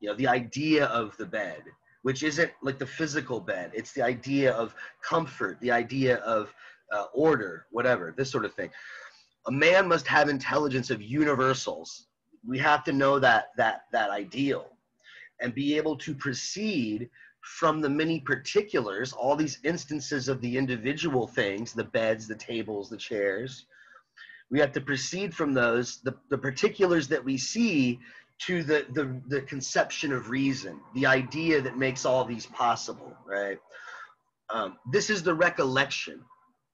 you know, the idea of the bed, which isn't like the physical bed. It's the idea of comfort, the idea of order, whatever, this sort of thing. A man must have intelligence of universals, we have to know that ideal and be able to proceed from the many particulars, all these instances of the individual things, the beds, the tables, the chairs. We have to proceed from those, the particulars that we see, to the conception of reason, the idea that makes all these possible, right? This is the recollection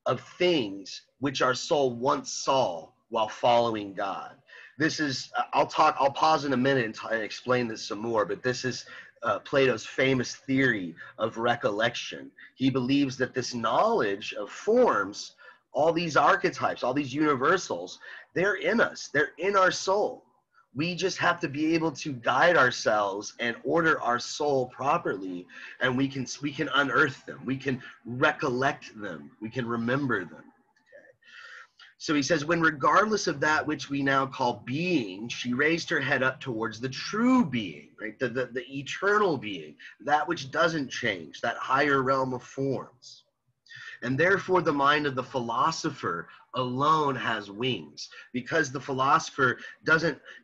of things which our soul once saw while following God. This is, I'll pause in a minute and explain this some more, but this is Plato's famous theory of recollection. He believes that this knowledge of forms, all these archetypes, all these universals, they're in us, they're in our soul. We just have to be able to guide ourselves and order our soul properly, and we can unearth them, we can recollect them, we can remember them. Okay. So he says, when regardless of that which we now call being, she raised her head up towards the true being, right? The eternal being, that which doesn't change, that higher realm of forms. And therefore the mind of the philosopher alone has wings, because the philosopher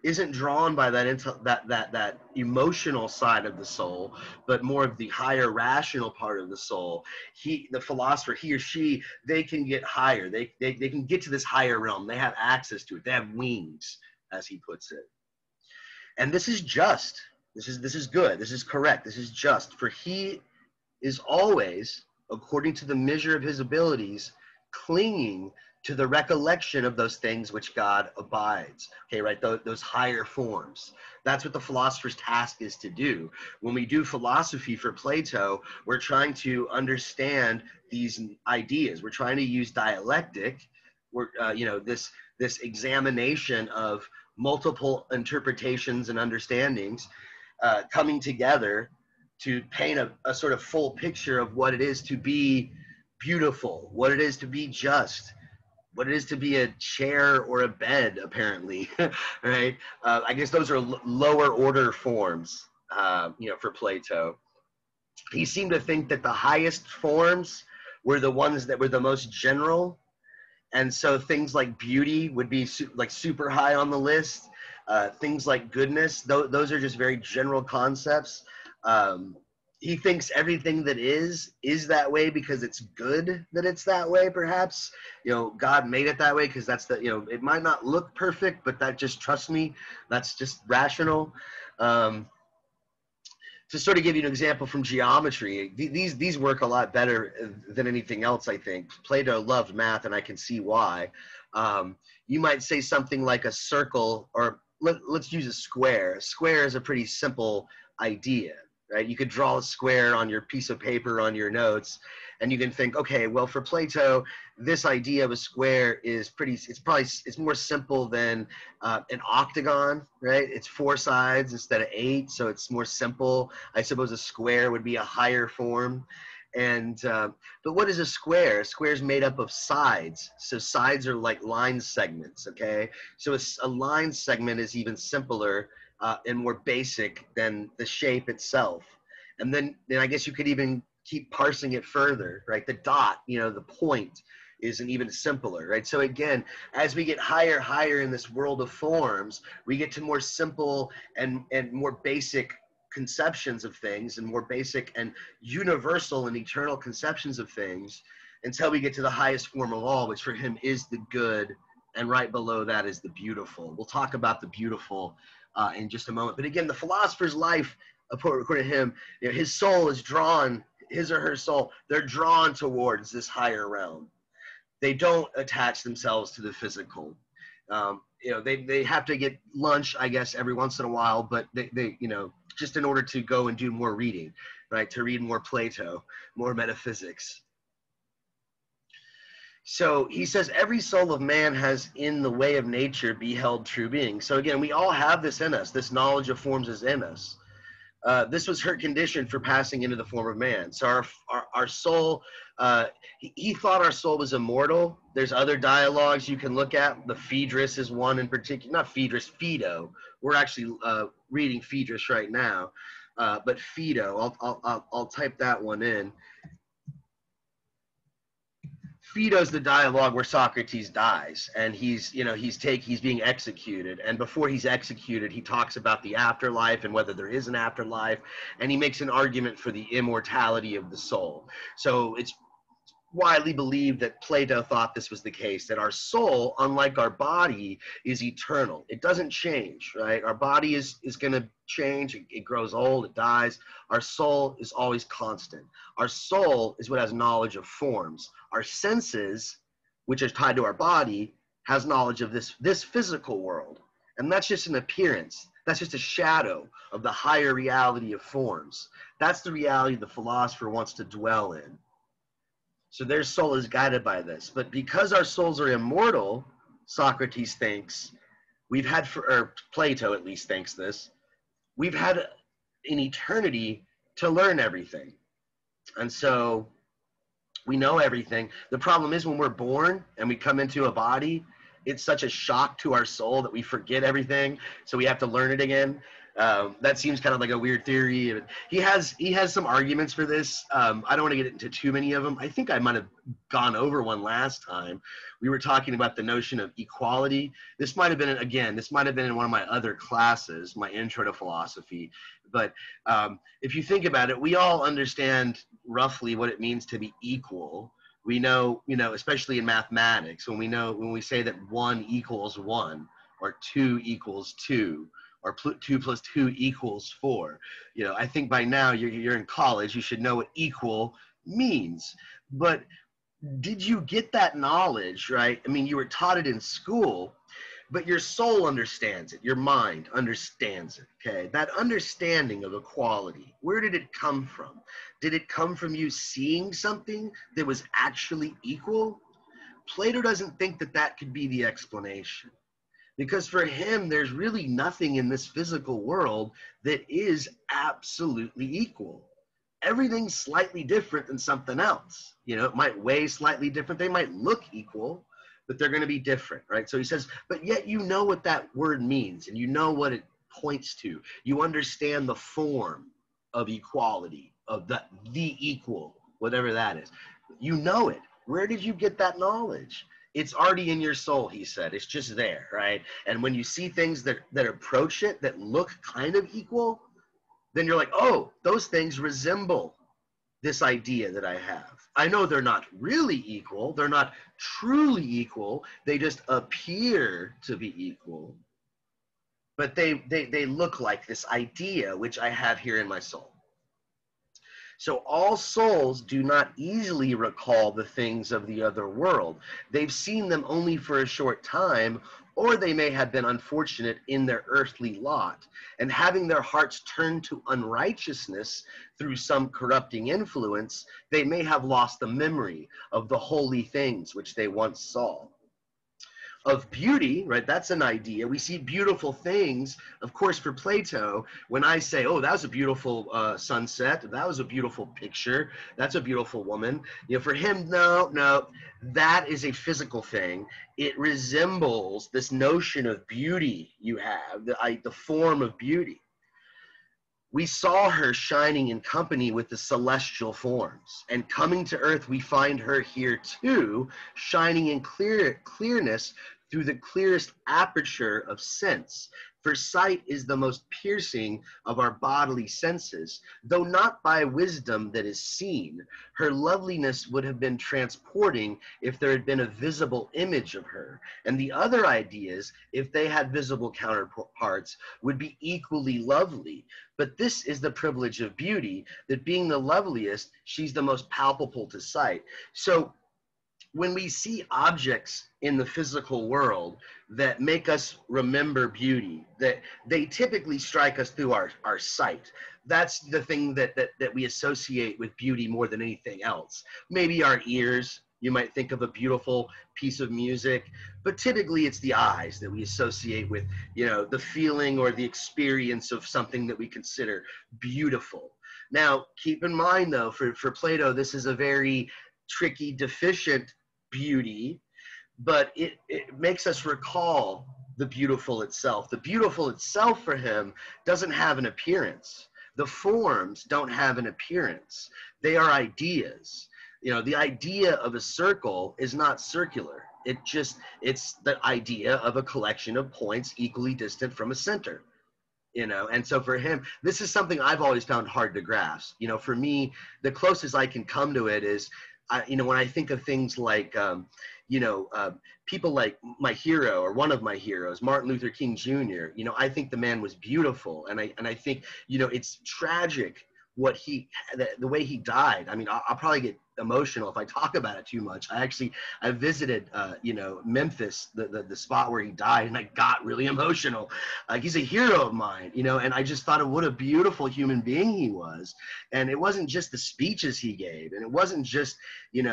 isn't drawn by that emotional side of the soul, but more of the higher rational part of the soul. The philosopher, he or she, they can get higher. They can get to this higher realm. They have access to it. They have wings, as he puts it. And this is just. This is good. This is correct. This is just. For he is always, according to the measure of his abilities, clinging to the recollection of those things which God abides. Okay, right? Those higher forms. That's what the philosopher's task is to do. When we do philosophy for Plato, we're trying to understand these ideas. We're trying to use dialectic. This examination of multiple interpretations and understandings coming together to paint a sort of full picture of what it is to be beautiful, what it is to be just, what it is to be a chair or a bed, apparently, right? I guess those are lower order forms, for Plato. He seemed to think that the highest forms were the ones that were the most general. And so things like beauty would be super high on the list. Things like goodness, those are just very general concepts. He thinks everything that is that way because it's good that it's that way, perhaps. God made it that way because that's it might not look perfect, but that just, trust me, that's just rational. To sort of give you an example from geometry, these work a lot better than anything else, I think. Plato loved math, and I can see why. You might say something like a circle, or let's use a square. A square is a pretty simple idea, right? You could draw a square on your piece of paper on your notes, and you can think, okay, well, for Plato, this idea of a square is it's more simple than an octagon, right? It's 4 sides instead of 8, so it's more simple. I suppose a square would be a higher form. And but what is a square? A square is made up of sides. So sides are like line segments, okay? So a line segment is even simpler and more basic than the shape itself. And then I guess you could even keep parsing it further, right? The dot, the point is an even simpler, right? So again, as we get higher in this world of forms, we get to more simple and more basic conceptions of things, and more basic and universal and eternal conceptions of things, until we get to the highest form of all, which for him is the good, and right below that is the beautiful. We'll talk about the beautiful in just a moment. But again, the philosopher's life, according to him, his soul is drawn, his or her soul, they're drawn towards this higher realm. They don't attach themselves to the physical. They have to get lunch, I guess, every once in a while, but they just in order to go and do more reading, right? To read more Plato, more metaphysics. So he says, every soul of man has in the way of nature beheld true being. So again, we all have this in us. This knowledge of forms is in us. This was her condition for passing into the form of man. So our soul, he thought our soul was immortal. There's other dialogues you can look at. The Pheadrus is one in particular. Not Pheadrus, Phaedo. We're actually reading Pheadrus right now. But Phaedo, I'll type that one in. Phaedo's the dialogue where Socrates dies, and he's being executed, and before he's executed, he talks about the afterlife and whether there is an afterlife, and he makes an argument for the immortality of the soul. So it's widely believed that Plato thought this was the case, that our soul, unlike our body, is eternal. It doesn't change, right? Our body is going to change. It grows old, it dies. Our soul is always constant. Our soul is what has knowledge of forms. Our senses, which are tied to our body, has knowledge of this physical world. And that's just an appearance. That's just a shadow of the higher reality of forms. That's the reality the philosopher wants to dwell in. So their soul is guided by this. But because our souls are immortal, Socrates thinks, or Plato at least thinks this, we've had an eternity to learn everything. And so we know everything. The problem is when we're born and we come into a body, it's such a shock to our soul that we forget everything. So we have to learn it again. That seems kind of like a weird theory. He has some arguments for this. I don't want to get into too many of them. I think I might have gone over one last time. We were talking about the notion of equality. This might have been in one of my other classes, my intro to philosophy. But if you think about it, we all understand roughly what it means to be equal. We know, especially in mathematics, when we say that 1 equals 1 or 2 equals 2, or 2 plus 2 equals 4. I think by now you're in college, you should know what equal means. But did you get that knowledge, right? I mean, you were taught it in school, but your soul understands it. Your mind understands it, okay? That understanding of equality, where did it come from? Did it come from you seeing something that was actually equal? Plato doesn't think that could be the explanation. Because for him, there's really nothing in this physical world that is absolutely equal. Everything's slightly different than something else. It might weigh slightly different. They might look equal, but they're going to be different, right? So he says, but yet you know what that word means, and you know what it points to. You understand the form of equality, of the equal, whatever that is. You know it. Where did you get that knowledge? It's already in your soul, he said. It's just there, right? And when you see things that approach it, that look kind of equal, then you're like, oh, those things resemble this idea that I have. I know they're not really equal. They're not truly equal. They just appear to be equal. But they look like this idea, which I have here in my soul. So all souls do not easily recall the things of the other world. They've seen them only for a short time, or they may have been unfortunate in their earthly lot, and having their hearts turned to unrighteousness through some corrupting influence, they may have lost the memory of the holy things which they once saw. Of beauty, right, that's an idea. We see beautiful things. Of course, for Plato, when I say, oh, that was a beautiful sunset, that was a beautiful picture, that's a beautiful woman, for him, no, that is a physical thing. It resembles this notion of beauty you have, the form of beauty. We saw her shining in company with the celestial forms, and coming to earth, we find her here too, shining in clearness through the clearest aperture of sense. For sight is the most piercing of our bodily senses, though not by wisdom that is seen. Her loveliness would have been transporting if there had been a visible image of her, and the other ideas, if they had visible counterparts, would be equally lovely. But this is the privilege of beauty, that being the loveliest, she's the most palpable to sight. So when we see objects in the physical world that make us remember beauty, that they typically strike us through our sight. That's the thing that we associate with beauty more than anything else. Maybe our ears, you might think of a beautiful piece of music, but typically it's the eyes that we associate with, the feeling or the experience of something that we consider beautiful. Now, keep in mind though, for Plato, this is a very tricky, deficient beauty, but it makes us recall the beautiful itself. The beautiful itself for him doesn't have an appearance. The forms don't have an appearance. They are ideas. You know, the idea of a circle is not circular. It's the idea of a collection of points equally distant from a center. You know, and so for him, this is something I've always found hard to grasp. You know, for me, the closest I can come to it is, you know, when I think of things like, people like my hero, or one of my heroes, Martin Luther King Jr., you know, I think the man was beautiful. And I think, you know, it's tragic the way he died. I mean, I'll probably get emotional if I talk about it too much. I visited, Memphis, the spot where he died, and I got really emotional. He's a hero of mine, you know, and I just thought of what a beautiful human being he was. And it wasn't just the speeches he gave, and it wasn't just, it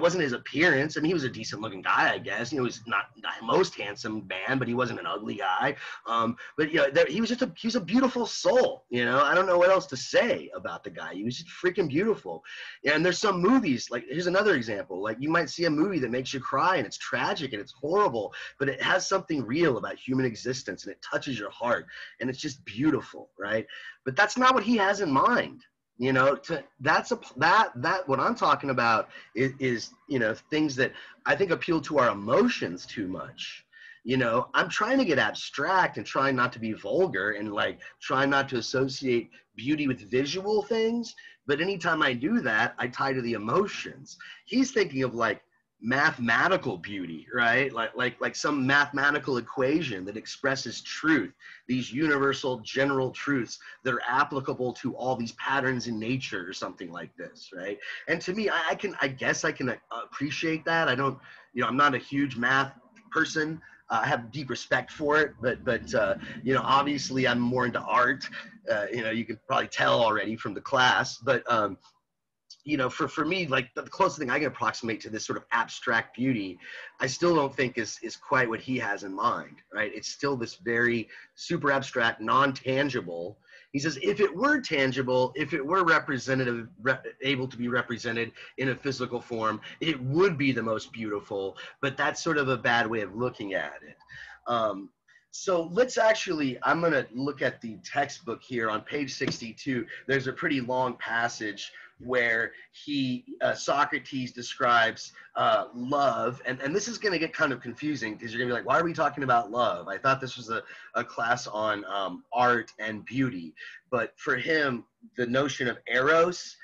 wasn't his appearance. I mean, he was a decent looking guy, I guess. You know, he's not the most handsome man, but he wasn't an ugly guy. But you know, he was a beautiful soul. You know, I don't know what else to say about the guy. He was just freaking beautiful. And there's some movies, like, here's another example. Like, you might see a movie that makes you cry, and it's tragic and it's horrible, but it has something real about human existence, and it touches your heart, and it's just beautiful, right? But that's not what he has in mind. You know, what I'm talking about is, you know, things that I think appeal to our emotions too much. You know, I'm trying to get abstract and trying not to be vulgar and like trying not to associate beauty with visual things. But anytime I do that, I tie to the emotions. He's thinking of like mathematical beauty, right? Like some mathematical equation that expresses truth, these universal general truths that are applicable to all these patterns in nature or something like this, right? And to me, I guess I can appreciate that. I don't, you know, I'm not a huge math person. I have deep respect for it, but you know, obviously I'm more into art. You know, you can probably tell already from the class, but you know, for me, like the closest thing I can approximate to this sort of abstract beauty, I still don't think is quite what he has in mind, right? It's still this very super abstract, non-tangible. He says, if it were tangible, if it were able to be represented in a physical form, it would be the most beautiful, but that's sort of a bad way of looking at it. So I'm going to look at the textbook here on page 62. There's a pretty long passage where Socrates describes love, and this is going to get kind of confusing because you're going to be like, why are we talking about love? I thought this was a class on art and beauty, but for him, the notion of eros,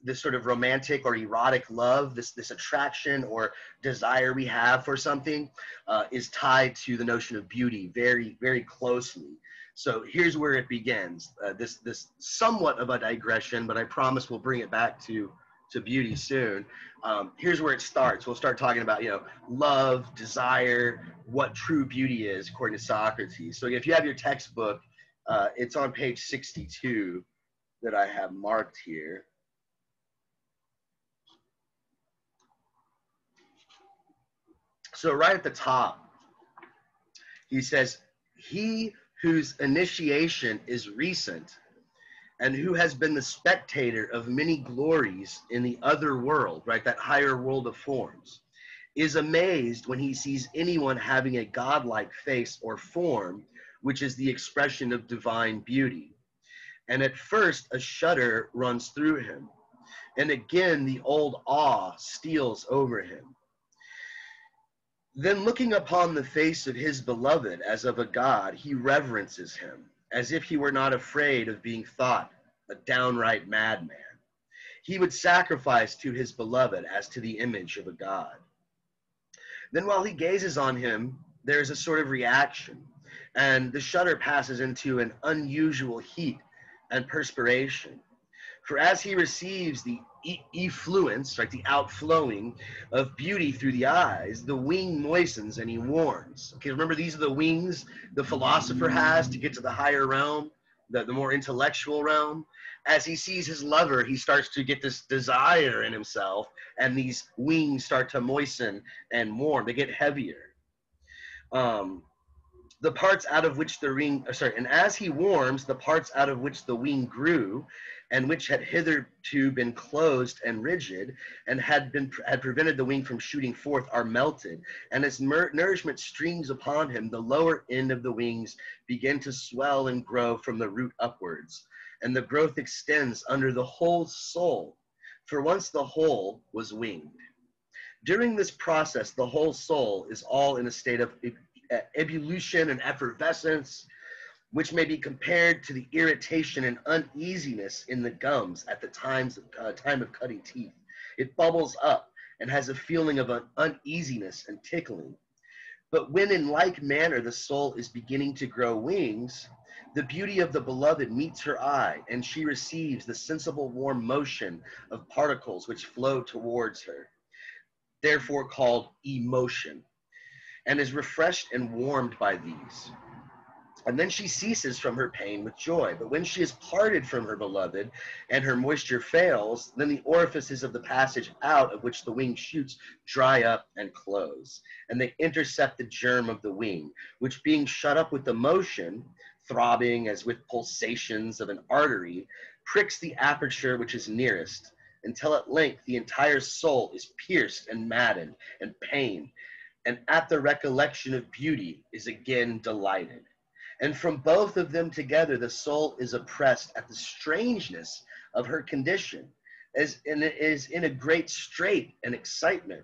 this sort of romantic or erotic love, this attraction or desire we have for something, is tied to the notion of beauty very, very closely. So here's where it begins. This somewhat of a digression, but I promise we'll bring it back to beauty soon. Here's where it starts. We'll start talking about, you know, love, desire, what true beauty is according to Socrates. So if you have your textbook, it's on page 62 that I have marked here. So right at the top, he says, he whose initiation is recent and who has been the spectator of many glories in the other world, right, that higher world of forms, is amazed when he sees anyone having a godlike face or form, which is the expression of divine beauty. And at first a shudder runs through him, and again the old awe steals over him. Then looking upon the face of his beloved as of a god, he reverences him, as if he were not afraid of being thought a downright madman. He would sacrifice to his beloved as to the image of a god. Then while he gazes on him, there is a sort of reaction, and the shudder passes into an unusual heat and perspiration. For as he receives the effluence, right, the outflowing of beauty through the eyes, the wing moistens and he warms. Okay, remember, these are the wings the philosopher has to get to the higher realm, the more intellectual realm. As he sees his lover, he starts to get this desire in himself, and these wings start to moisten and warm. They get heavier. The parts out of which the ring, and as he warms, the parts out of which the wing grew, and which had hitherto been closed and rigid, and had prevented the wing from shooting forth, are melted. And as nourishment streams upon him, the lower end of the wings begin to swell and grow from the root upwards, and the growth extends under the whole soul, For once the whole was winged. During this process, the whole soul is all in a state of ebullition and effervescence, which may be compared to the irritation and uneasiness in the gums at the time of cutting teeth. It bubbles up and has a feeling of an uneasiness and tickling. But when in like manner the soul is beginning to grow wings, the beauty of the beloved meets her eye, and she receives the sensible warm motion of particles which flow towards her, therefore called emotion, and is refreshed and warmed by these. And then she ceases from her pain with joy. But when she is parted from her beloved and her moisture fails, then the orifices of the passage out of which the wing shoots dry up and close, and they intercept the germ of the wing, which being shut up with the motion, throbbing as with pulsations of an artery, pricks the aperture which is nearest, until at length the entire soul is pierced and maddened and pained, and at the recollection of beauty is again delighted. And from both of them together, the soul is oppressed at the strangeness of her condition, and it is in a great strait and excitement,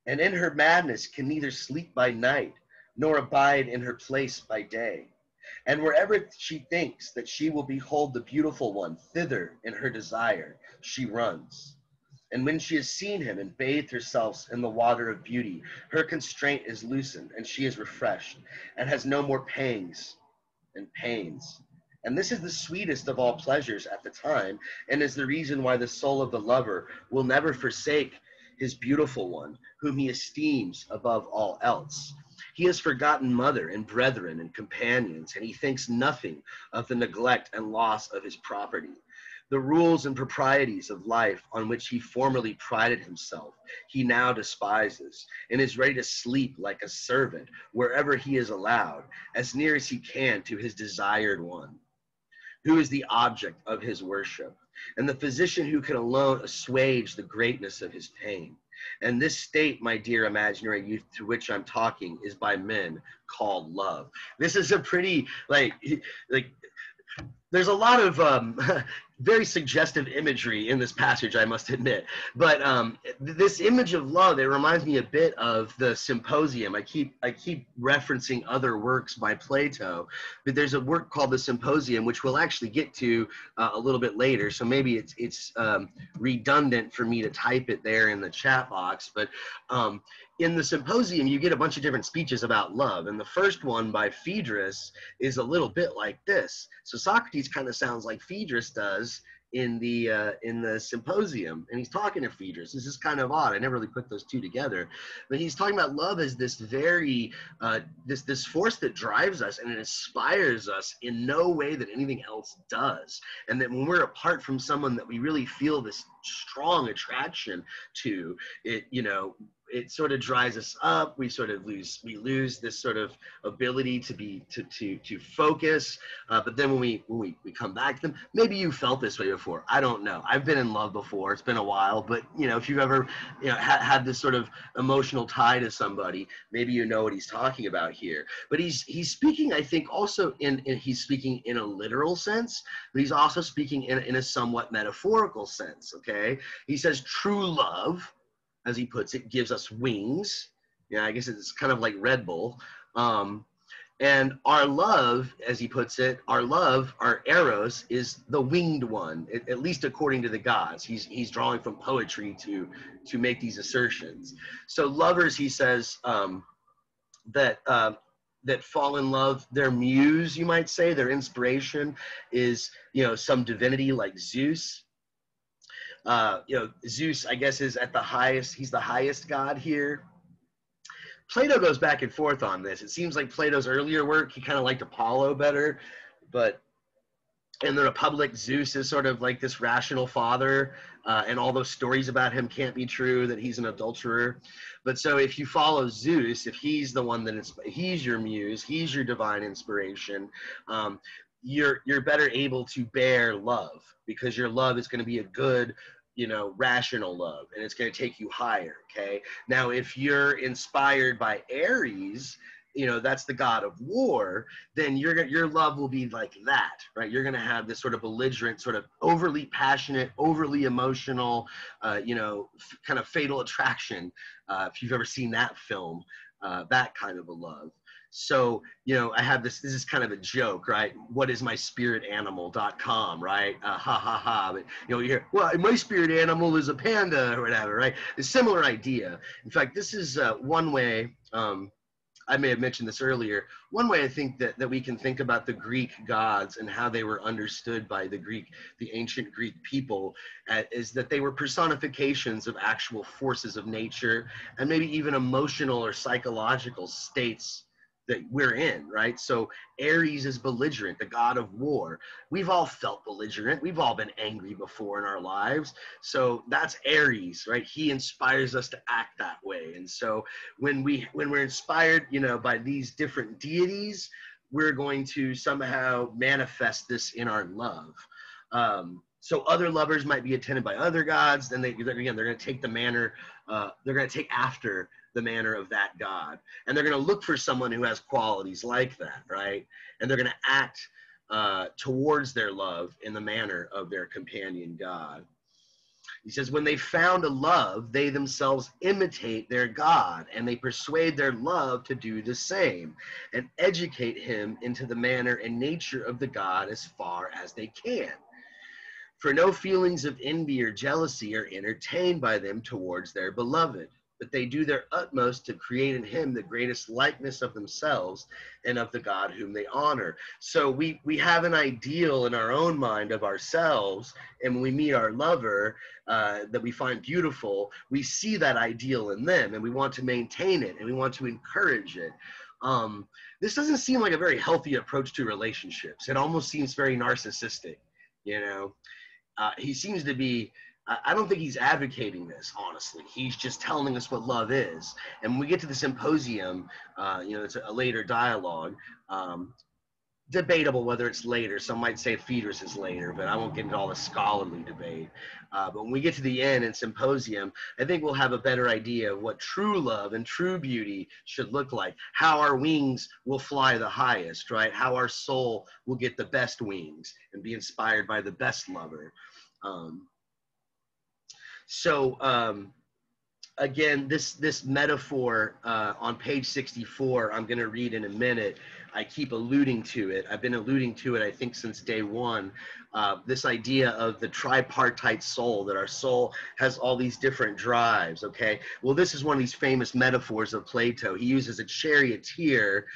and in her madness can neither sleep by night, nor abide in her place by day. And wherever she thinks that she will behold the beautiful one, thither in her desire she runs. And when she has seen him and bathed herself in the water of beauty, her constraint is loosened, and she is refreshed, and has no more pangs and pains. And this is the sweetest of all pleasures at the time, and is the reason why the soul of the lover will never forsake his beautiful one, whom he esteems above all else. He has forgotten mother and brethren and companions, and he thinks nothing of the neglect and loss of his property. The rules and proprieties of life on which he formerly prided himself, he now despises, and is ready to sleep like a servant wherever he is allowed, as near as he can to his desired one, who is the object of his worship, and the physician who can alone assuage the greatness of his pain. And this state, my dear imaginary youth, to which I'm talking, is by men called love. This is a pretty, like there's a lot of very suggestive imagery in this passage, I must admit. But this image of love, it reminds me a bit of the Symposium. I keep referencing other works by Plato, but there's a work called the Symposium, which we'll actually get to a little bit later. So maybe it's redundant for me to type it there in the chat box. But in the Symposium, you get a bunch of different speeches about love. And the first one by Pheadrus is a little bit like this. So Socrates kind of sounds like Pheadrus does in the Symposium, and he's talking to Pheadrus. This is kind of odd. I never really put those two together, but he's talking about love as this very this force that drives us, and it inspires us in no way that anything else does. And that when we're apart from someone that we really feel this strong attraction to, it sort of dries us up. We lose this sort of ability to focus. But then when we come back to them, maybe you felt this way before. I don't know. I've been in love before. It's been a while, but if you've ever had this sort of emotional tie to somebody, maybe you know what he's talking about here. But he's speaking, I think, also he's speaking in a literal sense, but he's also speaking in a somewhat metaphorical sense. Okay, he says true love, as he puts it, gives us wings. I guess it's kind of like Red Bull. And our love, as he puts it, our eros, is the winged one, at least according to the gods. He's drawing from poetry to make these assertions. So lovers, he says, that fall in love, their muse, you might say, their inspiration is, some divinity like Zeus. Zeus, I guess, is at the highest. He's the highest god here. Plato goes back and forth on this. It seems like Plato's earlier work, he kind of liked Apollo better, but in the Republic, Zeus is sort of like this rational father, and all those stories about him can't be true, that he's an adulterer. But so if you follow Zeus, if he's the one he's your muse, he's your divine inspiration, you're better able to bear love, because your love is going to be a good, rational love, and it's going to take you higher. Okay. Now, if you're inspired by Ares, that's the god of war, then your love will be like that, right? You're going to have this sort of belligerent, sort of overly passionate, overly emotional, kind of fatal attraction. If you've ever seen that film, that kind of a love. So, I have this is kind of a joke, right? What is my spirit animal.com, right? Ha ha ha. But, you hear, well, my spirit animal is a panda or whatever, right? A similar idea. In fact, this is one way, I may have mentioned this earlier. One way I think that we can think about the Greek gods and how they were understood by the ancient Greek people is that they were personifications of actual forces of nature and maybe even emotional or psychological states that we're in, right? So Ares is belligerent, the god of war. We've all felt belligerent. We've all been angry before in our lives. So that's Ares, right? He inspires us to act that way. And so when we're inspired, by these different deities, we're going to somehow manifest this in our love. So other lovers might be attended by other gods, and they're going to take the manner, they're going to take after the manner of that god, and they're going to look for someone who has qualities like that, right? And they're going to act towards their love in the manner of their companion god. He says, when they found a love, they themselves imitate their god, and they persuade their love to do the same, and educate him into the manner and nature of the god as far as they can. For no feelings of envy or jealousy are entertained by them towards their beloved, but they do their utmost to create in him the greatest likeness of themselves and of the God whom they honor. So we have an ideal in our own mind of ourselves, and when we meet our lover that we find beautiful, we see that ideal in them, and we want to maintain it, and we want to encourage it. This doesn't seem like a very healthy approach to relationships. It almost seems very narcissistic, he seems to be, I don't think he's advocating this, honestly. He's just telling us what love is. And when we get to the Symposium, it's a later dialogue, debatable whether it's later. Some might say Pheadrus is later, but I won't get into all the scholarly debate. But when we get to the end in Symposium, I think we'll have a better idea of what true love and true beauty should look like, how our wings will fly the highest, right? How our soul will get the best wings and be inspired by the best lover. Again, this metaphor on page 64, I'm going to read in a minute. I keep alluding to it. I've been alluding to it, I think, since day one. This idea of the tripartite soul, that our soul has all these different drives, okay? Well, this is one of these famous metaphors of Plato. He uses a charioteer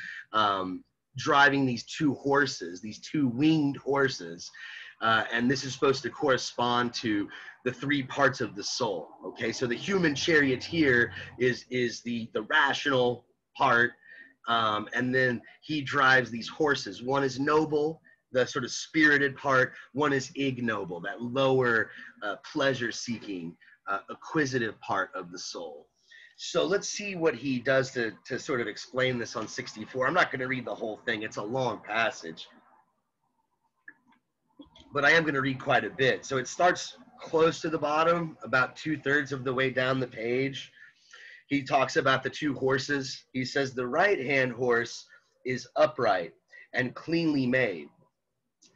driving these two horses, these two winged horses. And this is supposed to correspond to the three parts of the soul, okay? So the human charioteer is the rational part, and then he drives these horses. One is noble, the sort of spirited part. One is ignoble, that lower pleasure-seeking, acquisitive part of the soul. So let's see what he does to sort of explain this on 64. I'm not going to read the whole thing. It's a long passage, but I am going to read quite a bit. So it starts close to the bottom, about 2/3 of the way down the page. He talks about the two horses. He says, the right-hand horse is upright and cleanly made.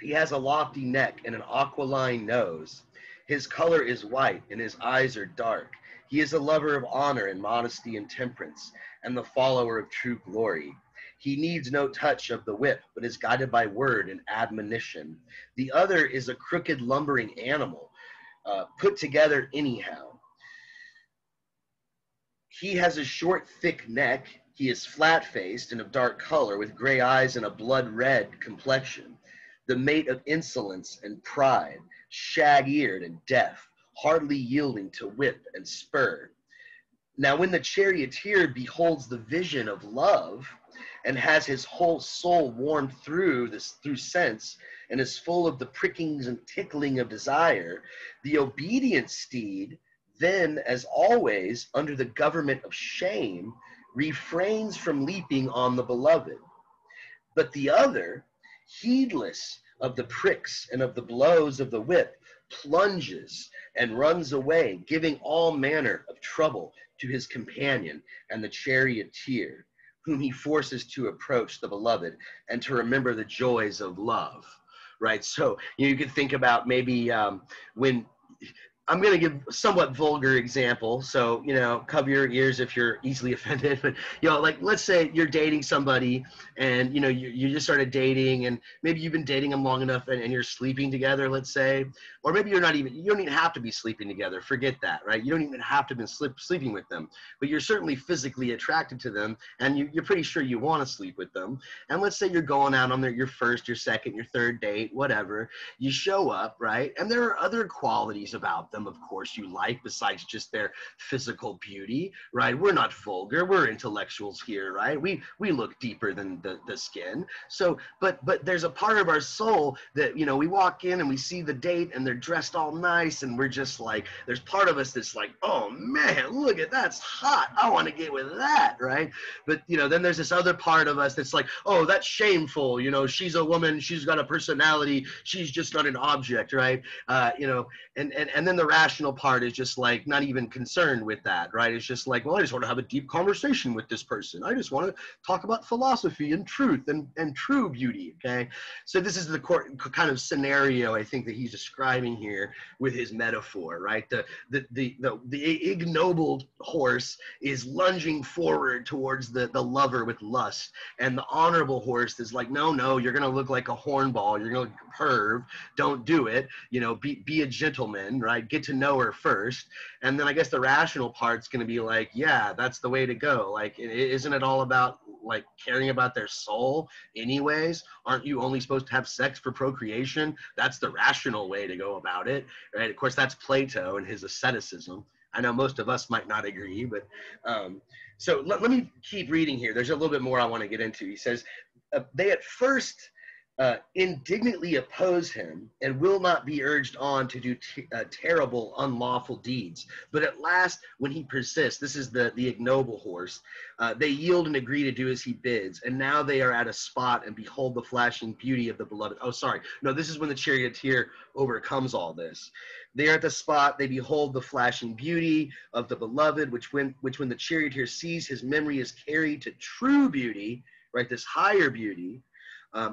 He has a lofty neck and an aquiline nose. His color is white and his eyes are dark. He is a lover of honor and modesty and temperance, and the follower of true glory. He needs no touch of the whip, but is guided by word and admonition. The other is a crooked, lumbering animal, put together anyhow. He has a short, thick neck. He is flat-faced and of dark color, with gray eyes and a blood-red complexion. The mate of insolence and pride, shag-eared and deaf, hardly yielding to whip and spur. Now, when the charioteer beholds the vision of love, and has his whole soul warmed through sense, and is full of the prickings and tickling of desire, the obedient steed, then, as always, under the government of shame, refrains from leaping on the beloved. But the other, heedless of the pricks and of the blows of the whip, plunges and runs away, giving all manner of trouble to his companion and the charioteer. whom he forces to approach the beloved and to remember the joys of love, right? So you could think about maybe when, I'm going to give a somewhat vulgar example, so, cover your ears if you're easily offended, but, like, let's say you're dating somebody and, you just started dating and maybe you've been dating them long enough and you're sleeping together, let's say, or maybe you don't even have to be sleeping together, forget that, right? You don't even have to be sleeping with them, but you're certainly physically attracted to them and you're pretty sure you want to sleep with them. And let's say you're going out on your first, your second, your third date, whatever, you show up, right? And there are other qualities about them, of course, you like, besides just their physical beauty, right? We're not vulgar, we're intellectuals here, right? We look deeper than the skin. So, but there's a part of our soul that, we walk in and we see the date and they're dressed all nice and we're just like, there's part of us that's like, oh man, look at that's hot, I want to get with that, right? But, then there's this other part of us that's like, oh, that's shameful, she's a woman, she's got a personality, she's just not an object, right? And then the rational part is just like not even concerned with that, right? It's just like, well, I just want to have a deep conversation with this person. I just want to talk about philosophy and truth and true beauty, okay? So this is the kind of scenario I think that he's describing here with his metaphor, right? The ignoble horse is lunging forward towards the lover with lust, and the honorable horse is like, no, you're going to look like a hornball, you're going to perv, don't do it, be a gentleman, right? Get to know her first. And then I guess the rational part's going to be like, yeah, that's the way to go. Like, isn't it all about like caring about their soul anyways? Aren't you only supposed to have sex for procreation? That's the rational way to go about it, right? Of course, that's Plato and his asceticism. I know most of us might not agree, but so let me keep reading here. There's a little bit more I want to get into. He says, they at first indignantly oppose him and will not be urged on to do terrible, unlawful deeds. But at last, when he persists, this is the ignoble horse, they yield and agree to do as he bids. And now they are at a spot and behold the flashing beauty of the beloved. Oh, sorry. No, this is when the charioteer overcomes all this. They are at the spot, they behold the flashing beauty of the beloved, which when the charioteer sees, his memory is carried to true beauty, right, this higher beauty,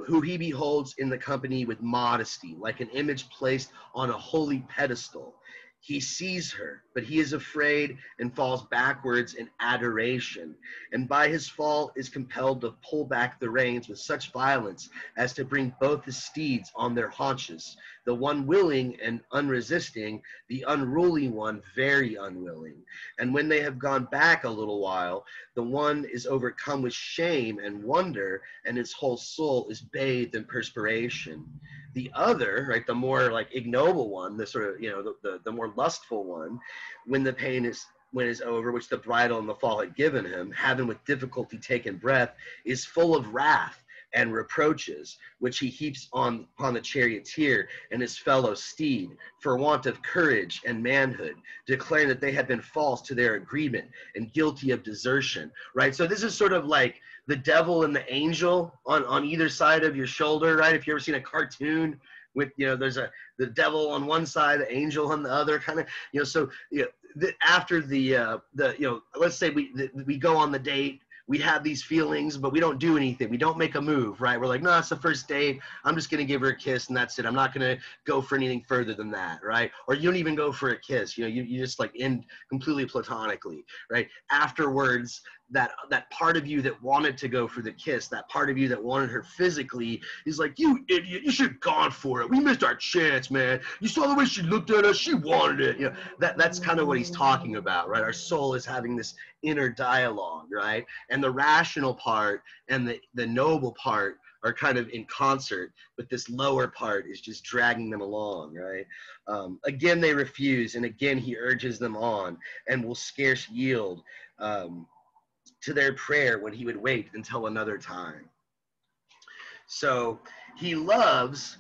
who he beholds in the company with modesty, like an image placed on a holy pedestal. He sees her, but he is afraid and falls backwards in adoration, and by his fall is compelled to pull back the reins with such violence as to bring both his steeds on their haunches, the one willing and unresisting, the unruly one very unwilling. And when they have gone back a little while, the one is overcome with shame and wonder, and his whole soul is bathed in perspiration. The other, right, the more like ignoble one, the sort of, the more lustful one, when the pain is over, which the bridal and the fall had given him, having with difficulty taken breath, is full of wrath and reproaches, which he heaps upon the charioteer and his fellow steed, for want of courage and manhood, declaring that they had been false to their agreement and guilty of desertion, right? So this is sort of like the devil and the angel on either side of your shoulder, right? If you ever seen a cartoon with, there's the devil on one side, the angel on the other, kind of, so, after let's say we go on the date, we have these feelings, but we don't do anything. We don't make a move, right? We're like, no, it's the first date. I'm just going to give her a kiss and that's it. I'm not going to go for anything further than that, right? Or you don't even go for a kiss. You just like end completely platonically, right? Afterwards, that part of you that wanted to go for the kiss, that part of you that wanted her physically is like, you idiot, you should have gone for it. We missed our chance, man. You saw the way she looked at us. She wanted it. That's kind of what he's talking about, right? Our soul is having this inner dialogue, right? And the rational part and the noble part are kind of in concert, but this lower part is just dragging them along, right? Again, they refuse, and again he urges them on, and will scarce yield to their prayer when he would wait until another time. So he loves,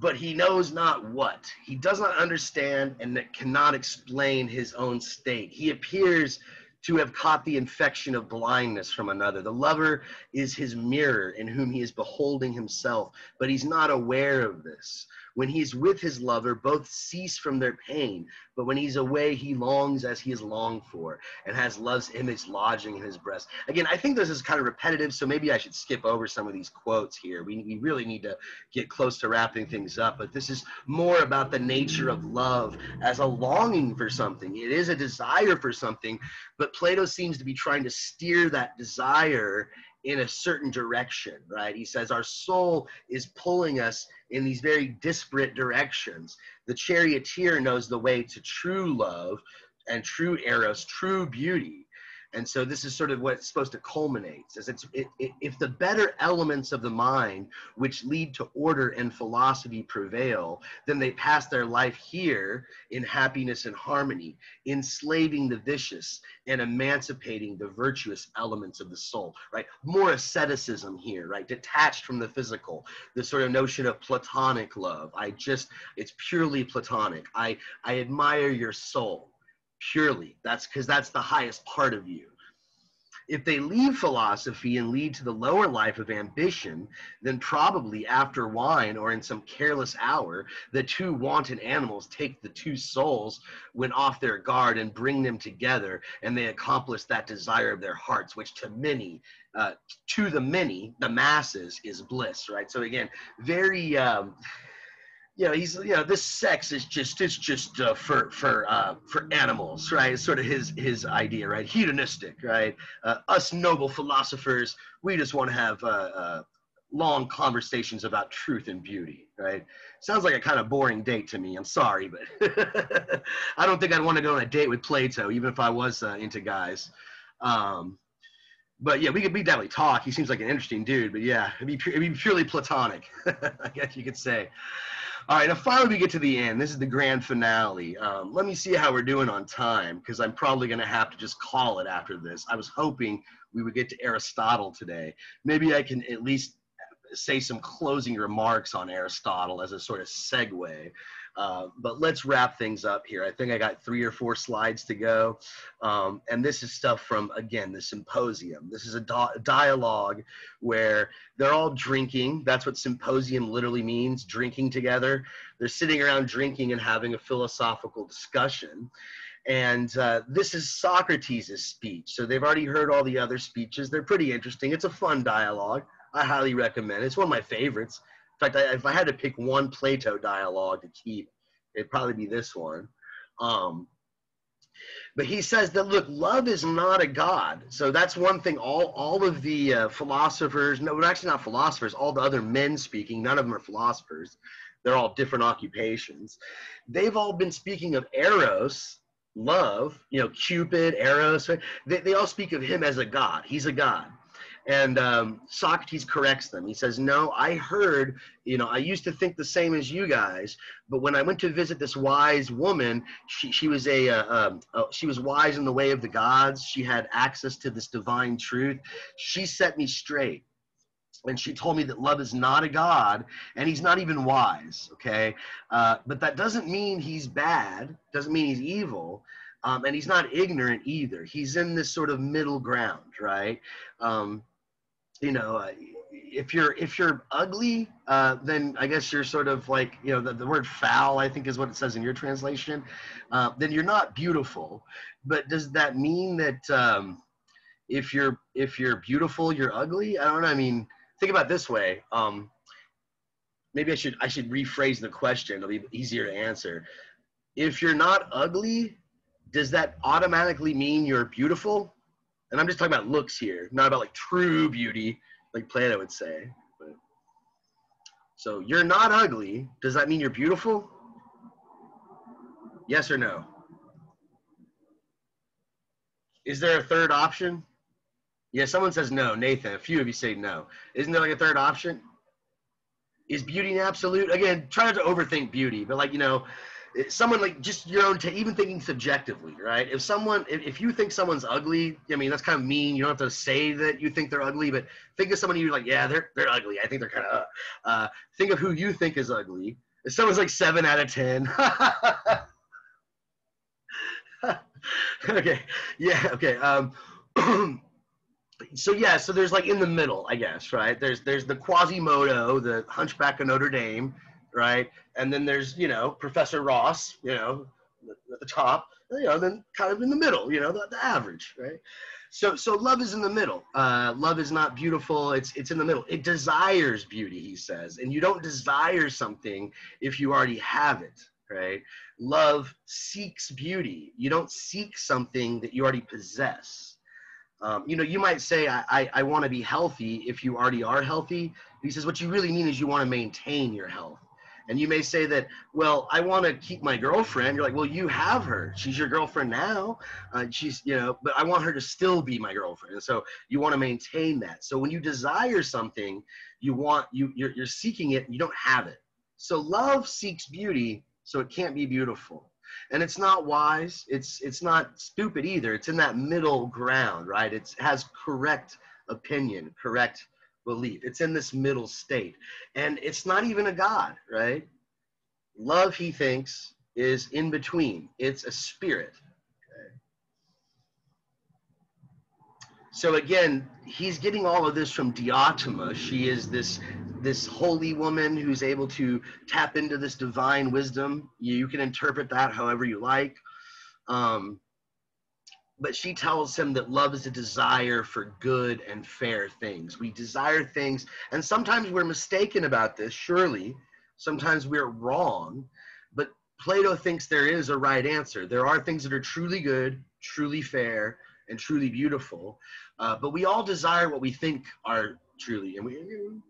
but he knows not what. He does not understand and cannot explain his own state. He appears to have caught the infection of blindness from another. The lover is his mirror in whom he is beholding himself, but he's not aware of this. When he's with his lover, both cease from their pain, but when he's away, he longs as he is longed for, and has love's image lodging in his breast. Again, I think this is kind of repetitive, so maybe I should skip over some of these quotes here. We really need to get close to wrapping things up, but this is more about the nature of love as a longing for something. It is a desire for something, but Plato seems to be trying to steer that desire in a certain direction, right? He says our soul is pulling us in these very disparate directions. The charioteer knows the way to true love and true eros, true beauty. And so this is sort of what it's supposed to culminate. Says if the better elements of the mind, which lead to order and philosophy, prevail, then they pass their life here in happiness and harmony, enslaving the vicious and emancipating the virtuous elements of the soul, right? More asceticism here, right? Detached from the physical, the sort of notion of platonic love. It's purely platonic. I admire your soul. Purely, that's because that's the highest part of you. If they leave philosophy and lead to the lower life of ambition, then probably after wine or in some careless hour, the two wanton animals take the two souls when off their guard and bring them together, and they accomplish that desire of their hearts, which to the many, the masses, is bliss, right? So again, very this sex is just for animals, right? It's sort of his idea, right? Hedonistic, right? Us noble philosophers, we just want to have long conversations about truth and beauty, right? Sounds like a kind of boring date to me. I'm sorry, but I don't think I'd want to go on a date with Plato, even if I was into guys. But yeah, we definitely talk. He seems like an interesting dude, but yeah, it'd be purely platonic, I guess you could say. All right, now finally we get to the end. This is the grand finale. Let me see how we're doing on time, because I'm probably going to have to just call it after this. I was hoping we would get to Aristotle today. Maybe I can at least say some closing remarks on Aristotle as a sort of segue. But let's wrap things up here. I think I got 3 or 4 slides to go. And this is stuff from, again, the Symposium. This is a dialogue where they're all drinking. That's what symposium literally means, drinking together. They're sitting around drinking and having a philosophical discussion. And this is Socrates' speech. So they've already heard all the other speeches. They're pretty interesting. It's a fun dialogue. I highly recommend it. It's one of my favorites. In fact, if I had to pick one Plato dialogue to keep, it'd probably be this one. But he says that, look, love is not a god. So that's one thing all of the philosophers, no, actually not philosophers, all the other men speaking, none of them are philosophers. They're all different occupations. They've all been speaking of eros, love, Cupid, eros. They all speak of him as a god. He's a god. And Socrates corrects them. He says, no, I heard, I used to think the same as you guys, but when I went to visit this wise woman, she was she was wise in the way of the gods. She had access to this divine truth. She set me straight. And she told me that love is not a god, and he's not even wise, okay? But that doesn't mean he's bad, doesn't mean he's evil, and he's not ignorant either. He's in this sort of middle ground, right? If you're ugly, then I guess you're sort of like, the word foul, I think is what it says in your translation. Then you're not beautiful. But does that mean that if you're beautiful, you're ugly? I don't know. I mean, think about it this way. Maybe I should rephrase the question. It'll be easier to answer. If you're not ugly, does that automatically mean you're beautiful? And I'm just talking about looks here, not about like true beauty, like Plato would say. But, so you're not ugly. Does that mean you're beautiful? Yes or no? Is there a third option? Yeah, someone says no. Nathan, a few of you say no. Isn't there like a third option? Is beauty an absolute? Again, try not to overthink beauty, but someone like just your own, even thinking subjectively, right? If you think someone's ugly, I mean, that's kind of mean. You don't have to say that you think they're ugly, but think of someone you're like, yeah, they're ugly. I think they're kind of, think of who you think is ugly. If someone's like 7 out of 10. Okay. Yeah. Okay. So there's like in the middle, I guess, right? There's the Quasimodo, the Hunchback of Notre Dame. right? And then there's, you know, Professor Ross, you know, at the top, you know, then kind of in the middle, you know, the average, right? So love is in the middle. Love is not beautiful. It's in the middle. It desires beauty, he says. And you don't desire something if you already have it, right? Love seeks beauty. You don't seek something that you already possess. You know, you might say, I want to be healthy if you already are healthy. He says, what you really mean is you want to maintain your health. And you may say that, well, I want to keep my girlfriend. You're like, well, you have her. She's your girlfriend now. She's, you know, but I want her to still be my girlfriend. And so you want to maintain that. So when you desire something, you're seeking it and you don't have it. So love seeks beauty, so it can't be beautiful. And it's not wise. It's not stupid either. It's in that middle ground, right? It has correct opinion, correct belief. It's in this middle state. And it's not even a God, right? Love, he thinks, is in between. It's a spirit. Okay? So again, he's getting all of this from Diotima. She is this holy woman who's able to tap into this divine wisdom. You can interpret that however you like. But she tells him that love is a desire for good and fair things. We desire things, and sometimes we're mistaken about this, surely. Sometimes we're wrong, but Plato thinks there is a right answer. There are things that are truly good, truly fair, and truly beautiful, but we all desire what we think are truly, and we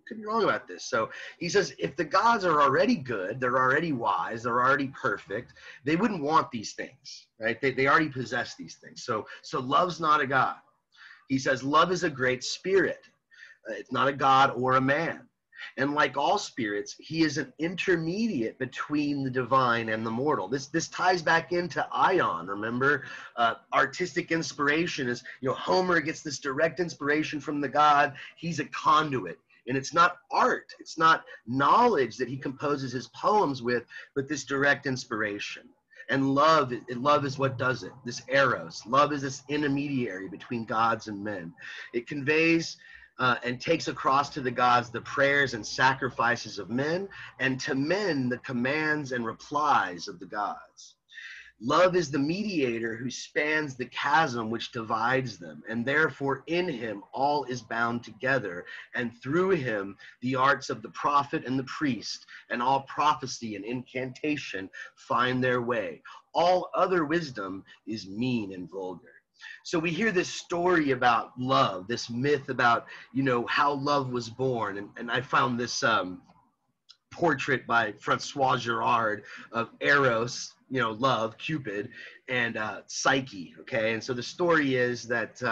could be wrong about this. So he says, if the gods are already good, they're already wise, they're already perfect, they wouldn't want these things, right? They already possess these things. So love's not a god. He says, love is a great spirit. It's not a god or a man. And like all spirits, he is an intermediate between the divine and the mortal. This ties back into Ion. Remember, artistic inspiration is, you know, Homer gets this direct inspiration from the god. He's a conduit. And it's not art, it's not knowledge that he composes his poems with, but this direct inspiration. And love is what does it, this eros. Love is this intermediary between gods and men. It conveys and takes across to the gods the prayers and sacrifices of men, and to men the commands and replies of the gods. Love is the mediator who spans the chasm which divides them, and therefore in him all is bound together, and through him the arts of the prophet and the priest, and all prophecy and incantation find their way. All other wisdom is mean and vulgar. So we hear this story about love, this myth about, you know, how love was born. And I found this portrait by Francois Girard of Eros, you know, love, Cupid, and Psyche, okay? And so the story is that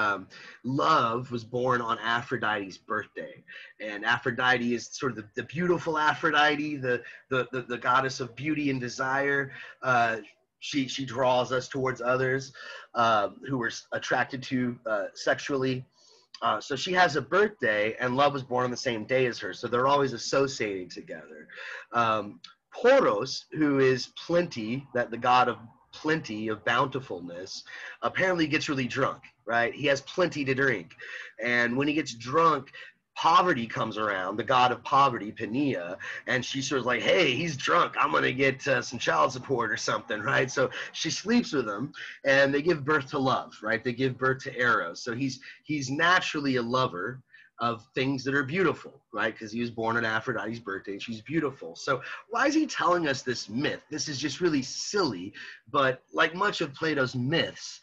love was born on Aphrodite's birthday. And Aphrodite is sort of the beautiful Aphrodite, the goddess of beauty and desire. She draws us towards others who we're attracted to sexually. So she has a birthday, and love was born on the same day as her. So they're always associating together. Poros, who is plenty, that the god of plenty, of bountifulness, apparently gets really drunk, right? He has plenty to drink. And when he gets drunk, Poverty comes around, the god of poverty, Penia, and she's sort of like, hey, he's drunk. I'm going to get some child support or something, right? So she sleeps with him, and they give birth to love, right? They give birth to Eros. So he's naturally a lover of things that are beautiful, right? Because he was born on Aphrodite's birthday, and she's beautiful. So why is he telling us this myth? This is just really silly, but like much of Plato's myths,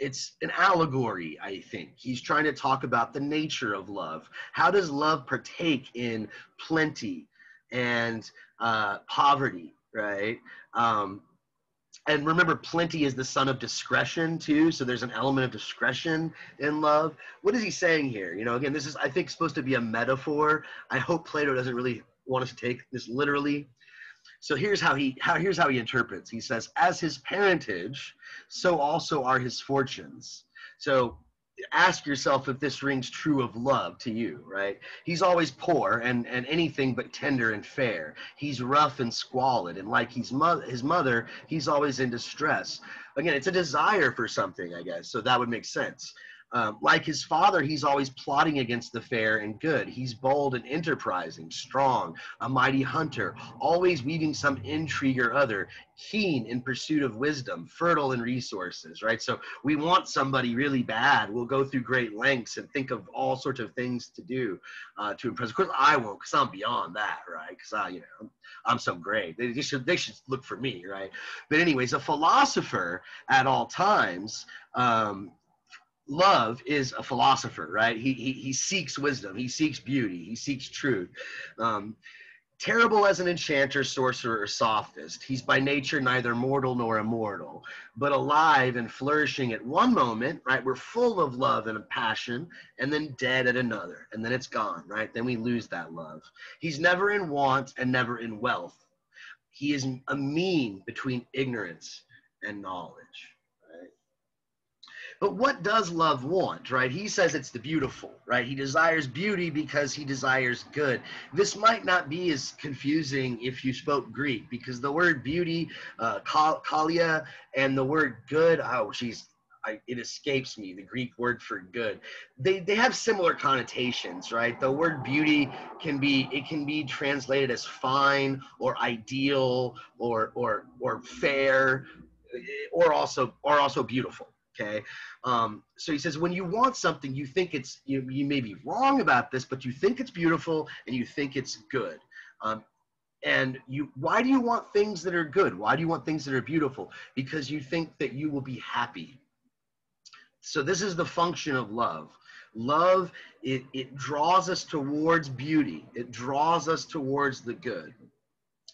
it's an allegory, I think. He's trying to talk about the nature of love. How does love partake in plenty and poverty, right? And remember, plenty is the son of discretion, too, so there's an element of discretion in love. What is he saying here? You know, again, this is, I think, supposed to be a metaphor. I hope Plato doesn't really want us to take this literally. So here's how he interprets. He says, as his parentage, so also are his fortunes. So ask yourself if this rings true of love to you, right? He's always poor and anything but tender and fair. He's rough and squalid, and like his mother, he's always in distress. Again, it's a desire for something, I guess, so that would make sense. Like his father, he's always plotting against the fair and good. He's bold and enterprising, strong, a mighty hunter, always weaving some intrigue or other, keen in pursuit of wisdom, fertile in resources, right? So we want somebody really bad. We'll go through great lengths and think of all sorts of things to do to impress. Of course, I won't, because I'm beyond that, right? Because I'm so great. They should look for me, right? But anyways, a philosopher at all times, love is a philosopher, right? He seeks wisdom, he seeks beauty, he seeks truth. Terrible as an enchanter, sorcerer, or sophist, he's by nature neither mortal nor immortal, but alive and flourishing at one moment, right? We're full of love and passion, and then dead at another, and then it's gone, right? Then we lose that love. He's never in want and never in wealth. He is a mean between ignorance and knowledge. But what does love want, right? He says it's the beautiful, right? He desires beauty because he desires good. This might not be as confusing if you spoke Greek, because the word beauty, kalia, and the word good, it escapes me, the Greek word for good. They have similar connotations, right? The word beauty can be translated as fine or ideal or fair, or also beautiful. Okay, so he says when you want something, you think it's you may be wrong about this, but you think it's beautiful and you think it's good. Why do you want things that are good? Why do you want things that are beautiful? Because you think that you will be happy. So this is the function of love. Love, it draws us towards beauty. It draws us towards the good.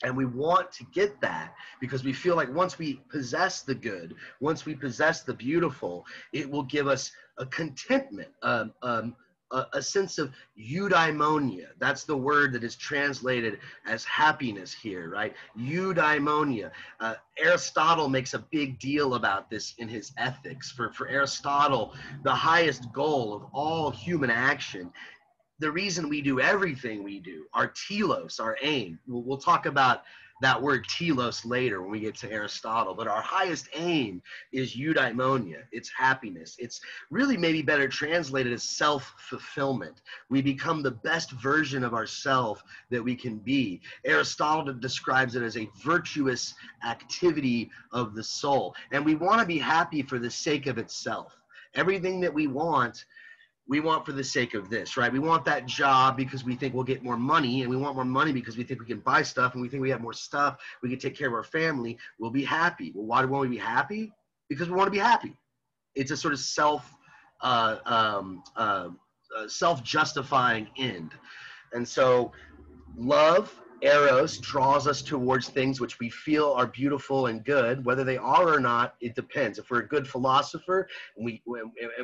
And we want to get that because we feel like once we possess the good, once we possess the beautiful, it will give us a contentment, a sense of eudaimonia. That's the word that is translated as happiness here, right? Eudaimonia. Aristotle makes a big deal about this in his Ethics. For Aristotle, the highest goal of all human action, the reason we do everything we do, our telos, our aim. We'll talk about that word telos later when we get to Aristotle, but our highest aim is eudaimonia. It's happiness. It's really maybe better translated as self-fulfillment. We become the best version of ourselves that we can be. Aristotle describes it as a virtuous activity of the soul. And we want to be happy for the sake of itself. Everything that we want for the sake of this, right? We want that job because we think we'll get more money, and we want more money because we think we can buy stuff, and we think we have more stuff, we can take care of our family, we'll be happy. Well, why do we want to be happy? Because we want to be happy. It's a sort of self-justifying end. And so love, eros, draws us towards things which we feel are beautiful and good. Whether they are or not, it depends. If we're a good philosopher and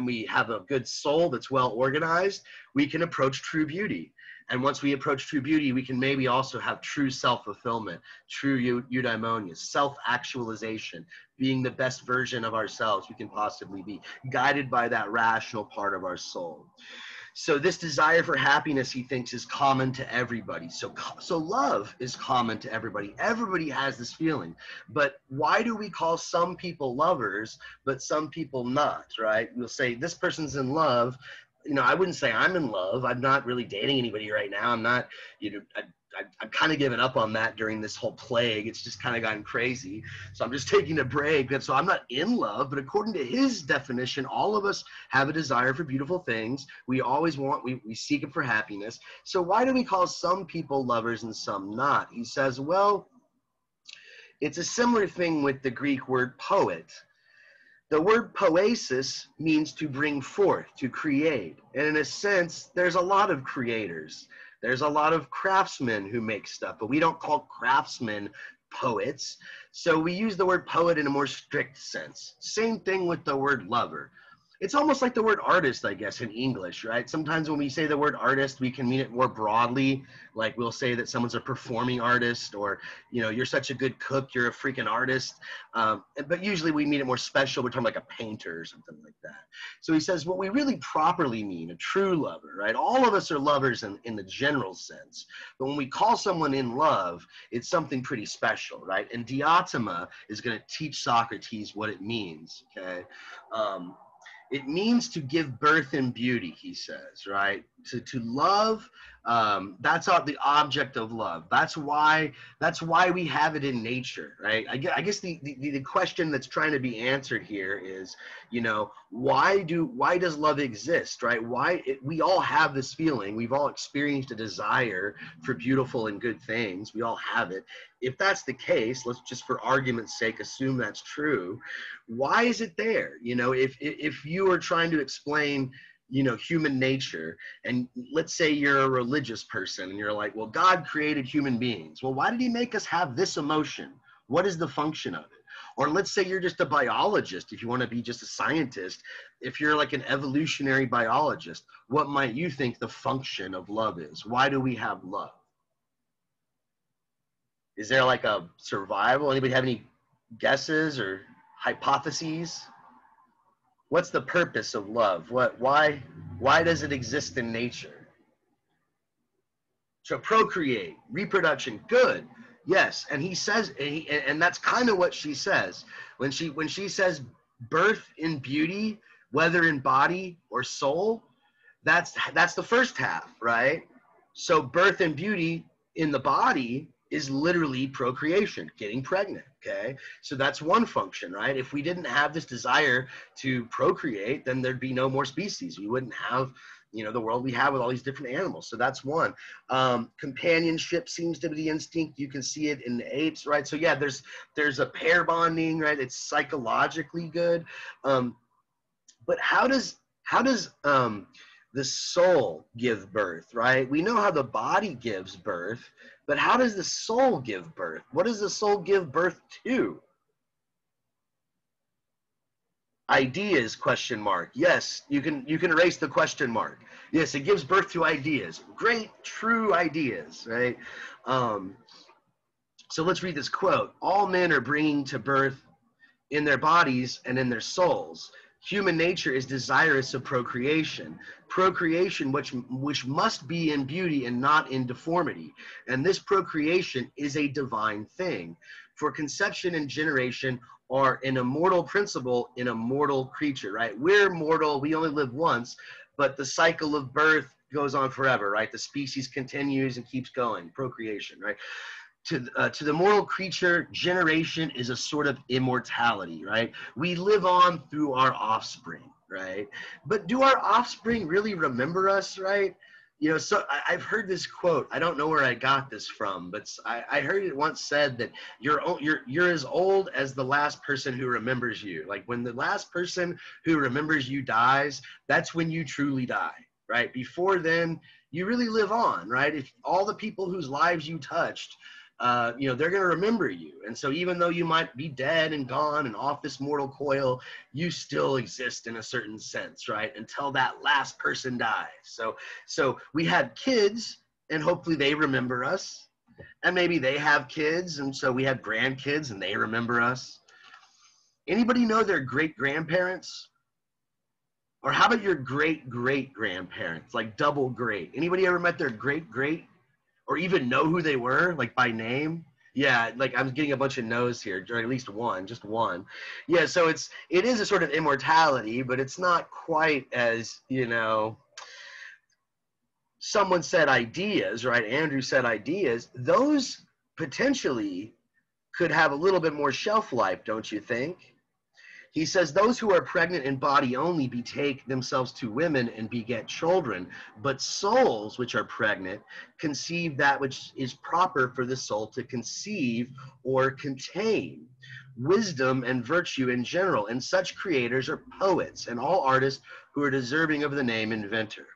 we have a good soul that's well organized, we can approach true beauty. And once we approach true beauty, we can maybe also have true self-fulfillment, true eudaimonia, self-actualization, being the best version of ourselves we can possibly be, guided by that rational part of our soul. So this desire for happiness, he thinks, is common to everybody. So love is common to everybody. Everybody has this feeling. But why do we call some people lovers, but some people not, right? We'll say this person's in love. I wouldn't say I'm in love. I'm not really dating anybody right now. I'm not, I've kind of given up on that during this whole plague. It's just kind of gotten crazy. So I'm just taking a break. And so I'm not in love, but according to his definition, all of us have a desire for beautiful things. We always we seek it for happiness. So why do we call some people lovers and some not? He says, well, it's a similar thing with the Greek word poet. The word poesis means to bring forth, to create. And in a sense, there's a lot of creators. There's a lot of craftsmen who make stuff, but we don't call craftsmen poets. So we use the word poet in a more strict sense. Same thing with the word lover. It's almost like the word artist, I guess, in English, right? Sometimes when we say the word artist, we can mean it more broadly. Like we'll say that someone's a performing artist, or, you're such a good cook, you're a freaking artist. But usually we mean it more special. We're talking like a painter or something like that. So he says what we really properly mean, a true lover, right? All of us are lovers in the general sense. But when we call someone in love, it's something pretty special, right? And Diotima is going to teach Socrates what it means, okay? It means to give birth in beauty, he says, right? To love, that's the object of love. That's why we have it in nature, right? I guess the question that's trying to be answered here is, you know, why does love exist, right? We all have this feeling. We've all experienced a desire for beautiful and good things. We all have it. If that's the case, let's just for argument's sake assume that's true. Why is it there? You know, if you are trying to explain, you know, human nature, and let's say you're a religious person and you're like, well, God created human beings. Well, why did he make us have this emotion? What is the function of it? Or let's say you're just a biologist, if you want to be just a scientist, if you're like an evolutionary biologist, what might you think the function of love is? Why do we have love? Is there like a survival? Anybody have any guesses or hypotheses? What's the purpose of love? Why does it exist in nature? To procreate, reproduction, good. Yes, and he says, and that's kind of what she says. When she says birth in beauty, whether in body or soul, that's the first half, right? So birth and beauty in the body is literally procreation, getting pregnant, okay? So that's one function, right? If we didn't have this desire to procreate, then there'd be no more species. We wouldn't have, you know, the world we have with all these different animals. So that's one. Companionship seems to be the instinct. You can see it in the apes, right? So yeah, there's a pair bonding, right? It's psychologically good. But how does the soul give birth, right? We know how the body gives birth, but how does the soul give birth? What does the soul give birth to? Ideas, question mark. Yes, you can erase the question mark. Yes, it gives birth to ideas. Great, true ideas, right? So let's read this quote. All men are bringing to birth in their bodies and in their souls. Human nature is desirous of procreation. Procreation which must be in beauty and not in deformity. And this procreation is a divine thing. For conception and generation are an immortal principle in a mortal creature, right? We're mortal, we only live once, but the cycle of birth goes on forever, right? The species continues and keeps going, procreation, right? To the mortal creature, generation is a sort of immortality, right? We live on through our offspring, right? But do our offspring really remember us, right? You know, so I've heard this quote. I don't know where I got this from, but I heard it once said that you're as old as the last person who remembers you. Like when the last person who remembers you dies, that's when you truly die, right? Before then, you really live on, right? If all the people whose lives you touched, you know, they're going to remember you. And so even though you might be dead and gone and off this mortal coil, you still exist in a certain sense, right? Until that last person dies. So we have kids and hopefully they remember us. And maybe they have kids. And so we have grandkids and they remember us. Anybody know their great-grandparents? Or how about your great-great-grandparents, like double great? Anybody ever met their great-great? Or even know who they were, like by name? Yeah, like I'm getting a bunch of no's here, or at least one, just one. Yeah, so it is a sort of immortality, but it's not quite as, you know, someone said ideas, right? Andrew said ideas. Those potentially could have a little bit more shelf life, don't you think? He says, those who are pregnant in body only betake themselves to women and beget children, but souls which are pregnant conceive that which is proper for the soul to conceive or contain. Wisdom and virtue in general, and such creators are poets and all artists who are deserving of the name inventor.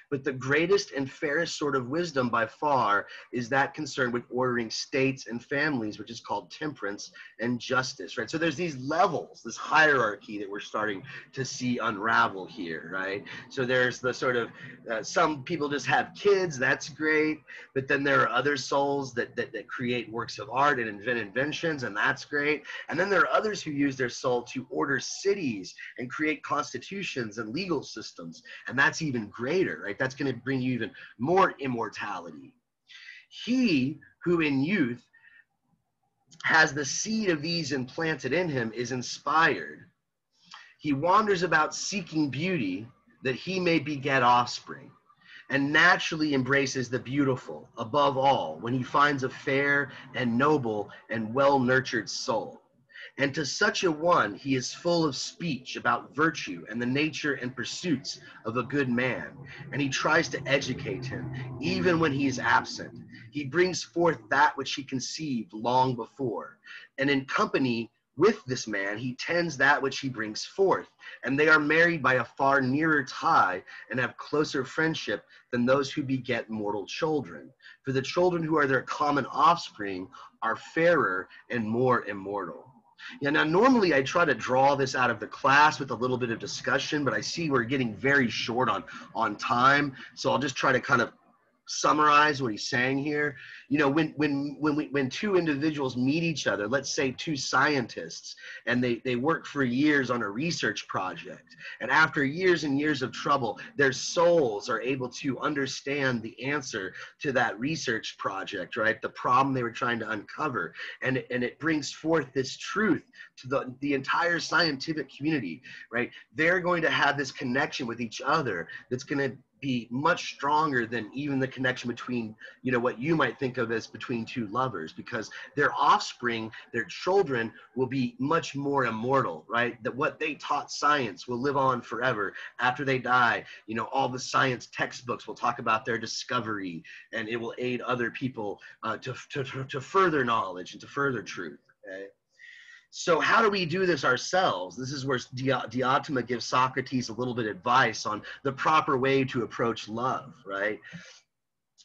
But the greatest and fairest sort of wisdom by far is that concerned with ordering states and families, which is called temperance and justice, right? So there's these levels, this hierarchy that we're starting to see unravel here, right? So there's the sort of, some people just have kids, that's great, but then there are other souls that create works of art and invent inventions, and that's great. And then there are others who use their soul to order cities and create constitutions and legal systems, and that's even greater, right? That's going to bring you even more immortality. He who in youth has the seed of these implanted in him is inspired He wanders about seeking beauty that he may beget offspring, and naturally embraces the beautiful above all when he finds a fair and noble and well-nurtured soul. And to such a one he is full of speech about virtue and the nature and pursuits of a good man, and he tries to educate him, even when he is absent. He brings forth that which he conceived long before, and in company with this man he tends that which he brings forth, and they are married by a far nearer tie, and have closer friendship than those who beget mortal children. For the children who are their common offspring are fairer and more immortal. Yeah, now normally I try to draw this out of the class with a little bit of discussion, but I see we're getting very short on time, so I'll just try to kind of summarize what he's saying here. You know, when two individuals meet each other, let's say two scientists, and they work for years on a research project, and after years and years of trouble, their souls are able to understand the answer to that research project, right? The problem they were trying to uncover, and it brings forth this truth to the entire scientific community, right? They're going to have this connection with each other that's going to be much stronger than even the connection between, you know, what you might think of as between two lovers, because their offspring, their children, will be much more immortal, right? That what they taught science will live on forever after they die. You know, all the science textbooks will talk about their discovery, and it will aid other people to further knowledge and to further truth. Okay? So how do we do this ourselves? This is where Diotima gives Socrates a little bit of advice on the proper way to approach love, right?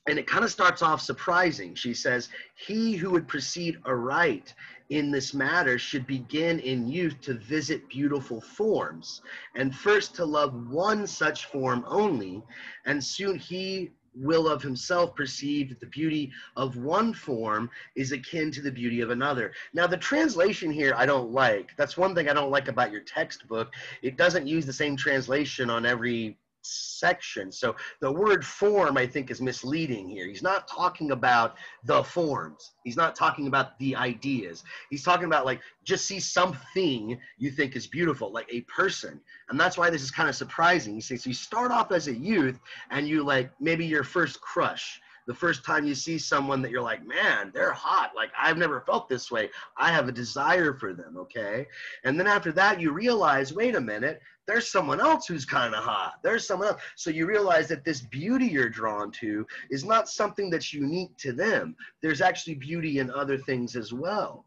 And it kind of starts off surprising. She says, he who would proceed aright in this matter should begin in youth to visit beautiful forms, and first to love one such form only, and soon he will of himself perceive that the beauty of one form is akin to the beauty of another. Now, the translation here I don't like. That's one thing I don't like about your textbook. It doesn't use the same translation on every section. So the word form, I think, is misleading here. He's not talking about the forms. He's not talking about the ideas. He's talking about, like, just see something you think is beautiful, like a person. And that's why this is kind of surprising. He says, so you start off as a youth, and you, like, maybe your first crush, the first time you see someone that you're like, man, they're hot. Like, I've never felt this way. I have a desire for them, okay? And then after that, you realize, wait a minute, there's someone else who's kind of hot. There's someone else. So you realize that this beauty you're drawn to is not something that's unique to them. There's actually beauty in other things as well.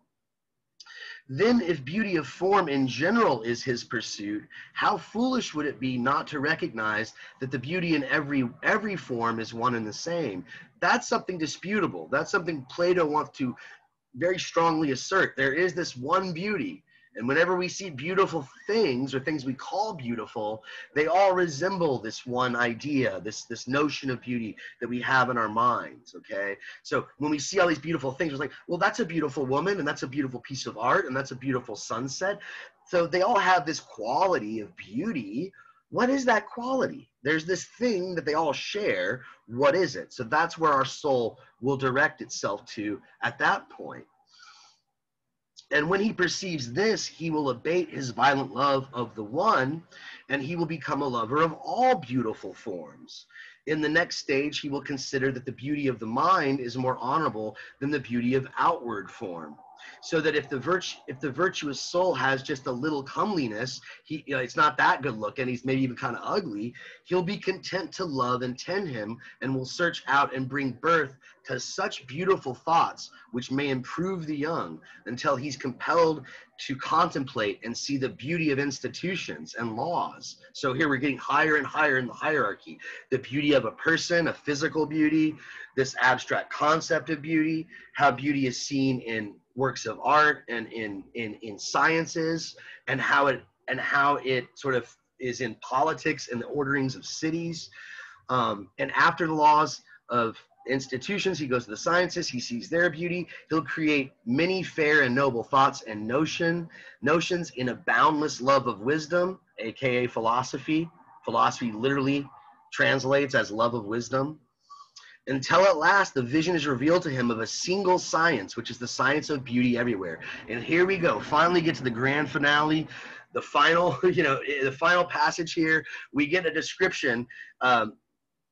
Then if beauty of form in general is his pursuit, how foolish would it be not to recognize that the beauty in every form is one and the same? That's something disputable. That's something Plato wants to very strongly assert. There is this one beauty. And whenever we see beautiful things, or things we call beautiful, they all resemble this one idea, this notion of beauty that we have in our minds, okay? So when we see all these beautiful things, we're like, well, that's a beautiful woman, and that's a beautiful piece of art, and that's a beautiful sunset. So they all have this quality of beauty. What is that quality? There's this thing that they all share. What is it? So that's where our soul will direct itself to at that point. And when he perceives this, he will abate his violent love of the one, and he will become a lover of all beautiful forms. In the next stage, he will consider that the beauty of the mind is more honorable than the beauty of outward form. So that if the virtuous soul has just a little comeliness, it's not that good looking, he's maybe even kind of ugly, he'll be content to love and tend him, and will search out and bring birth to such beautiful thoughts which may improve the young, until he's compelled to contemplate and see the beauty of institutions and laws. So here we're getting higher and higher in the hierarchy. The beauty of a person, a physical beauty, this abstract concept of beauty, how beauty is seen in works of art and in sciences, and how it sort of is in politics and the orderings of cities. And after the laws of institutions, he goes to the sciences, he sees their beauty, he'll create many fair and noble thoughts and notions in a boundless love of wisdom, aka philosophy. Philosophy literally translates as love of wisdom. Until at last the vision is revealed to him of a single science, which is the science of beauty everywhere. And here we go, finally get to the grand finale. the final, the final passage here, we get a description,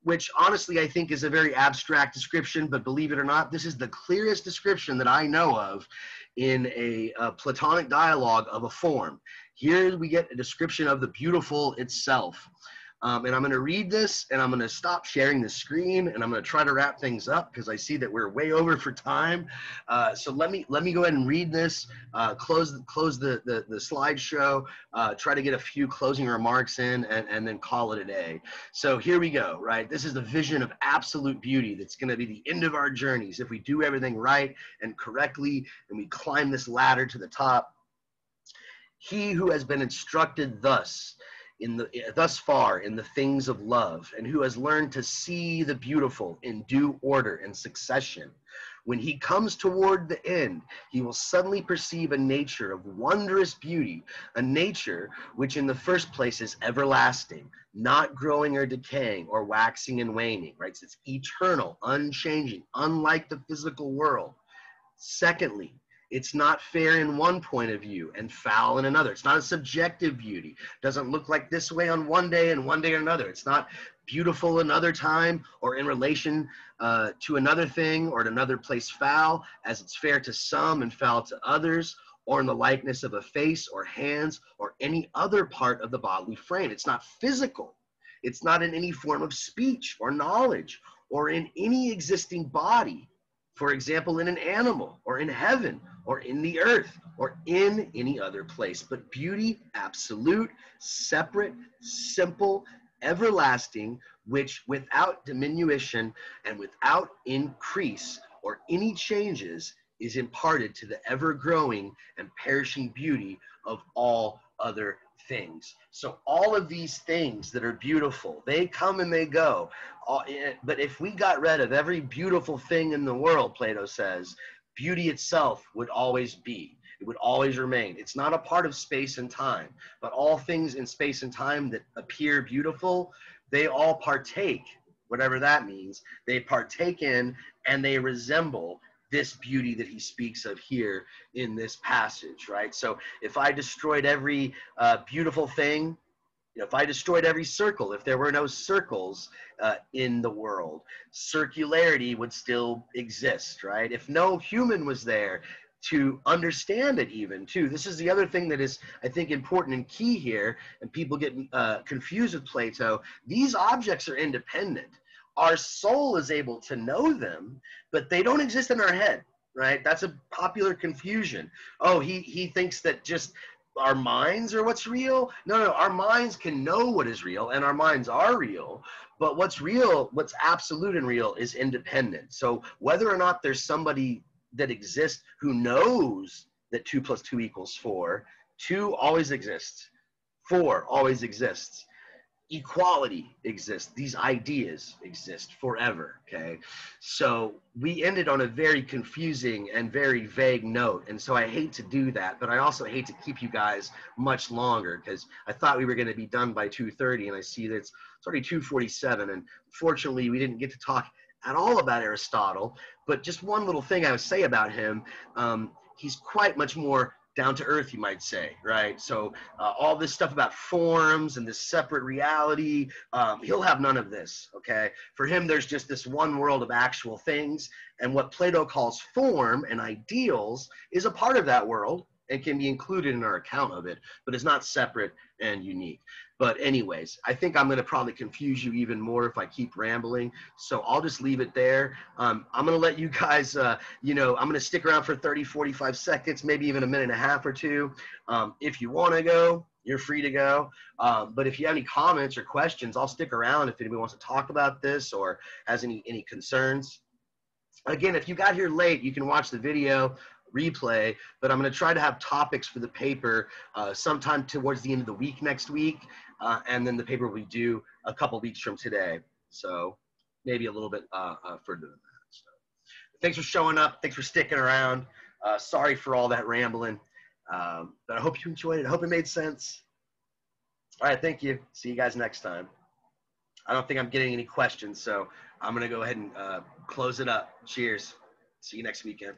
which honestly I think is a very abstract description, but believe it or not, this is the clearest description that I know of in a Platonic dialogue of a form. Here we get a description of the beautiful itself. And I'm going to read this, and I'm going to stop sharing the screen, and I'm going to try to wrap things up because I see that we're way over for time. So let me go ahead and read this, close the slideshow, try to get a few closing remarks in, and then call it a day. So here we go, right? This is the vision of absolute beauty that's going to be the end of our journeys if we do everything right and correctly, and we climb this ladder to the top. He who has been instructed thus far in the things of love, and who has learned to see the beautiful in due order and succession, when he comes toward the end, he will suddenly perceive a nature of wondrous beauty, a nature which in the first place is everlasting, not growing or decaying or waxing and waning, right? So it's eternal, unchanging, unlike the physical world. Secondly, it's not fair in one point of view and foul in another. It's not a subjective beauty. Doesn't look like this way on one day and one day another. It's not beautiful another time or in relation to another thing or at another place foul, as it's fair to some and foul to others, or in the likeness of a face or hands or any other part of the bodily frame. It's not physical. It's not in any form of speech or knowledge or in any existing body. For example, in an animal or in heaven or in the earth or in any other place, but beauty absolute, separate, simple, everlasting, which without diminution and without increase or any changes is imparted to the ever-growing and perishing beauty of all other things. So all of these things that are beautiful, they come and they go. But if we got rid of every beautiful thing in the world, Plato says, beauty itself would always be. It would always remain. It's not a part of space and time, but all things in space and time that appear beautiful, they all partake, whatever that means, they partake in and they resemble this beauty that he speaks of here in this passage, right? So if I destroyed every beautiful thing, if I destroyed every circle, if there were no circles in the world, circularity would still exist, right? If no human was there to understand it even, too. This is the other thing that is, I think, important and key here, and people get confused with Plato. These objects are independent. Our soul is able to know them, but they don't exist in our head, right? That's a popular confusion. Oh, he thinks that just our minds are what's real. No, our minds can know what is real, and our minds are real, but what's real, what's absolute and real is independent. So whether or not there's somebody that exists who knows that 2 + 2 = 4, 2 always exists, 4 always exists. Equality exists. These ideas exist forever, okay? So we ended on a very confusing and very vague note, and so I hate to do that, but I also hate to keep you guys much longer because I thought we were going to be done by 2:30, and I see that it's already 2:47, and fortunately we didn't get to talk at all about Aristotle, but just one little thing I would say about him, he's quite much more down to earth, you might say, right? So all this stuff about forms and this separate reality, he'll have none of this, okay? For him, there's just this one world of actual things, and what Plato calls form and ideals is a part of that world and can be included in our account of it, but it's not separate and unique. But anyways, I think I'm going to probably confuse you even more if I keep rambling, so I'll just leave it there. I'm going to let you guys, I'm going to stick around for 30, 45 seconds, maybe even a minute and a half or two. If you want to go, you're free to go. But if you have any comments or questions, I'll stick around if anybody wants to talk about this or has any concerns. Again, if you got here late, you can watch the video replay, but I'm going to try to have topics for the paper sometime towards the end of the week next week, and then the paper will be due a couple weeks from today, so maybe a little bit further than that. So, thanks for showing up. Thanks for sticking around. Sorry for all that rambling, but I hope you enjoyed it. I hope it made sense. All right, thank you. See you guys next time. I don't think I'm getting any questions, so I'm going to go ahead and close it up. Cheers. See you next weekend.